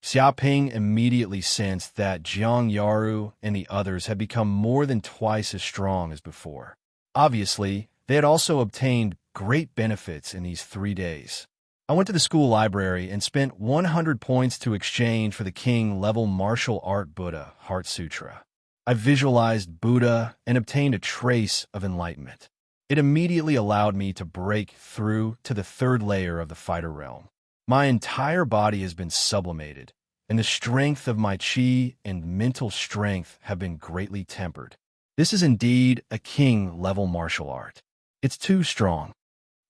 Xiaoping immediately sensed that Jiang Yaru and the others had become more than twice as strong as before. Obviously, they had also obtained great benefits in these 3 days. "I went to the school library and spent 100 points to exchange for the king-level martial art Buddha Heart Sutra. I visualized Buddha and obtained a trace of enlightenment. It immediately allowed me to break through to the 3rd layer of the fighter realm. My entire body has been sublimated, and the strength of my chi and mental strength have been greatly tempered. This is indeed a king-level martial art. It's too strong."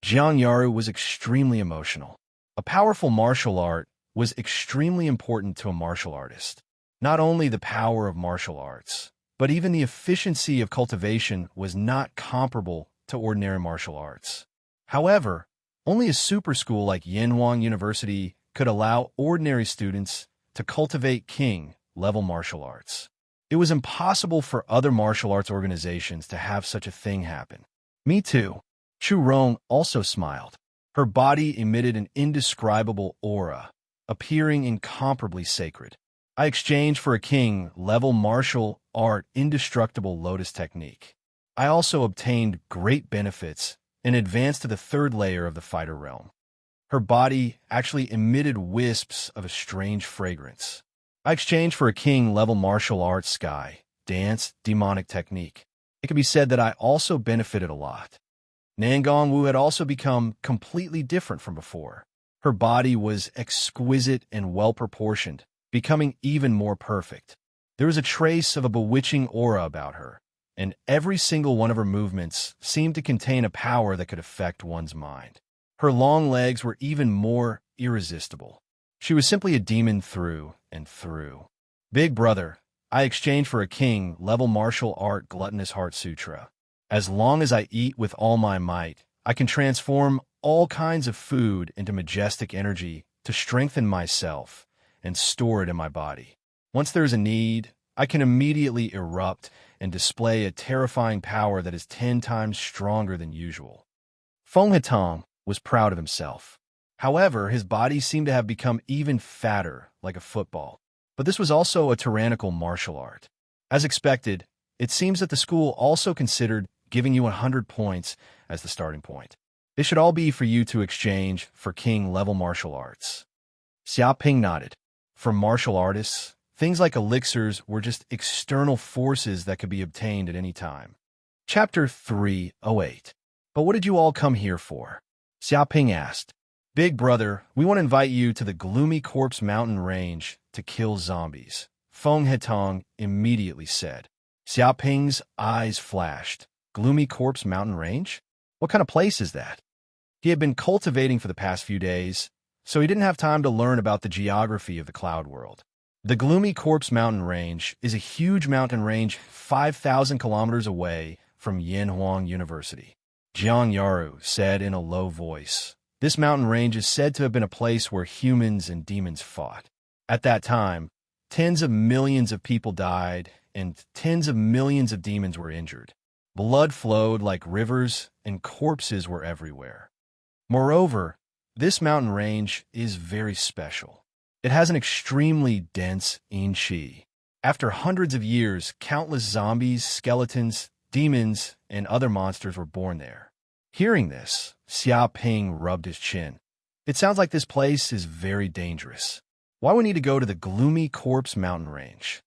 Jiang Yaru was extremely emotional. A powerful martial art was extremely important to a martial artist. Not only the power of martial arts, but even the efficiency of cultivation was not comparable to ordinary martial arts. However, only a super school like Yanhuang University could allow ordinary students to cultivate king-level martial arts. It was impossible for other martial arts organizations to have such a thing happen. "Me too." Chu Rong also smiled. Her body emitted an indescribable aura, appearing incomparably sacred. "I exchanged for a king-level martial art indestructible lotus technique. I also obtained great benefits and advanced to the 3rd layer of the fighter realm." Her body actually emitted wisps of a strange fragrance. "I exchanged for a king-level martial arts sky, dance, demonic technique. It can be said that I also benefited a lot." Nangong Wu had also become completely different from before. Her body was exquisite and well-proportioned, becoming even more perfect. There was a trace of a bewitching aura about her, and every single one of her movements seemed to contain a power that could affect one's mind. Her long legs were even more irresistible. She was simply a demon through and through. "Big brother, I exchanged for a king-level martial art gluttonous heart sutra. As long as I eat with all my might, I can transform all kinds of food into majestic energy to strengthen myself and store it in my body. Once there is a need, I can immediately erupt and display a terrifying power that is 10 times stronger than usual." Feng Hetong was proud of himself. However, his body seemed to have become even fatter, like a football. But this was also a tyrannical martial art. As expected, it seems that the school also considered giving you 100 points as the starting point. This should all be for you to exchange for king-level martial arts. Xiaoping nodded. For martial artists, things like elixirs were just external forces that could be obtained at any time. Chapter 308. "But what did you all come here for?" Xiaoping asked. "Big brother, we want to invite you to the Gloomy Corpse Mountain Range to kill zombies," Feng Hetong immediately said. Xiaoping's eyes flashed. Gloomy Corpse Mountain Range? What kind of place is that? He had been cultivating for the past few days, so he didn't have time to learn about the geography of the cloud world. The Gloomy Corpse Mountain Range is a huge mountain range 5,000 kilometers away from Yanhuang University. Jiang Yaru said in a low voice. This mountain range is said to have been a place where humans and demons fought. At that time, tens of millions of people died, and tens of millions of demons were injured. Blood flowed like rivers, and corpses were everywhere. Moreover, this mountain range is very special. It has an extremely dense yin qi. After hundreds of years, countless zombies, skeletons, demons, and other monsters were born there. Hearing this, Xia Ping rubbed his chin. It sounds like this place is very dangerous. Why we need to go to the Gloomy Corpse Mountain Range?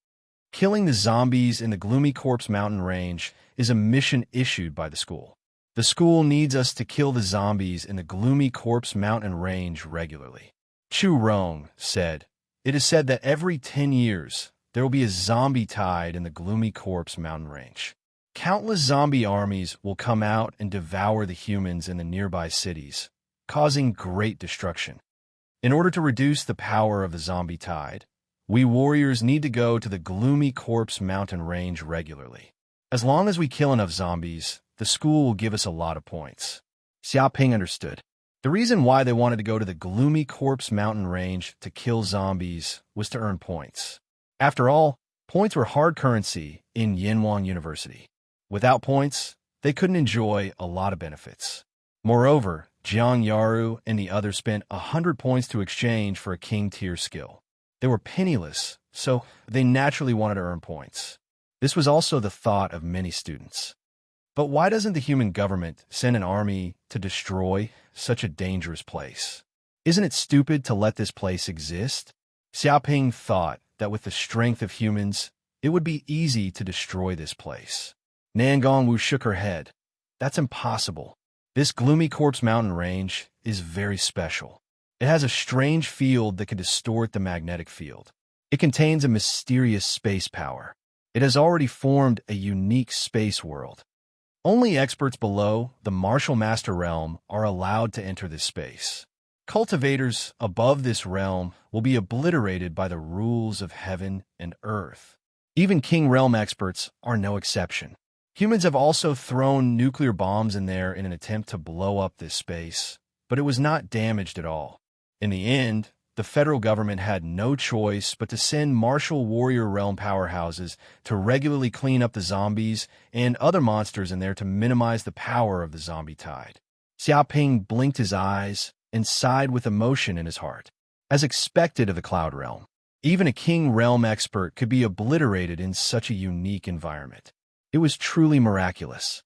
Killing the zombies in the Gloomy Corpse Mountain Range is a mission issued by the school. The school needs us to kill the zombies in the Gloomy Corpse Mountain Range regularly. Chu Rong said, "It is said that every 10 years, there will be a zombie tide in the Gloomy Corpse Mountain Range. Countless zombie armies will come out and devour the humans in the nearby cities, causing great destruction. In order to reduce the power of the zombie tide, we warriors need to go to the Gloomy Corpse Mountain Range regularly. As long as we kill enough zombies, the school will give us a lot of points." Xia Ping understood. The reason why they wanted to go to the Gloomy Corpse Mountain Range to kill zombies was to earn points. After all, points were hard currency in Yinhuang University. Without points, they couldn't enjoy a lot of benefits. Moreover, Jiang Yaru and the others spent 100 points to exchange for a king-tier skill. They were penniless, so they naturally wanted to earn points. This was also the thought of many students. But why doesn't the human government send an army to destroy such a dangerous place? Isn't it stupid to let this place exist? Xiaoping thought that with the strength of humans, it would be easy to destroy this place. Nangongwu shook her head. That's impossible. This Gloomy Corpse Mountain Range is very special. It has a strange field that can distort the magnetic field. It contains a mysterious space power. It has already formed a unique space world. Only experts below the Martial Master Realm are allowed to enter this space. Cultivators above this realm will be obliterated by the rules of heaven and earth. Even King Realm experts are no exception. Humans have also thrown nuclear bombs in there in an attempt to blow up this space, but it was not damaged at all. In the end, the federal government had no choice but to send martial warrior realm powerhouses to regularly clean up the zombies and other monsters in there to minimize the power of the zombie tide. Xiaoping blinked his eyes and sighed with emotion in his heart. As expected of the Cloud Realm, even a King Realm expert could be obliterated in such a unique environment. It was truly miraculous.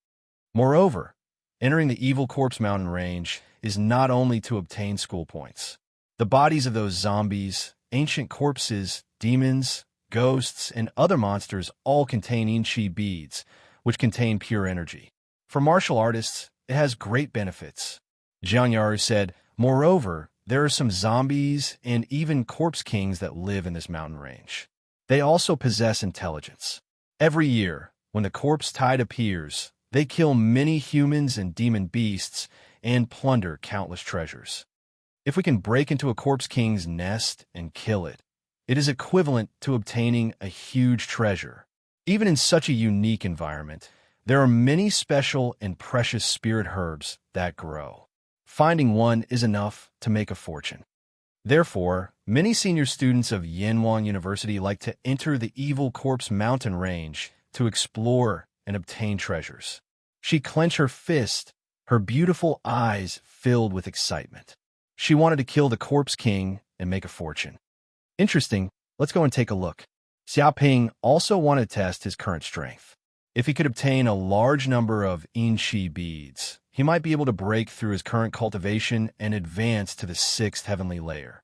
Moreover, entering the Evil Corpse Mountain Range is not only to obtain school points. The bodies of those zombies, ancient corpses, demons, ghosts, and other monsters all contain Inchi beads, which contain pure energy. For martial artists, it has great benefits. Jiang Yaru said, "Moreover, there are some zombies and even corpse kings that live in this mountain range. They also possess intelligence. Every year, when the corpse tide appears, they kill many humans and demon beasts and plunder countless treasures. If we can break into a corpse king's nest and kill it, it is equivalent to obtaining a huge treasure. Even in such a unique environment, there are many special and precious spirit herbs that grow. Finding one is enough to make a fortune. Therefore, many senior students of Yinhuang University like to enter the Evil Corpse Mountain Range to explore and obtain treasures." She clenched her fist, her beautiful eyes filled with excitement. She wanted to kill the Corpse King and make a fortune. Interesting, let's go and take a look. Xiaoping also wanted to test his current strength. If he could obtain a large number of Inchi beads, he might be able to break through his current cultivation and advance to the 6th heavenly layer.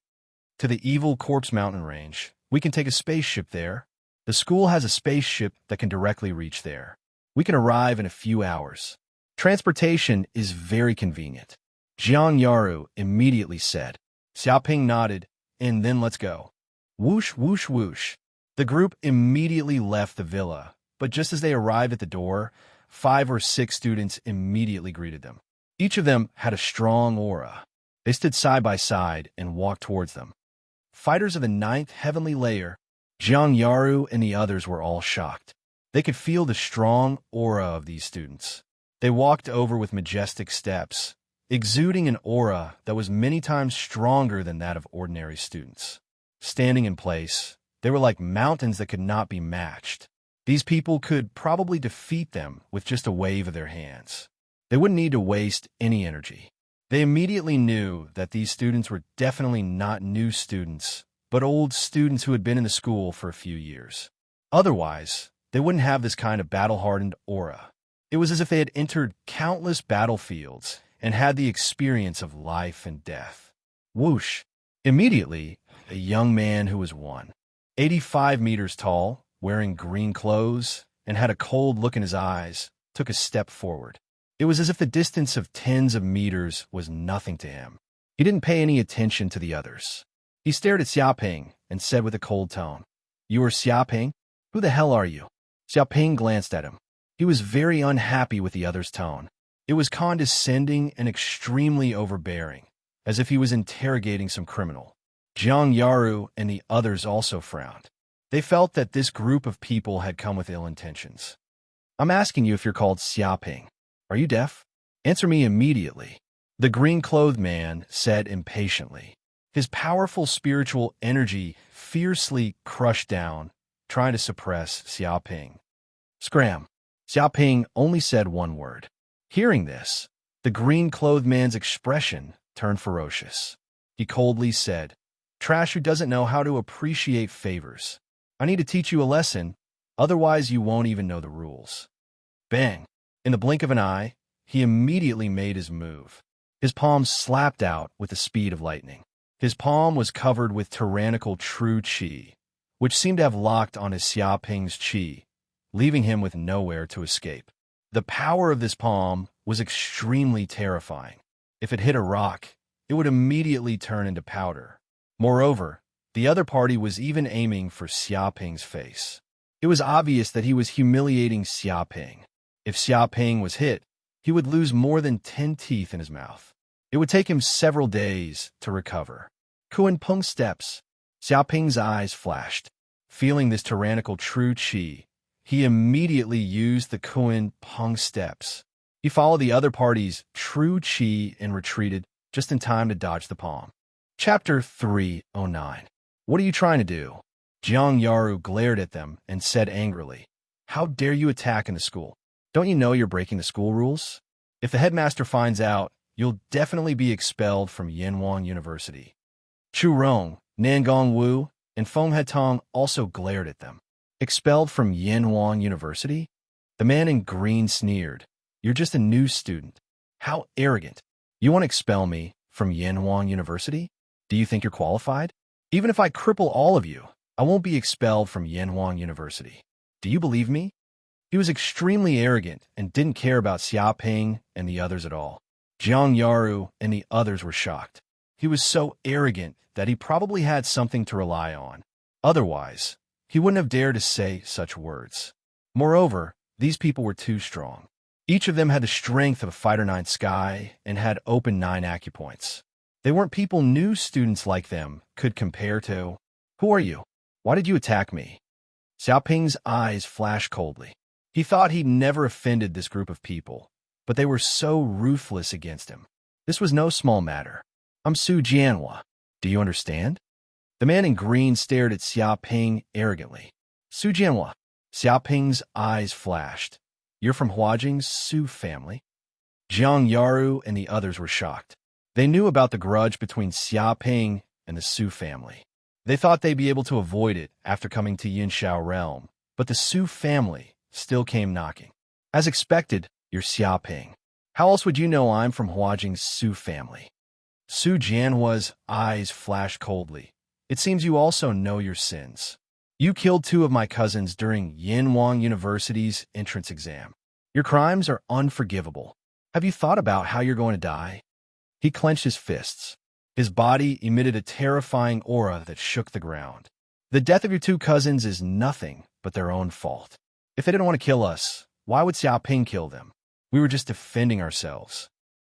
To the Evil Corpse Mountain Range, we can take a spaceship there. The school has a spaceship that can directly reach there. We can arrive in a few hours. Transportation is very convenient. Jiang Yaru immediately said. Xiaoping nodded, and then let's go. Whoosh, whoosh, whoosh. The group immediately left the villa, but just as they arrived at the door, 5 or 6 students immediately greeted them. Each of them had a strong aura. They stood side by side and walked towards them. Fighters of the 9th heavenly layer, Jiang Yaru and the others were all shocked. They could feel the strong aura of these students. They walked over with majestic steps, exuding an aura that was many times stronger than that of ordinary students. Standing in place, they were like mountains that could not be matched. These people could probably defeat them with just a wave of their hands. They wouldn't need to waste any energy. They immediately knew that these students were definitely not new students, but old students who had been in the school for a few years. Otherwise, they wouldn't have this kind of battle-hardened aura. It was as if they had entered countless battlefields and had the experience of life and death. Whoosh! Immediately, a young man who was 185 meters tall, wearing green clothes, and had a cold look in his eyes, took a step forward. It was as if the distance of tens of meters was nothing to him. He didn't pay any attention to the others. He stared at Xiaoping and said with a cold tone, "You are Xiaoping? Who the hell are you?" Xiaoping glanced at him. He was very unhappy with the other's tone. It was condescending and extremely overbearing, as if he was interrogating some criminal. Jiang Yaru and the others also frowned. They felt that this group of people had come with ill intentions. "I'm asking you if you're called Xiaoping. Are you deaf? Answer me immediately," the green-clothed man said impatiently. His powerful spiritual energy fiercely crushed down, trying to suppress Xiaoping. Scram! Xiaoping only said one word. Hearing this, the green-clothed man's expression turned ferocious. He coldly said, "Trash who doesn't know how to appreciate favors. I need to teach you a lesson, otherwise you won't even know the rules." Bang! In the blink of an eye, he immediately made his move. His palm slapped out with the speed of lightning. His palm was covered with tyrannical true qi, which seemed to have locked on his Xiaoping's qi, leaving him with nowhere to escape. The power of this palm was extremely terrifying. If it hit a rock, it would immediately turn into powder. Moreover, the other party was even aiming for Xiaoping's face. It was obvious that he was humiliating Xiaoping. If Xiaoping was hit, he would lose more than 10 teeth in his mouth. It would take him several days to recover. Kuan Peng steps. Xiaoping's eyes flashed. Feeling this tyrannical true qi, he immediately used the Kuan Peng steps. He followed the other party's true qi and retreated just in time to dodge the palm. Chapter 309. What are you trying to do? Jiang Yaru glared at them and said angrily, "How dare you attack in the school? Don't you know you're breaking the school rules? If the headmaster finds out, you'll definitely be expelled from Yanwang University." Chu Rong, Nangong Wu, and Feng Hetong also glared at them. Expelled from Yanwang University? The man in green sneered. "You're just a new student. How arrogant. You want to expel me from Yanwang University? Do you think you're qualified? Even if I cripple all of you, I won't be expelled from Yanwang University. Do you believe me?" He was extremely arrogant and didn't care about Xiaoping and the others at all. Jiang Yaru and the others were shocked. He was so arrogant that he probably had something to rely on. Otherwise, he wouldn't have dared to say such words. Moreover, these people were too strong. Each of them had the strength of a Fighter 9 Sky and had open 9 acupoints. They weren't people new students like them could compare to. "Who are you? Why did you attack me?" Xiaoping's eyes flashed coldly. He thought he'd never offended this group of people, but they were so ruthless against him. This was no small matter. "I'm Su Jianhua. Do you understand?" The man in green stared at Xiaoping arrogantly. "Su Jianhua." Xiaoping's eyes flashed. "You're from Huajing's Su family?" Jiang Yaru and the others were shocked. They knew about the grudge between Xiaoping and the Su family. They thought they'd be able to avoid it after coming to Yinshao realm, but the Su family still came knocking. "As expected, you're Xiaoping. How else would you know I'm from Huajing's Su family?" Su Jianhua's eyes flashed coldly. "It seems you also know your sins. You killed 2 of my cousins during Yanwang University's entrance exam. Your crimes are unforgivable. Have you thought about how you're going to die?" He clenched his fists. His body emitted a terrifying aura that shook the ground. "The death of your 2 cousins is nothing but their own fault. If they didn't want to kill us, why would Xiaoping kill them? We were just defending ourselves."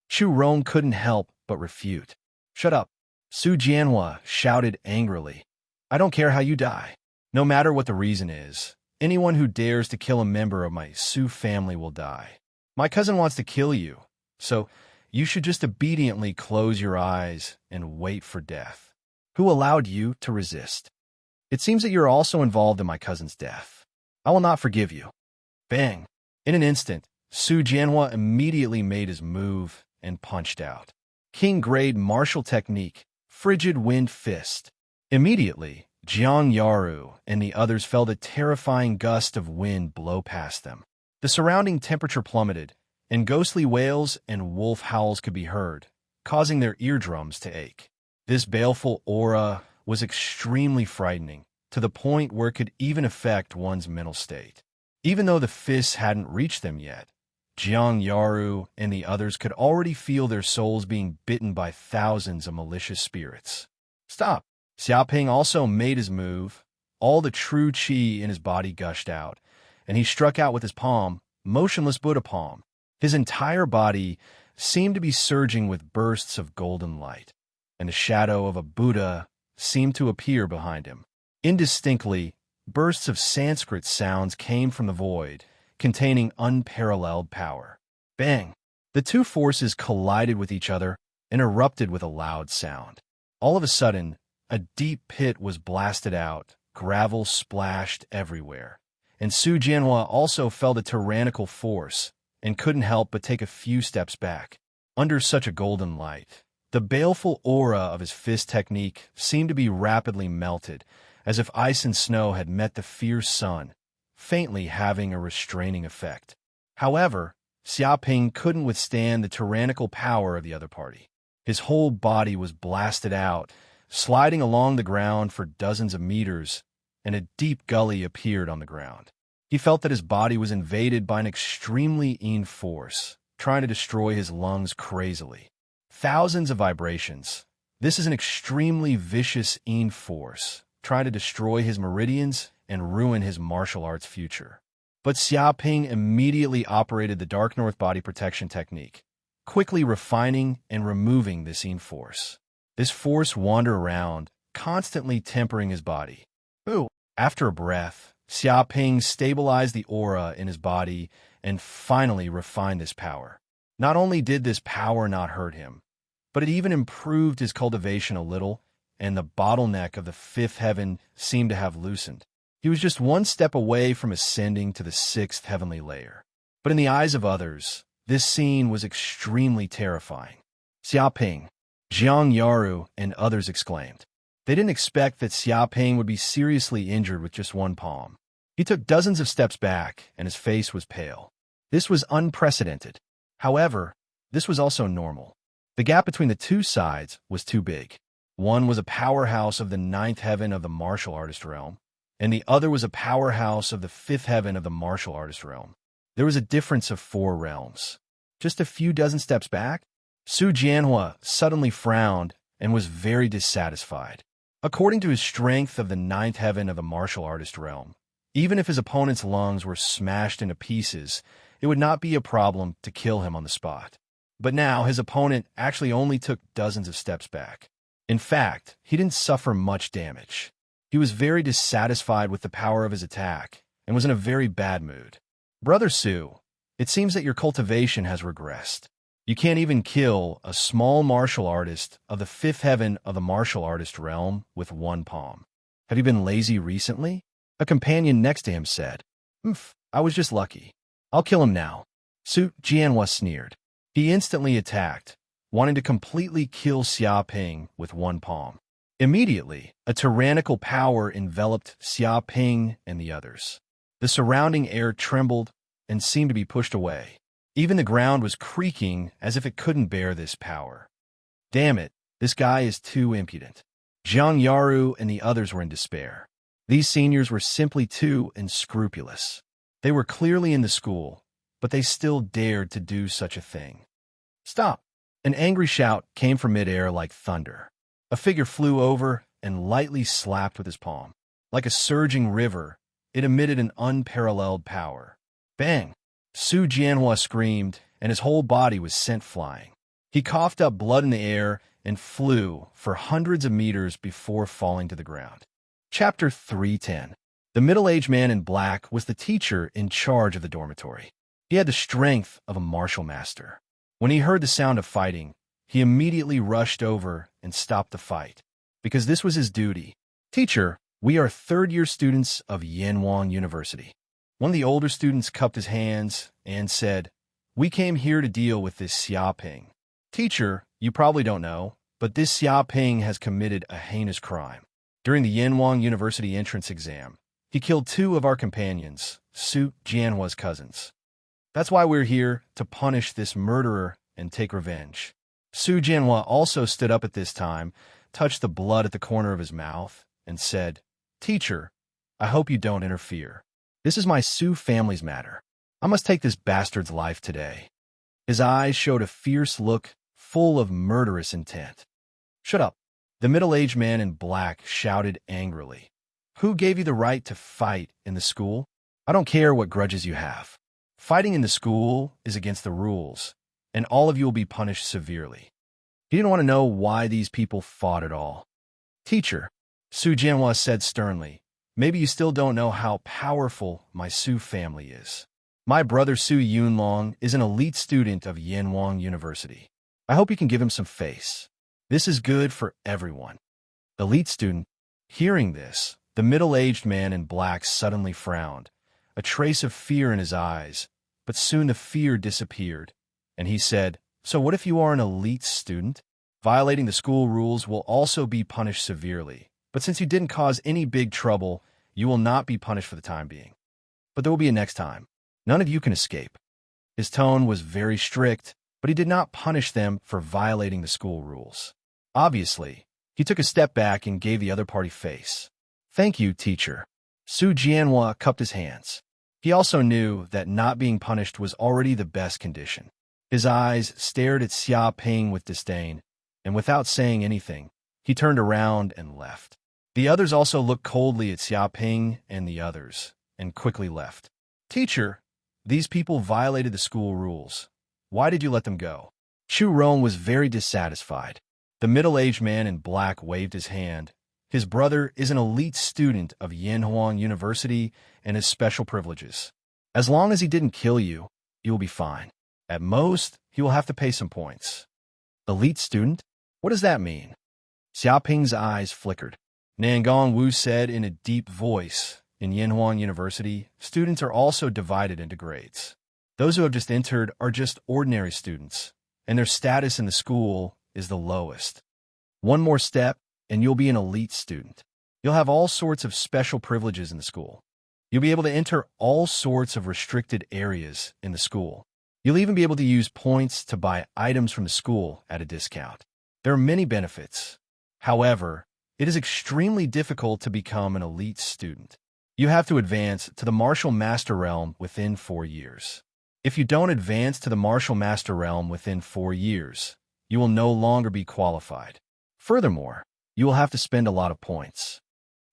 Chu Rong couldn't help but refute. "Shut up." Su Jianhua shouted angrily. "I don't care how you die. No matter what the reason is, anyone who dares to kill a member of my Su family will die. My cousin wants to kill you, so you should just obediently close your eyes and wait for death. Who allowed you to resist? It seems that you're also involved in my cousin's death. I will not forgive you." Bang! In an instant, Su Jianhua immediately made his move and punched out. King-grade martial technique, frigid wind fist. Immediately, Jiang Yaru and the others felt a terrifying gust of wind blow past them. The surrounding temperature plummeted, and ghostly wails and wolf howls could be heard, causing their eardrums to ache. This baleful aura was extremely frightening, to the point where it could even affect one's mental state. Even though the fists hadn't reached them yet, Jiang Yaru and the others could already feel their souls being bitten by thousands of malicious spirits. Stop! Xiaoping also made his move. All the true qi in his body gushed out, and he struck out with his palm, motionless Buddha palm. His entire body seemed to be surging with bursts of golden light, and the shadow of a Buddha seemed to appear behind him. Indistinctly, bursts of Sanskrit sounds came from the void, containing unparalleled power. Bang! The two forces collided with each other and erupted with a loud sound. All of a sudden, a deep pit was blasted out, gravel splashed everywhere, and Su Jianhua also felt a tyrannical force and couldn't help but take a few steps back. Under such a golden light, the baleful aura of his fist technique seemed to be rapidly melted, as if ice and snow had met the fierce sun, faintly having a restraining effect. However, Xiaoping couldn't withstand the tyrannical power of the other party. His whole body was blasted out, sliding along the ground for dozens of meters, and a deep gully appeared on the ground. He felt that his body was invaded by an extremely keen force, trying to destroy his lungs crazily. Thousands of vibrations. This is an extremely vicious keen force, trying to destroy his meridians and ruin his martial arts future. But Xiaoping immediately operated the Dark North Body Protection technique, quickly refining and removing this keen force. This force wandered around, constantly tempering his body. Ooh! After a breath, Xiaoping stabilized the aura in his body and finally refined this power. Not only did this power not hurt him, but it even improved his cultivation a little, and the bottleneck of the fifth heaven seemed to have loosened. He was just one step away from ascending to the sixth heavenly layer. But in the eyes of others, this scene was extremely terrifying. Xiaoping, Jiang Yaru, and others exclaimed. They didn't expect that Xiaoping would be seriously injured with just one palm. He took dozens of steps back, and his face was pale. This was unprecedented. However, this was also normal. The gap between the two sides was too big. One was a powerhouse of the ninth heaven of the martial artist realm, and the other was a powerhouse of the fifth heaven of the martial artist realm. There was a difference of 4 realms. Just a few dozen steps back, Su Jianhua suddenly frowned and was very dissatisfied. According to his strength of the ninth heaven of the martial artist realm, even if his opponent's lungs were smashed into pieces, it would not be a problem to kill him on the spot. But now his opponent actually only took dozens of steps back. In fact, he didn't suffer much damage. He was very dissatisfied with the power of his attack and was in a very bad mood. Brother Su, it seems that your cultivation has regressed. You can't even kill a small martial artist of the fifth heaven of the martial artist realm with one palm. Have you been lazy recently? A companion next to him said. I was just lucky. I'll kill him now. Su Jianhua sneered. He instantly attacked, wanting to completely kill Xiaoping with one palm. Immediately, a tyrannical power enveloped Xiaoping and the others. The surrounding air trembled and seemed to be pushed away. Even the ground was creaking as if it couldn't bear this power. Damn it, this guy is too impudent. Jiang Yaru and the others were in despair. These seniors were simply too unscrupulous. They were clearly in the school, but they still dared to do such a thing. Stop! An angry shout came from midair like thunder. A figure flew over and lightly slapped with his palm. Like a surging river, it emitted an unparalleled power. Bang! Su Jianhua screamed, and his whole body was sent flying. He coughed up blood in the air and flew for hundreds of meters before falling to the ground. Chapter 310. The middle-aged man in black was the teacher in charge of the dormitory. He had the strength of a martial master. When he heard the sound of fighting, he immediately rushed over and stopped the fight, because this was his duty. Teacher, we are third-year students of Yanwang University. One of the older students cupped his hands and said, We came here to deal with this Xiaoping. Teacher, you probably don't know, but this Xiaoping has committed a heinous crime. During the Yanwang University entrance exam, he killed 2 of our companions, Su Jianhua's cousins. That's why we're here, to punish this murderer and take revenge. Su Jianhua also stood up at this time, touched the blood at the corner of his mouth, and said, "Teacher, I hope you don't interfere. This is my Su family's matter. I must take this bastard's life today." His eyes showed a fierce look, full of murderous intent. "Shut up," the middle-aged man in black shouted angrily. "Who gave you the right to fight in the school? I don't care what grudges you have. Fighting in the school is against the rules, and all of you will be punished severely." He didn't want to know why these people fought at all. "Teacher," Su Jianhua said sternly, "maybe you still don't know how powerful my Su family is. My brother Su Yunlong is an elite student of Yanhuang University. I hope you can give him some face. This is good for everyone." Elite student. Hearing this, the middle-aged man in black suddenly frowned, a trace of fear in his eyes, but soon the fear disappeared, and he said, "So what if you are an elite student? Violating the school rules will also be punished severely, but since you didn't cause any big trouble, you will not be punished for the time being. But there will be a next time. None of you can escape." His tone was very strict, but he did not punish them for violating the school rules. Obviously, he took a step back and gave the other party face. "Thank you, teacher." Su Jianhua cupped his hands. He also knew that not being punished was already the best condition. His eyes stared at Xia Ping with disdain, and without saying anything, he turned around and left. The others also looked coldly at Xia Ping and the others, and quickly left. "Teacher, these people violated the school rules. Why did you let them go?" Chu Rong was very dissatisfied. The middle-aged man in black waved his hand. His brother is an elite student of Yanhuang University and has special privileges. As long as he didn't kill you, you will be fine. At most, he will have to pay some points. Elite student? What does that mean? Xiaoping's eyes flickered. Nangong Wu said in a deep voice, "In Yanhuang University, students are also divided into grades. Those who have just entered are just ordinary students, and their status in the school is the lowest. One more step, and you'll be an elite student. You'll have all sorts of special privileges in the school. You'll be able to enter all sorts of restricted areas in the school. You'll even be able to use points to buy items from the school at a discount. There are many benefits. However, it is extremely difficult to become an elite student. You have to advance to the Martial Master Realm within 4 years. If you don't advance to the Martial Master Realm within 4 years, you will no longer be qualified. Furthermore, you will have to spend a lot of points.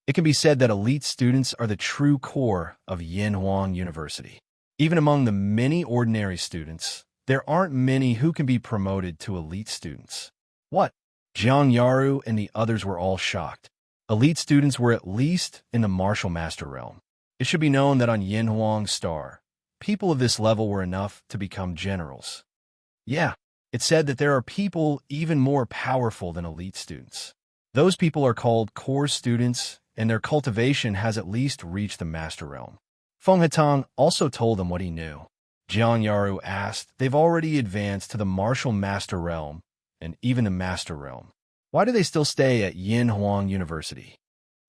It can be said that elite students are the true core of Yanhuang University. Even among the many ordinary students, there aren't many who can be promoted to elite students." "What?" Jiang Yaru and the others were all shocked. Elite students were at least in the Martial Master Realm. It should be known that on Yanhuang Star, people of this level were enough to become generals. Yeah, it said that there are people even more powerful than elite students. Those people are called core students, and their cultivation has at least reached the Master Realm. Feng Hetang also told them what he knew. Jiang Yaru asked, "They've already advanced to the Martial Master Realm, and even the Master Realm. Why do they still stay at Yanhuang University?"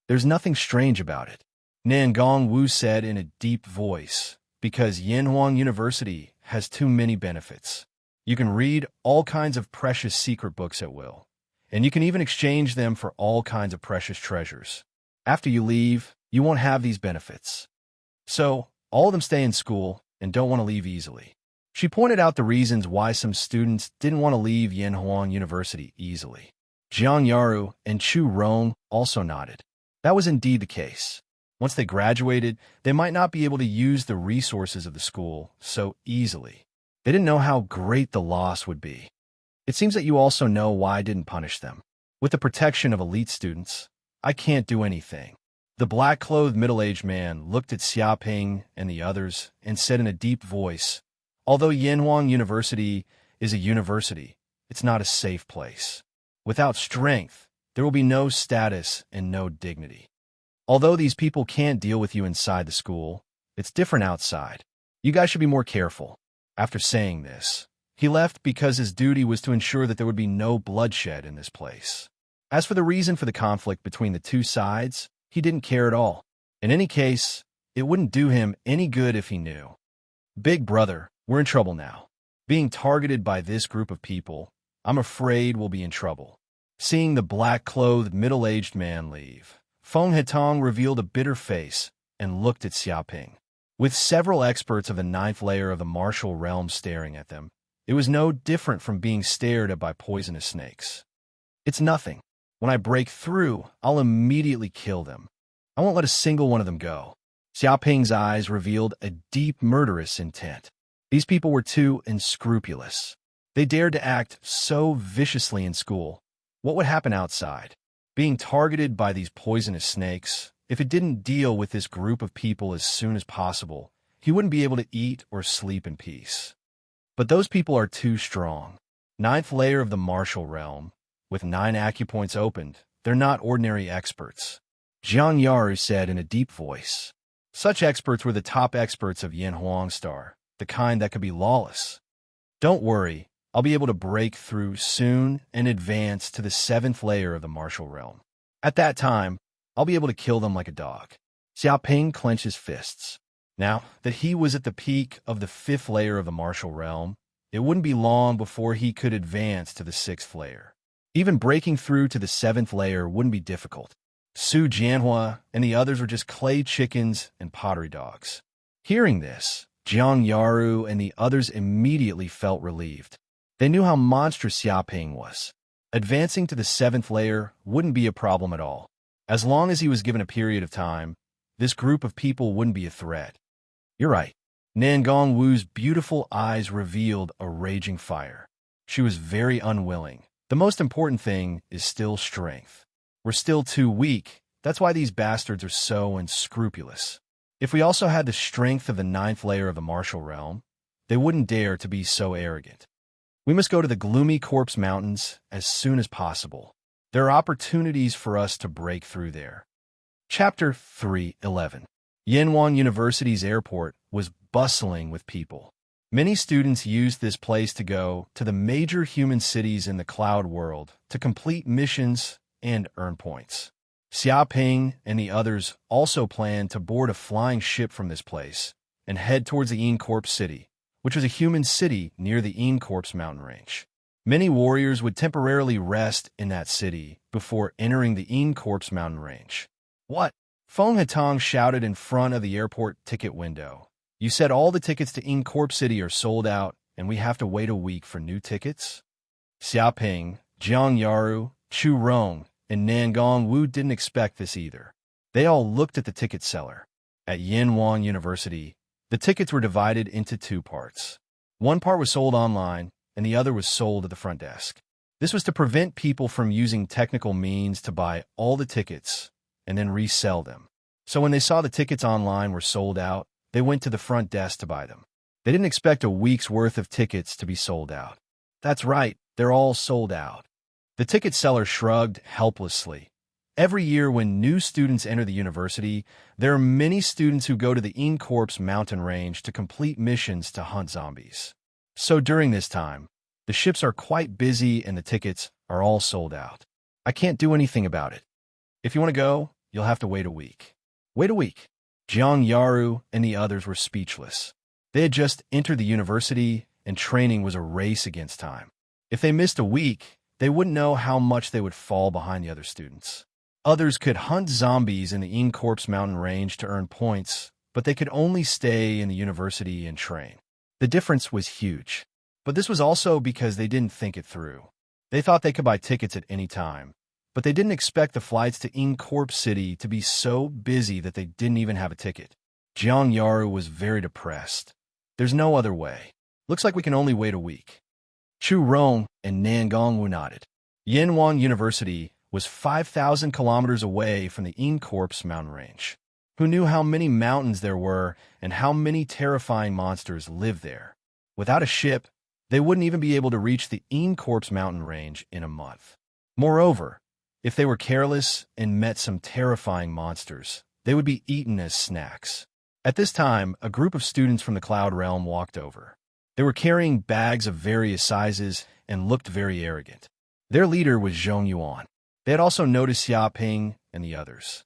"There's nothing strange about it," Nangong Wu said in a deep voice, "because Yanhuang University has too many benefits. You can read all kinds of precious secret books at will, and you can even exchange them for all kinds of precious treasures. After you leave, you won't have these benefits. So, all of them stay in school and don't want to leave easily." She pointed out the reasons why some students didn't want to leave Yanhuang University easily. Jiang Yaru and Chu Rong also nodded. That was indeed the case. Once they graduated, they might not be able to use the resources of the school so easily. They didn't know how great the loss would be. It seems that you also know why I didn't punish them. With the protection of elite students, I can't do anything. The black-clothed middle-aged man looked at Xia Ping and the others and said in a deep voice, "Although Yanhuang University is a university, it's not a safe place. Without strength, there will be no status and no dignity. Although these people can't deal with you inside the school, it's different outside. You guys should be more careful." After saying this, he left because his duty was to ensure that there would be no bloodshed in this place. As for the reason for the conflict between the two sides, he didn't care at all. In any case, it wouldn't do him any good if he knew. "Big brother, We're in trouble now. Being targeted by this group of people, I'm afraid we'll be in trouble. Seeing the black-clothed, middle-aged man leave, Feng Hetong revealed a bitter face and looked at Xiaoping. With several experts of the ninth layer of the martial realm staring at them, it was no different from being stared at by poisonous snakes. It's nothing. When I break through, I'll immediately kill them. I won't let a single one of them go. Xiaoping's eyes revealed a deep murderous intent. These people were too unscrupulous. They dared to act so viciously in school. What would happen outside? Being targeted by these poisonous snakes, if it didn't deal with this group of people as soon as possible, he wouldn't be able to eat or sleep in peace. But those people are too strong. Ninth layer of the martial realm, with 9 acupoints opened, they're not ordinary experts. Jiang Yaru said in a deep voice. Such experts were the top experts of Yin Huang Star, the kind that could be lawless. Don't worry, I'll be able to break through soon and advance to the 7th layer of the martial realm. At that time, I'll be able to kill them like a dog. Xiaoping clenched his fists. Now that he was at the peak of the 5th layer of the martial realm, it wouldn't be long before he could advance to the 6th layer. Even breaking through to the 7th layer wouldn't be difficult. Su Jianhua and the others were just clay chickens and pottery dogs. Hearing this, Jiang Yaru and the others immediately felt relieved. They knew how monstrous Xiaoping was. Advancing to the 7th layer wouldn't be a problem at all. As long as he was given a period of time, this group of people wouldn't be a threat. You're right. Nangong Wu's beautiful eyes revealed a raging fire. She was very unwilling. The most important thing is still strength. We're still too weak. That's why these bastards are so unscrupulous. If we also had the strength of the 9th layer of the martial realm, they wouldn't dare to be so arrogant. We must go to the gloomy corpse mountains as soon as possible. There are opportunities for us to break through there. Chapter 3:11. Yanwan University's airport was bustling with people. Many students used this place to go to the major human cities in the cloud world to complete missions and earn points. Xiaoping and the others also planned to board a flying ship from this place and head towards the Encorp City, which was a human city near the Encorp's mountain range. Many warriors would temporarily rest in that city before entering the Encorp's mountain range. What? Feng Hetong shouted in front of the airport ticket window. You said all the tickets to Encorp City are sold out and we have to wait a week for new tickets? Xiaoping, Jiang Yaru, Chu Rong, and Nangong Wu didn't expect this either. They all looked at the ticket seller. At Yanwan University, the tickets were divided into 2 parts. One part was sold online, and the other was sold at the front desk. This was to prevent people from using technical means to buy all the tickets and then resell them. So when they saw the tickets online were sold out, they went to the front desk to buy them. They didn't expect a week's worth of tickets to be sold out. That's right, they're all sold out. The ticket seller shrugged helplessly. Every year when new students enter the university, there are many students who go to the Encorp's mountain range to complete missions to hunt zombies. So during this time, the ships are quite busy and the tickets are all sold out. I can't do anything about it. If you want to go, you'll have to wait a week. Wait a week. Jiang Yaru and the others were speechless. They had just entered the university and training was a race against time. If they missed a week, they wouldn't know how much they would fall behind the other students. Others could hunt zombies in the Encorp's mountain range to earn points, but they could only stay in the university and train. The difference was huge. But this was also because they didn't think it through. They thought they could buy tickets at any time, but they didn't expect the flights to Encorp City to be so busy that they didn't even have a ticket. Jiang Yaru was very depressed. There's no other way. Looks like we can only wait a week. Chu Rong and Nangong Wu nodded. Yanwan University was 5,000 kilometers away from the Encorp's mountain range. Who knew how many mountains there were and how many terrifying monsters lived there? Without a ship, they wouldn't even be able to reach the Encorp's mountain range in a month. Moreover, if they were careless and met some terrifying monsters, they would be eaten as snacks. At this time, a group of students from the Cloud Realm walked over. They were carrying bags of various sizes and looked very arrogant. Their leader was Zhong Yuan. They had also noticed Xiaoping and the others.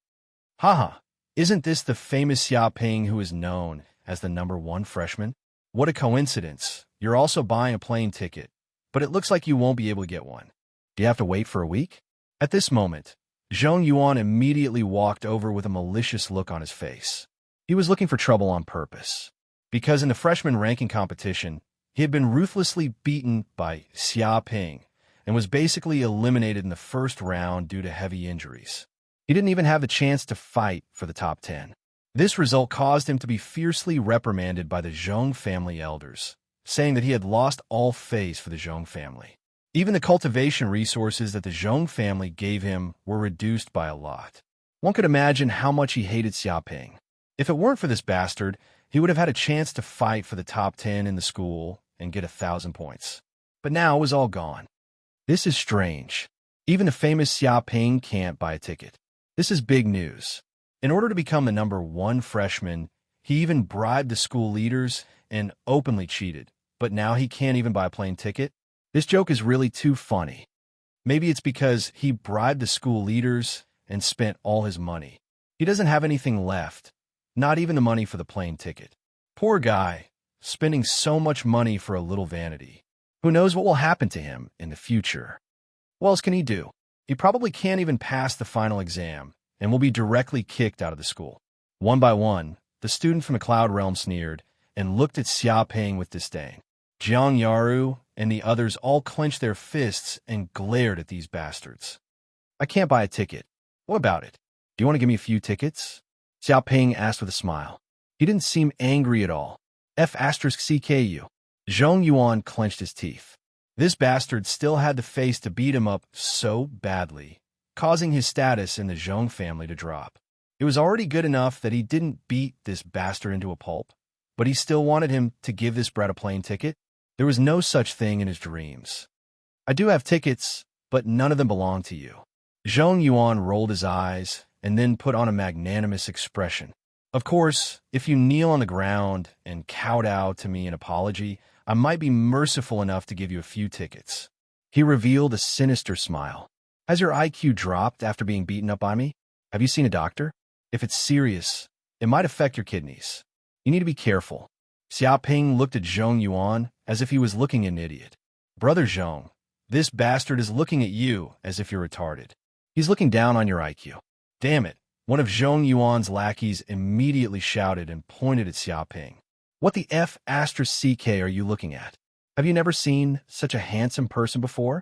Haha, isn't this the famous Xiaoping who is known as the #1 freshman? What a coincidence. You're also buying a plane ticket, but it looks like you won't be able to get one. Do you have to wait for a week? At this moment, Zhong Yuan immediately walked over with a malicious look on his face. He was looking for trouble on purpose, because in the freshman ranking competition, he had been ruthlessly beaten by Xia Ping and was basically eliminated in the first round due to heavy injuries. He didn't even have the chance to fight for the top 10. This result caused him to be fiercely reprimanded by the Zhong family elders, saying that he had lost all faith for the Zhong family. Even the cultivation resources that the Zhong family gave him were reduced by a lot. One could imagine how much he hated Xia Ping. If it weren't for this bastard, he would have had a chance to fight for the top 10 in the school and get 1,000 points. But now it was all gone. This is strange. Even the famous Xia Ping can't buy a ticket. This is big news. In order to become the #1 freshman, he even bribed the school leaders and openly cheated. But now he can't even buy a plane ticket? This joke is really too funny. Maybe it's because he bribed the school leaders and spent all his money. He doesn't have anything left, not even the money for the plane ticket. Poor guy, spending so much money for a little vanity. Who knows what will happen to him in the future? What else can he do? He probably can't even pass the final exam and will be directly kicked out of the school. One by one, the student from the Cloud Realm sneered and looked at Xia Ping with disdain. Jiang Yaru and the others all clenched their fists and glared at these bastards. I can't buy a ticket. What about it? Do you want to give me a few tickets? Xia Ping asked with a smile. He didn't seem angry at all. F*CKU. Zhong Yuan clenched his teeth. This bastard still had the face to beat him up so badly, causing his status in the Zhong family to drop. It was already good enough that he didn't beat this bastard into a pulp, but he still wanted him to give this brat a plane ticket. There was no such thing in his dreams. I do have tickets, but none of them belong to you. Zhong Yuan rolled his eyes and then put on a magnanimous expression. Of course, if you kneel on the ground and kowtow to me in apology, I might be merciful enough to give you a few tickets. He revealed a sinister smile. Has your IQ dropped after being beaten up by me? Have you seen a doctor? If it's serious, it might affect your kidneys. You need to be careful. Xia Ping looked at Zhong Yuan as if he was looking at an idiot. Brother Zhong, this bastard is looking at you as if you're retarded. He's looking down on your IQ. Damn it. One of Zhong Yuan's lackeys immediately shouted and pointed at Xia Ping. What the F*CK are you looking at? Have you never seen such a handsome person before?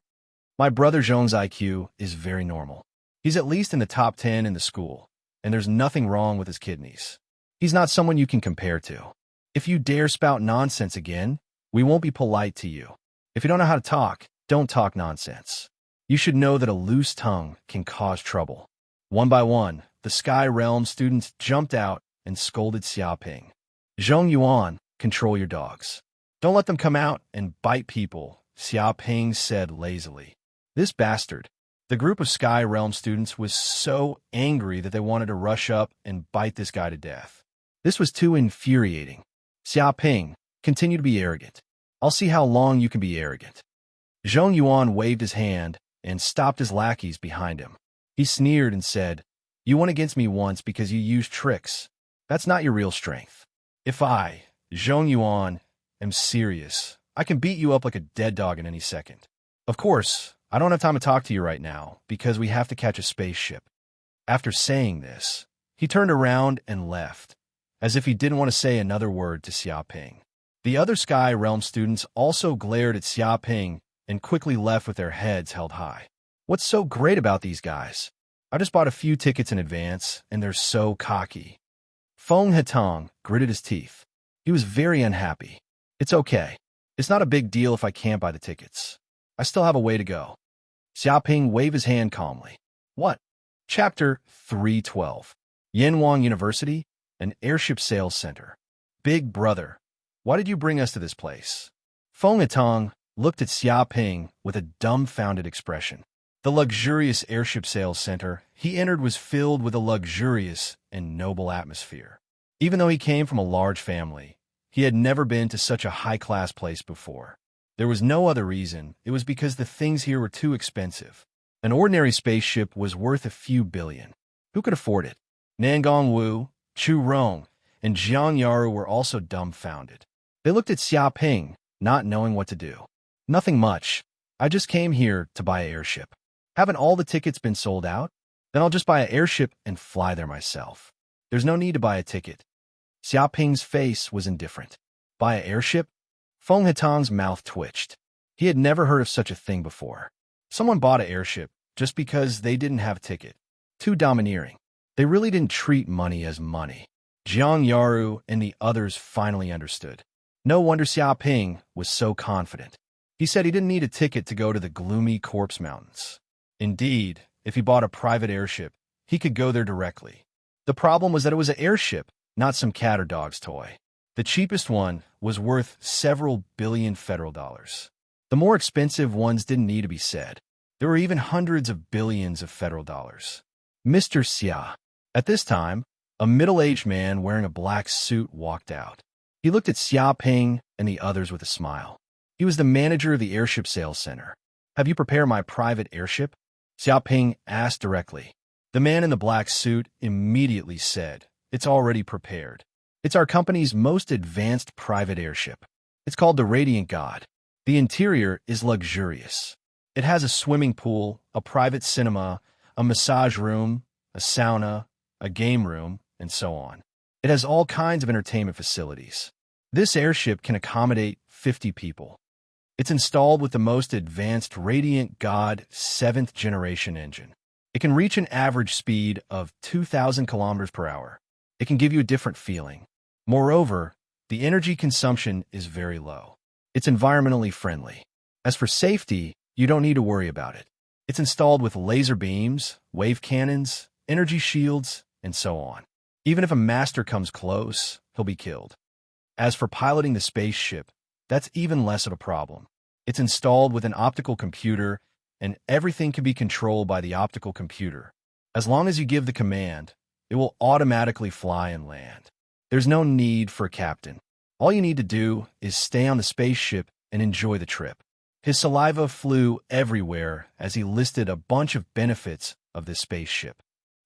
My brother Zhong's IQ is very normal. He's at least in the top 10 in the school, and there's nothing wrong with his kidneys. He's not someone you can compare to. If you dare spout nonsense again, we won't be polite to you. If you don't know how to talk, don't talk nonsense. You should know that a loose tongue can cause trouble. One by one, the Sky Realm students jumped out and scolded Xia Ping. Zhong Yuan, control your dogs. Don't let them come out and bite people, Xia Ping said lazily. This bastard. The group of Sky Realm students was so angry that they wanted to rush up and bite this guy to death. This was too infuriating. Xia Ping, continue to be arrogant. I'll see how long you can be arrogant. Zhong Yuan waved his hand and stopped his lackeys behind him. He sneered and said, You won against me once because you used tricks. That's not your real strength. If I, Zhong Yuan, am serious, I can beat you up like a dead dog in any second. Of course, I don't have time to talk to you right now because we have to catch a spaceship. After saying this, he turned around and left, as if he didn't want to say another word to Xia Ping. The other Sky Realm students also glared at Xia Ping and quickly left with their heads held high. What's so great about these guys? I just bought a few tickets in advance, and they're so cocky. Feng Hetong gritted his teeth. He was very unhappy. It's okay. It's not a big deal if I can't buy the tickets. I still have a way to go. Xia Ping waved his hand calmly. What? Chapter 312. Yanwang University, an airship sales center. Big brother, why did you bring us to this place? Feng Hetong looked at Xia Ping with a dumbfounded expression. The luxurious airship sales center he entered was filled with a luxurious and noble atmosphere. Even though he came from a large family, he had never been to such a high-class place before. There was no other reason. It was because the things here were too expensive. An ordinary spaceship was worth a few billion. Who could afford it? Nangong Wu, Chu Rong, and Jiang Yaru were also dumbfounded. They looked at Xiaoping, not knowing what to do. Nothing much. I just came here to buy an airship. Haven't all the tickets been sold out? Then I'll just buy an airship and fly there myself. There's no need to buy a ticket. Xiaoping's face was indifferent. Buy an airship? Feng Hitang's mouth twitched. He had never heard of such a thing before. Someone bought an airship just because they didn't have a ticket. Too domineering. They really didn't treat money as money. Jiang Yaru and the others finally understood. No wonder Xiaoping was so confident. He said he didn't need a ticket to go to the gloomy Corpse Mountains. Indeed, if he bought a private airship, he could go there directly. The problem was that it was an airship, not some cat or dog's toy. The cheapest one was worth several billion federal dollars. The more expensive ones didn't need to be said. There were even hundreds of billions of federal dollars. Mr. Xia. At this time, a middle-aged man wearing a black suit walked out. He looked at Xiaoping and the others with a smile. He was the manager of the airship sales center. Have you prepared my private airship? Xiaoping asked directly. The man in the black suit immediately said, It's already prepared. It's our company's most advanced private airship. It's called the Radiant God. The interior is luxurious. It has a swimming pool, a private cinema, a massage room, a sauna, a game room, and so on. It has all kinds of entertainment facilities. This airship can accommodate 50 people. It's installed with the most advanced Radiant God 7th generation engine. It can reach an average speed of 2,000 kilometers per hour. It can give you a different feeling. Moreover, the energy consumption is very low. It's environmentally friendly. As for safety, you don't need to worry about it. It's installed with laser beams, wave cannons, energy shields, and so on. Even if a master comes close, he'll be killed. As for piloting the spaceship, that's even less of a problem. It's installed with an optical computer, and everything can be controlled by the optical computer. As long as you give the command, it will automatically fly and land. There's no need for a captain. All you need to do is stay on the spaceship and enjoy the trip. His saliva flew everywhere as he listed a bunch of benefits of this spaceship.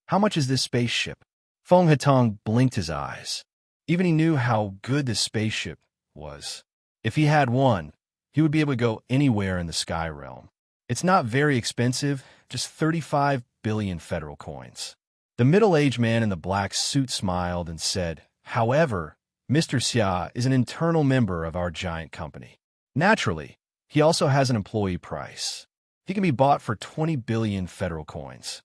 How much is this spaceship? Feng Hitang blinked his eyes. Even he knew how good this spaceship was. If he had one, he would be able to go anywhere in the sky realm. It's not very expensive, just 35 billion federal coins. The middle-aged man in the black suit smiled and said, However, Mr. Xia is an internal member of our giant company. Naturally, he also has an employee price. He can be bought for 20 billion federal coins.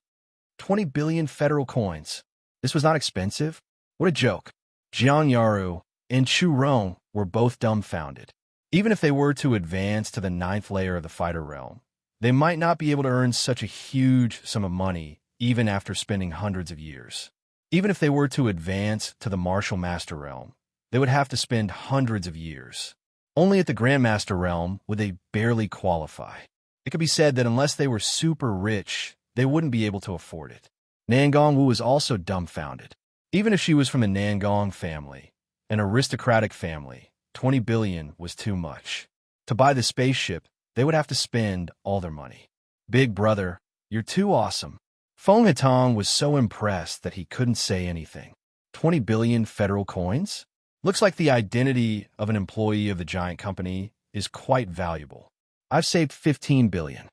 20 billion federal coins. This was not expensive? What a joke. Jiang Yaru and Chu Rong were both dumbfounded. Even if they were to advance to the 9th layer of the fighter realm, they might not be able to earn such a huge sum of money even after spending hundreds of years. Even if they were to advance to the Martial Master realm, they would have to spend hundreds of years. Only at the Grandmaster realm would they barely qualify. It could be said that unless they were super rich, they wouldn't be able to afford it. Nangong Wu was also dumbfounded. Even if she was from the Nangong family, an aristocratic family, 20 billion was too much. To buy the spaceship, they would have to spend all their money. Big brother, you're too awesome. Feng Hitang was so impressed that he couldn't say anything. 20 billion federal coins? Looks like the identity of an employee of the giant company is quite valuable. I've saved 15 billion.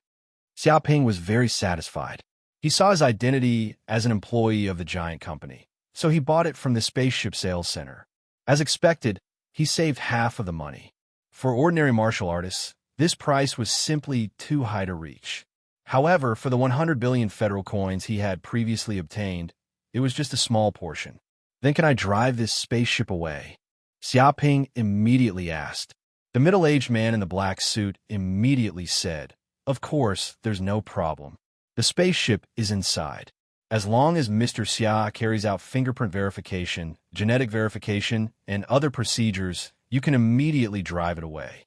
Xiaoping was very satisfied. He saw his identity as an employee of the giant company, so he bought it from the spaceship sales center. As expected, he saved half of the money. For ordinary martial artists, this price was simply too high to reach. However, for the 100 billion federal coins he had previously obtained, it was just a small portion. Then can I drive this spaceship away? Xiaoping immediately asked. The middle-aged man in the black suit immediately said, Of course, there's no problem. The spaceship is inside. As long as Mr. Xia carries out fingerprint verification, genetic verification, and other procedures, you can immediately drive it away.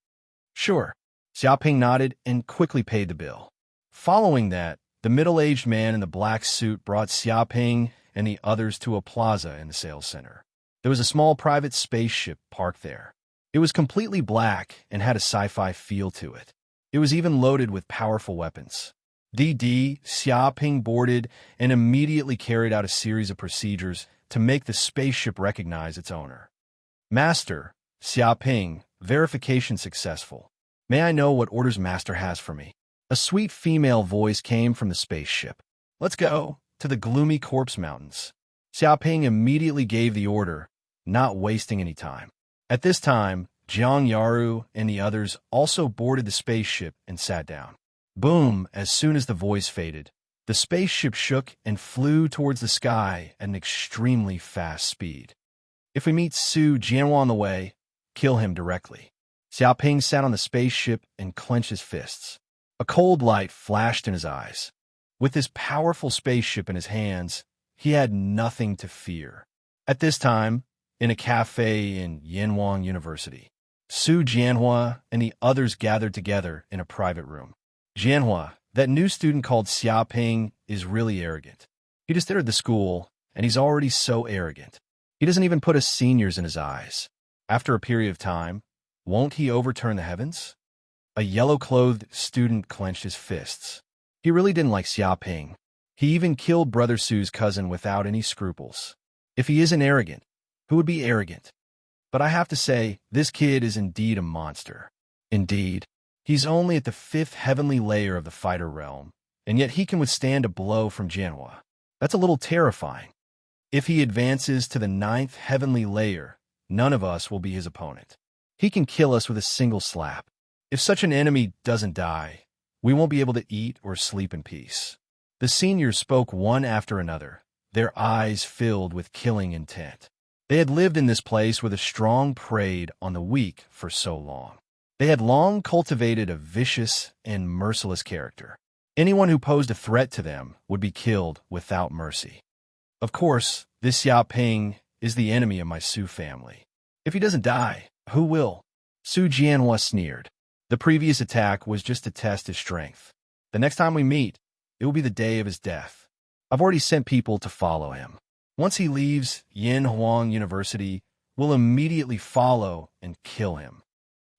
Sure. Xiaoping nodded and quickly paid the bill. Following that, the middle-aged man in the black suit brought Xiaoping and the others to a plaza in the sales center. There was a small private spaceship parked there. It was completely black and had a sci-fi feel to it. It was even loaded with powerful weapons. Xiaoping boarded and immediately carried out a series of procedures to make the spaceship recognize its owner. Master, Xiaoping, verification successful. May I know what orders master has for me? A sweet female voice came from the spaceship. Let's go to the gloomy corpse mountains. Xiaoping immediately gave the order, not wasting any time. At this time, Jiang Yaru and the others also boarded the spaceship and sat down. Boom! As soon as the voice faded, the spaceship shook and flew towards the sky at an extremely fast speed. If we meet Su Jianhua on the way, kill him directly. Xiaoping sat on the spaceship and clenched his fists. A cold light flashed in his eyes. With this powerful spaceship in his hands, he had nothing to fear. At this time, in a cafe in Yanhuang University, Su Jianhua and the others gathered together in a private room. Jianhua, that new student called Xiaoping, is really arrogant. He just entered the school, and he's already so arrogant. He doesn't even put us seniors in his eyes. After a period of time, won't he overturn the heavens? A yellow-clothed student clenched his fists. He really didn't like Xiaoping. He even killed Brother Su's cousin without any scruples. If he isn't arrogant, who would be arrogant? But I have to say, this kid is indeed a monster. Indeed, he's only at the 5th heavenly layer of the fighter realm, and yet he can withstand a blow from Jianhua. That's a little terrifying. If he advances to the 9th heavenly layer, none of us will be his opponent. He can kill us with a single slap. If such an enemy doesn't die, we won't be able to eat or sleep in peace. The seniors spoke one after another, their eyes filled with killing intent. They had lived in this place where the strong preyed on the weak for so long. They had long cultivated a vicious and merciless character. Anyone who posed a threat to them would be killed without mercy. Of course, this Xiaoping is the enemy of my Su family. If he doesn't die, who will? Su Jianhua sneered. The previous attack was just to test his strength. The next time we meet, it will be the day of his death. I've already sent people to follow him. Once he leaves Yanhuang University, we'll immediately follow and kill him.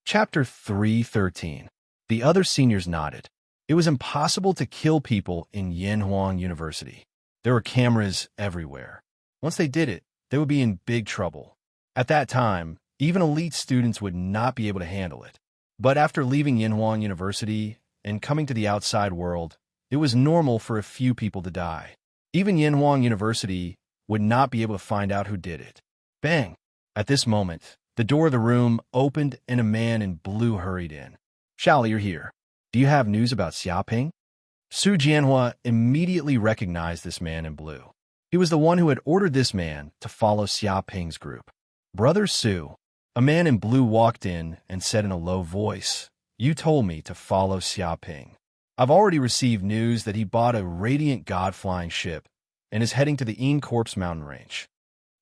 Chapter 3:13. The other seniors nodded. It was impossible to kill people in Yanhuang University. There were cameras everywhere. Once they did it, they would be in big trouble. At that time, even elite students would not be able to handle it. But after leaving Yanhuang University and coming to the outside world, it was normal for a few people to die. Even Yanhuang University would not be able to find out who did it. Bang! At this moment, the door of the room opened and a man in blue hurried in. Xiaoli, you're here. Do you have news about Xiaoping? Su Jianhua immediately recognized this man in blue. He was the one who had ordered this man to follow Xiaoping's group. Brother Su, a man in blue walked in and said in a low voice, "You told me to follow Xiaoping. I've already received news that he bought a radiant god-flying ship and is heading to the Corpse mountain range."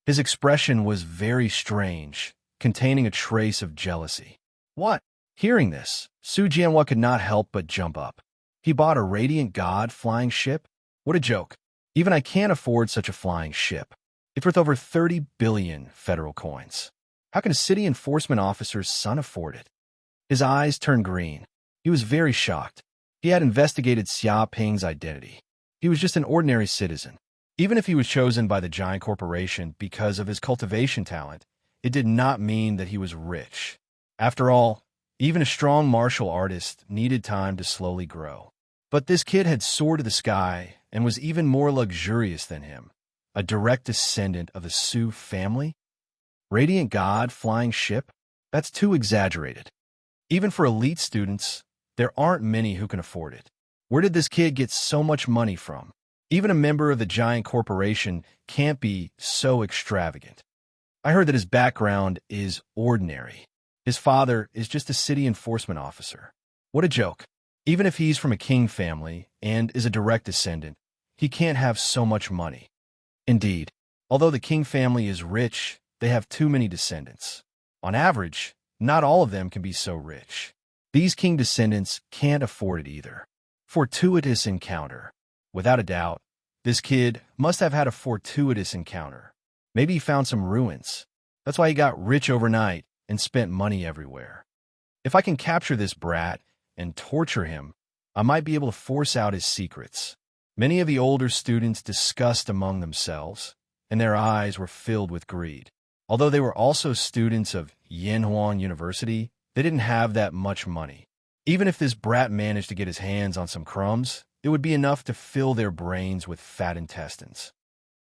His expression was very strange, containing a trace of jealousy. What? Hearing this, Su Jianhua could not help but jump up. He bought a radiant god-flying ship? What a joke. Even I can't afford such a flying ship. It's worth over 30 billion federal coins. How can a city enforcement officer's son afford it? His eyes turned green. He was very shocked. He had investigated Xiaoping's identity. He was just an ordinary citizen. Even if he was chosen by the giant corporation because of his cultivation talent, it did not mean that he was rich. After all, even a strong martial artist needed time to slowly grow. But this kid had soared to the sky and was even more luxurious than him, a direct descendant of the Su family? Radiant God flying ship? That's too exaggerated. Even for elite students, there aren't many who can afford it. Where did this kid get so much money from? Even a member of the giant corporation can't be so extravagant. I heard that his background is ordinary. His father is just a city enforcement officer. What a joke. Even if he's from a king family and is a direct descendant, he can't have so much money. Indeed, although the king family is rich, they have too many descendants. On average, not all of them can be so rich. These king descendants can't afford it either. Fortuitous encounter. Without a doubt, this kid must have had a fortuitous encounter. Maybe he found some ruins. That's why he got rich overnight and spent money everywhere. If I can capture this brat and torture him, I might be able to force out his secrets. Many of the older students discussed among themselves, and their eyes were filled with greed. Although they were also students of Yanhuan University, they didn't have that much money. Even if this brat managed to get his hands on some crumbs, it would be enough to fill their brains with fat intestines.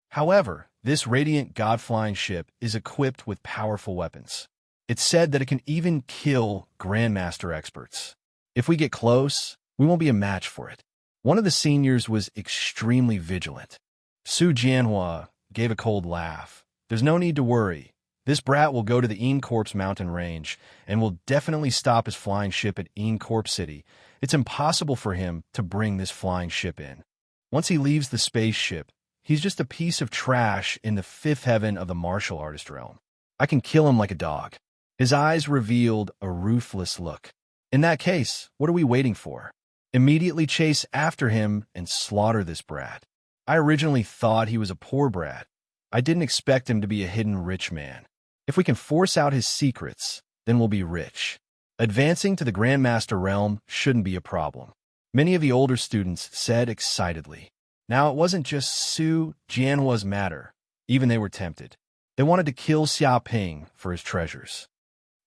However, this radiant god-flying ship is equipped with powerful weapons. It's said that it can even kill Grandmaster experts. If we get close, we won't be a match for it. One of the seniors was extremely vigilant. Su Jianhua gave a cold laugh. There's no need to worry. This brat will go to the Encorp's mountain range and will definitely stop his flying ship at Encorp City. It's impossible for him to bring this flying ship in. Once he leaves the spaceship, he's just a piece of trash in the fifth heaven of the martial artist realm. I can kill him like a dog. His eyes revealed a ruthless look. In that case, what are we waiting for? Immediately chase after him and slaughter this brat. I originally thought he was a poor brat. I didn't expect him to be a hidden rich man. If we can force out his secrets, then we'll be rich. Advancing to the Grandmaster realm shouldn't be a problem. Many of the older students said excitedly. Now it wasn't just Su Jianhua's matter. Even they were tempted. They wanted to kill Xiaoping for his treasures.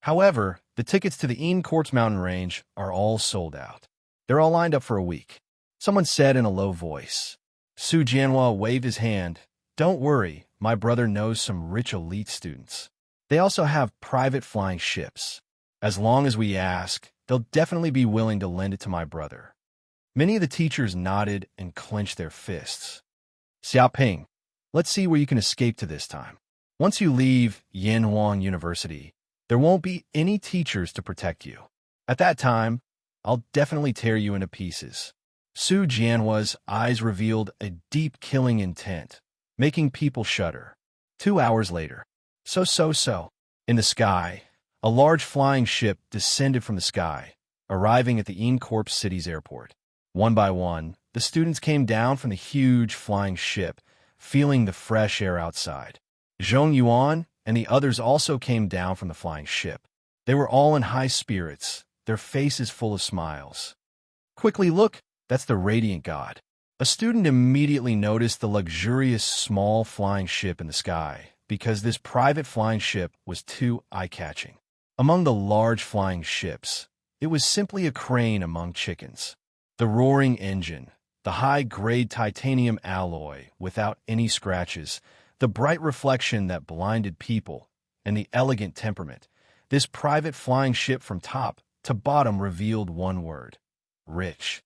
However, the tickets to the Encorp's mountain range are all sold out. They're all lined up for a week. Someone said in a low voice. Su Jianhua waved his hand. Don't worry, my brother knows some rich elite students. They also have private flying ships. As long as we ask, they'll definitely be willing to lend it to my brother. Many of the teachers nodded and clenched their fists. Xiaoping, let's see where you can escape to this time. Once you leave Yanhuan University, there won't be any teachers to protect you. At that time, I'll definitely tear you into pieces. Su Jianhua's eyes revealed a deep killing intent, making people shudder. 2 hours later. So. In the sky, a large flying ship descended from the sky, arriving at the Encorp City's airport. One by one, the students came down from the huge flying ship, feeling the fresh air outside. Zhong Yuan and the others also came down from the flying ship. They were all in high spirits, their faces full of smiles. Quickly look, that's the Radiant God. A student immediately noticed the luxurious small flying ship in the sky, because this private flying ship was too eye-catching. Among the large flying ships, it was simply a crane among chickens. The roaring engine, the high-grade titanium alloy without any scratches, the bright reflection that blinded people, and the elegant temperament. This private flying ship from top to bottom revealed one word: rich.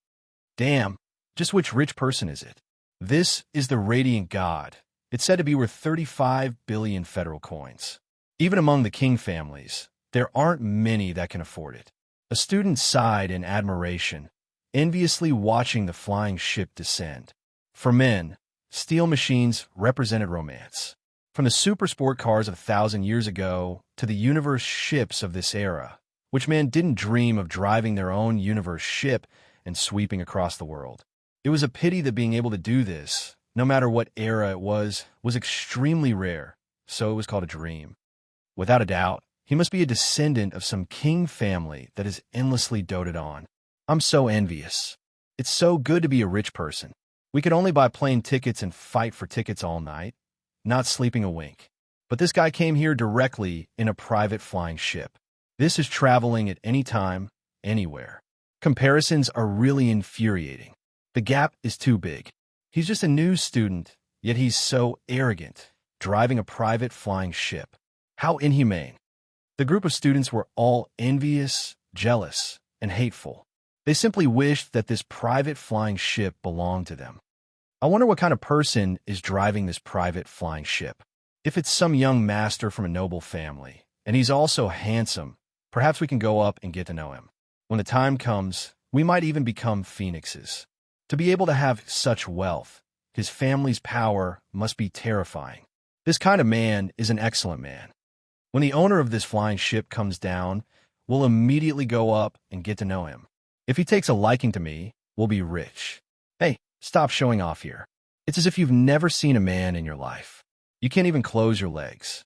Damn, just which rich person is it? This is the Radiant God. It's said to be worth 35 billion federal coins. Even among the king families, there aren't many that can afford it. A student sighed in admiration, enviously watching the flying ship descend. For men, steel machines represented romance. From the super sport cars of 1,000 years ago to the universe ships of this era, which men didn't dream of driving their own universe ship and sweeping across the world. It was a pity that being able to do this, no matter what era it was extremely rare, so it was called a dream. Without a doubt, he must be a descendant of some king family that is endlessly doted on. I'm so envious. It's so good to be a rich person. We could only buy plane tickets and fight for tickets all night, not sleeping a wink. But this guy came here directly in a private flying ship. This is traveling at any time, anywhere. Comparisons are really infuriating. The gap is too big. He's just a new student, yet he's so arrogant, driving a private flying ship. How inhumane. The group of students were all envious, jealous, and hateful. They simply wished that this private flying ship belonged to them. I wonder what kind of person is driving this private flying ship. If it's some young master from a noble family, and he's also handsome, perhaps we can go up and get to know him. When the time comes, we might even become phoenixes. To be able to have such wealth, his family's power must be terrifying. This kind of man is an excellent man. When the owner of this flying ship comes down, we'll immediately go up and get to know him. If he takes a liking to me, we'll be rich. Hey, stop showing off here. It's as if you've never seen a man in your life. You can't even close your legs.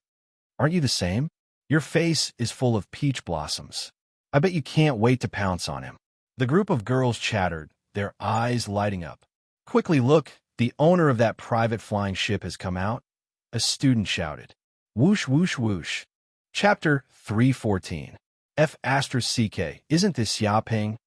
Aren't you the same? Your face is full of peach blossoms. I bet you can't wait to pounce on him. The group of girls chattered, their eyes lighting up. Quickly look, the owner of that private flying ship has come out. A student shouted. Whoosh, whoosh, whoosh. Chapter 314. F asterisk CK. Isn't this Xiaoping?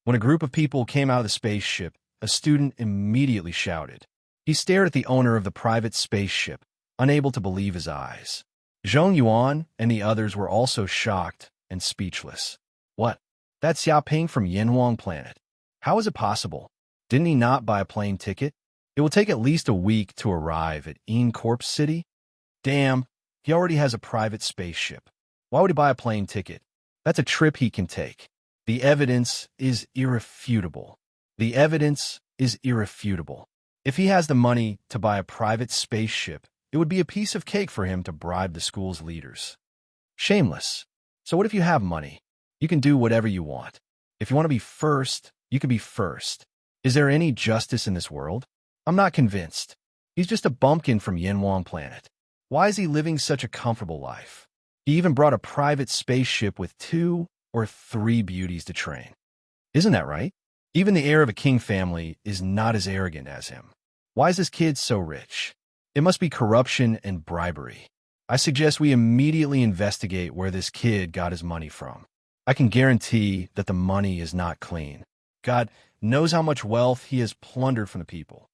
When a group of people came out of the spaceship, a student immediately shouted. He stared at the owner of the private spaceship, unable to believe his eyes. Zhong Yuan and the others were also shocked and speechless. What? That's Xiaoping from Yanhuang planet. How is it possible? Didn't he not buy a plane ticket? It will take at least a week to arrive at Encorp City. Damn, he already has a private spaceship. Why would he buy a plane ticket? That's a trip he can take. The evidence is irrefutable. The evidence is irrefutable. If he has the money to buy a private spaceship, it would be a piece of cake for him to bribe the school's leaders. Shameless. So what if you have money? You can do whatever you want. If you want to be first, you can be first. Is there any justice in this world? I'm not convinced. He's just a bumpkin from Yanhuang planet. Why is he living such a comfortable life? He even brought a private spaceship with 2 or 3 beauties to train. Isn't that right? Even the heir of a king family is not as arrogant as him. Why is this kid so rich? It must be corruption and bribery. I suggest we immediately investigate where this kid got his money from. I can guarantee that the money is not clean. God knows how much wealth he has plundered from the people.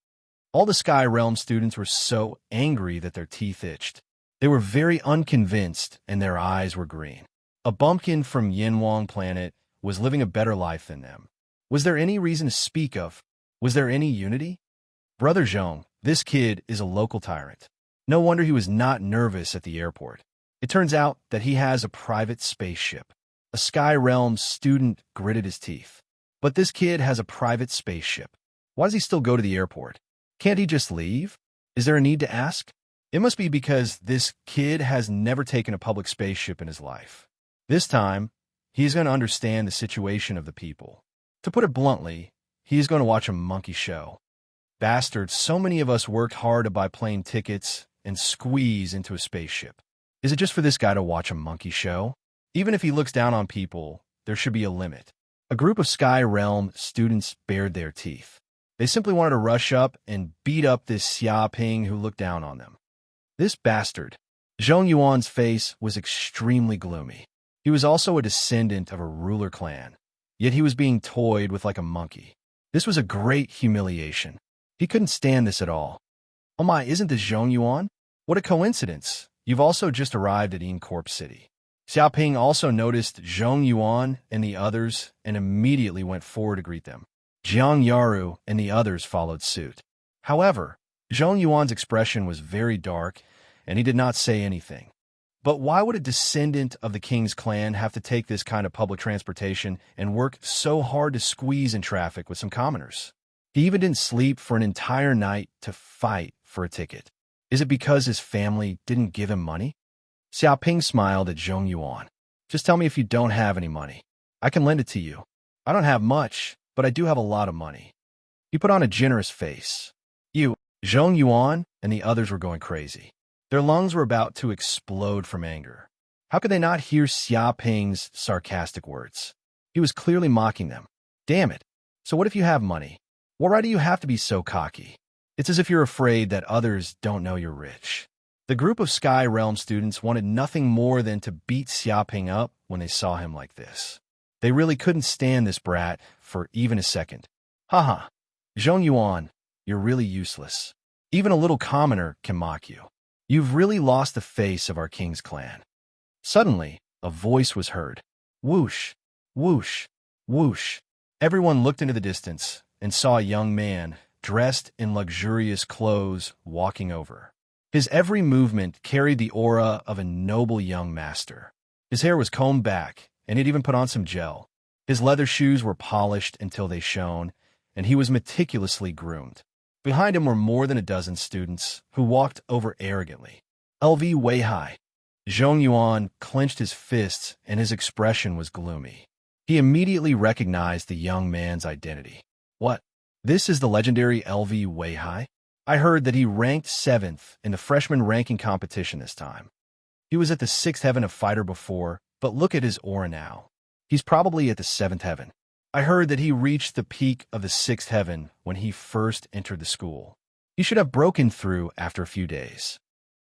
All the Sky Realm students were so angry that their teeth itched. They were very unconvinced and their eyes were green. A bumpkin from Yanhuang planet was living a better life than them. Was there any reason to speak of? Was there any unity? Brother Zhong, this kid is a local tyrant. No wonder he was not nervous at the airport. It turns out that he has a private spaceship. A Sky Realm student gritted his teeth. But this kid has a private spaceship. Why does he still go to the airport? Can't he just leave? Is there a need to ask? It must be because this kid has never taken a public spaceship in his life. This time, he is going to understand the situation of the people. To put it bluntly, he is going to watch a monkey show. Bastards, so many of us worked hard to buy plane tickets and squeeze into a spaceship. Is it just for this guy to watch a monkey show? Even if he looks down on people, there should be a limit. A group of Sky Realm students bared their teeth. They simply wanted to rush up and beat up this Xiaoping who looked down on them. This bastard. Zhong Yuan's face was extremely gloomy. He was also a descendant of a ruler clan, yet he was being toyed with like a monkey. This was a great humiliation. He couldn't stand this at all. Oh my, isn't this Zhong Yuan? What a coincidence. You've also just arrived at Encorp City. Xiaoping also noticed Zhong Yuan and the others and immediately went forward to greet them. Jiang Yaru and the others followed suit. However, Zhong Yuan's expression was very dark, and he did not say anything. But why would a descendant of the king's clan have to take this kind of public transportation and work so hard to squeeze in traffic with some commoners? He even didn't sleep for an entire night to fight for a ticket. Is it because his family didn't give him money? Xiaoping smiled at Zhong Yuan. Just tell me if you don't have any money. I can lend it to you. I don't have much, but I do have a lot of money. He put on a generous face. You, Zhong Yuan, and the others were going crazy. Their lungs were about to explode from anger. How could they not hear Xiaoping's sarcastic words? He was clearly mocking them. Damn it. So what if you have money? Why do you have to be so cocky? It's as if you're afraid that others don't know you're rich. The group of Sky Realm students wanted nothing more than to beat Xiaoping up when they saw him like this. They really couldn't stand this brat for even a second. Haha. Zhong Yuan, you're really useless. Even a little commoner can mock you. You've really lost the face of our king's clan. Suddenly, a voice was heard. Whoosh, whoosh, whoosh. Everyone looked into the distance and saw a young man dressed in luxurious clothes walking over. His every movement carried the aura of a noble young master. His hair was combed back, and he'd even put on some gel. His leather shoes were polished until they shone, and he was meticulously groomed. Behind him were more than a dozen students who walked over arrogantly. LV Weihai. Zhong Yuan clenched his fists, and his expression was gloomy. He immediately recognized the young man's identity. What? This is the legendary LV Weihai? I heard that he ranked 7th in the freshman ranking competition this time. He was at the 6th heaven of fighter before, but look at his aura now. He's probably at the 7th heaven. I heard that he reached the peak of the 6th heaven when he first entered the school. He should have broken through after a few days.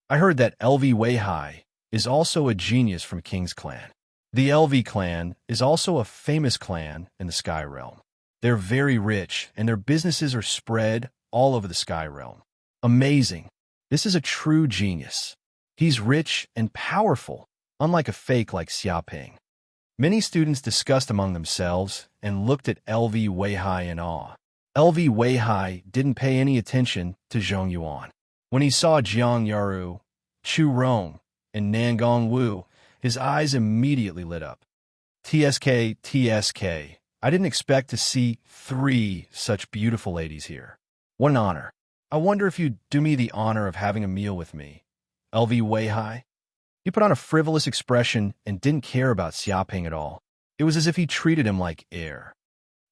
I heard that LV Weihai is also a genius from King's clan. The LV clan is also a famous clan in the Sky Realm. They're very rich, and their businesses are spread all over the Sky Realm. Amazing. This is a true genius. He's rich and powerful, unlike a fake like Xiaoping. Many students discussed among themselves and looked at LV Weihai in awe. LV Weihai didn't pay any attention to Zhong Yuan. When he saw Jiang Yaru, Chu Rong, and Nangong Wu, his eyes immediately lit up. TSK, TSK. I didn't expect to see 3 such beautiful ladies here. What an honor. I wonder if you'd do me the honor of having a meal with me. LV Weihai? He put on a frivolous expression and didn't care about Xiaoping at all. It was as if he treated him like air.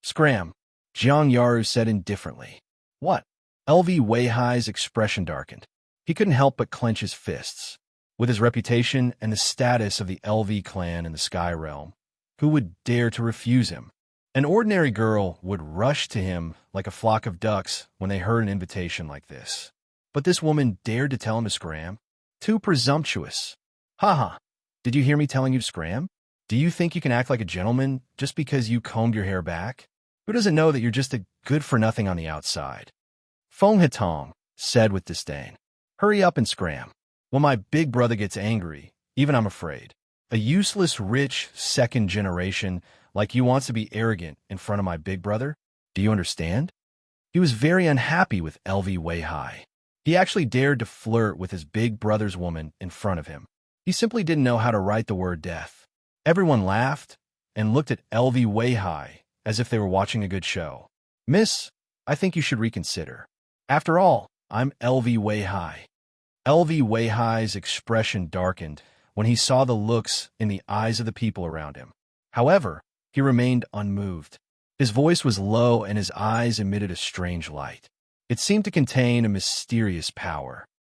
Scram, Jiang Yaru said indifferently. What? LV Weihai's expression darkened. He couldn't help but clench his fists. With his reputation and the status of the LV clan in the Sky Realm, who would dare to refuse him? An ordinary girl would rush to him like a flock of ducks when they heard an invitation like this. But this woman dared to tell him to scram? Too presumptuous. Haha, did you hear me telling you to scram? Do you think you can act like a gentleman just because you combed your hair back? Who doesn't know that you're just a good-for-nothing on the outside? Feng Hitong said with disdain. Hurry up and scram. When my big brother gets angry, even I'm afraid. A useless, rich, second generation like you wants to be arrogant in front of my big brother? Do you understand? He was very unhappy with LV Weihai. He actually dared to flirt with his big brother's woman in front of him. He simply didn't know how to write the word death. Everyone laughed and looked at LV Weihai as if they were watching a good show. Miss, I think you should reconsider. After all, I'm LV Weihai. LV Weihai's expression darkened when he saw the looks in the eyes of the people around him. However, he remained unmoved. His voice was low and his eyes emitted a strange light. It seemed to contain a mysterious power.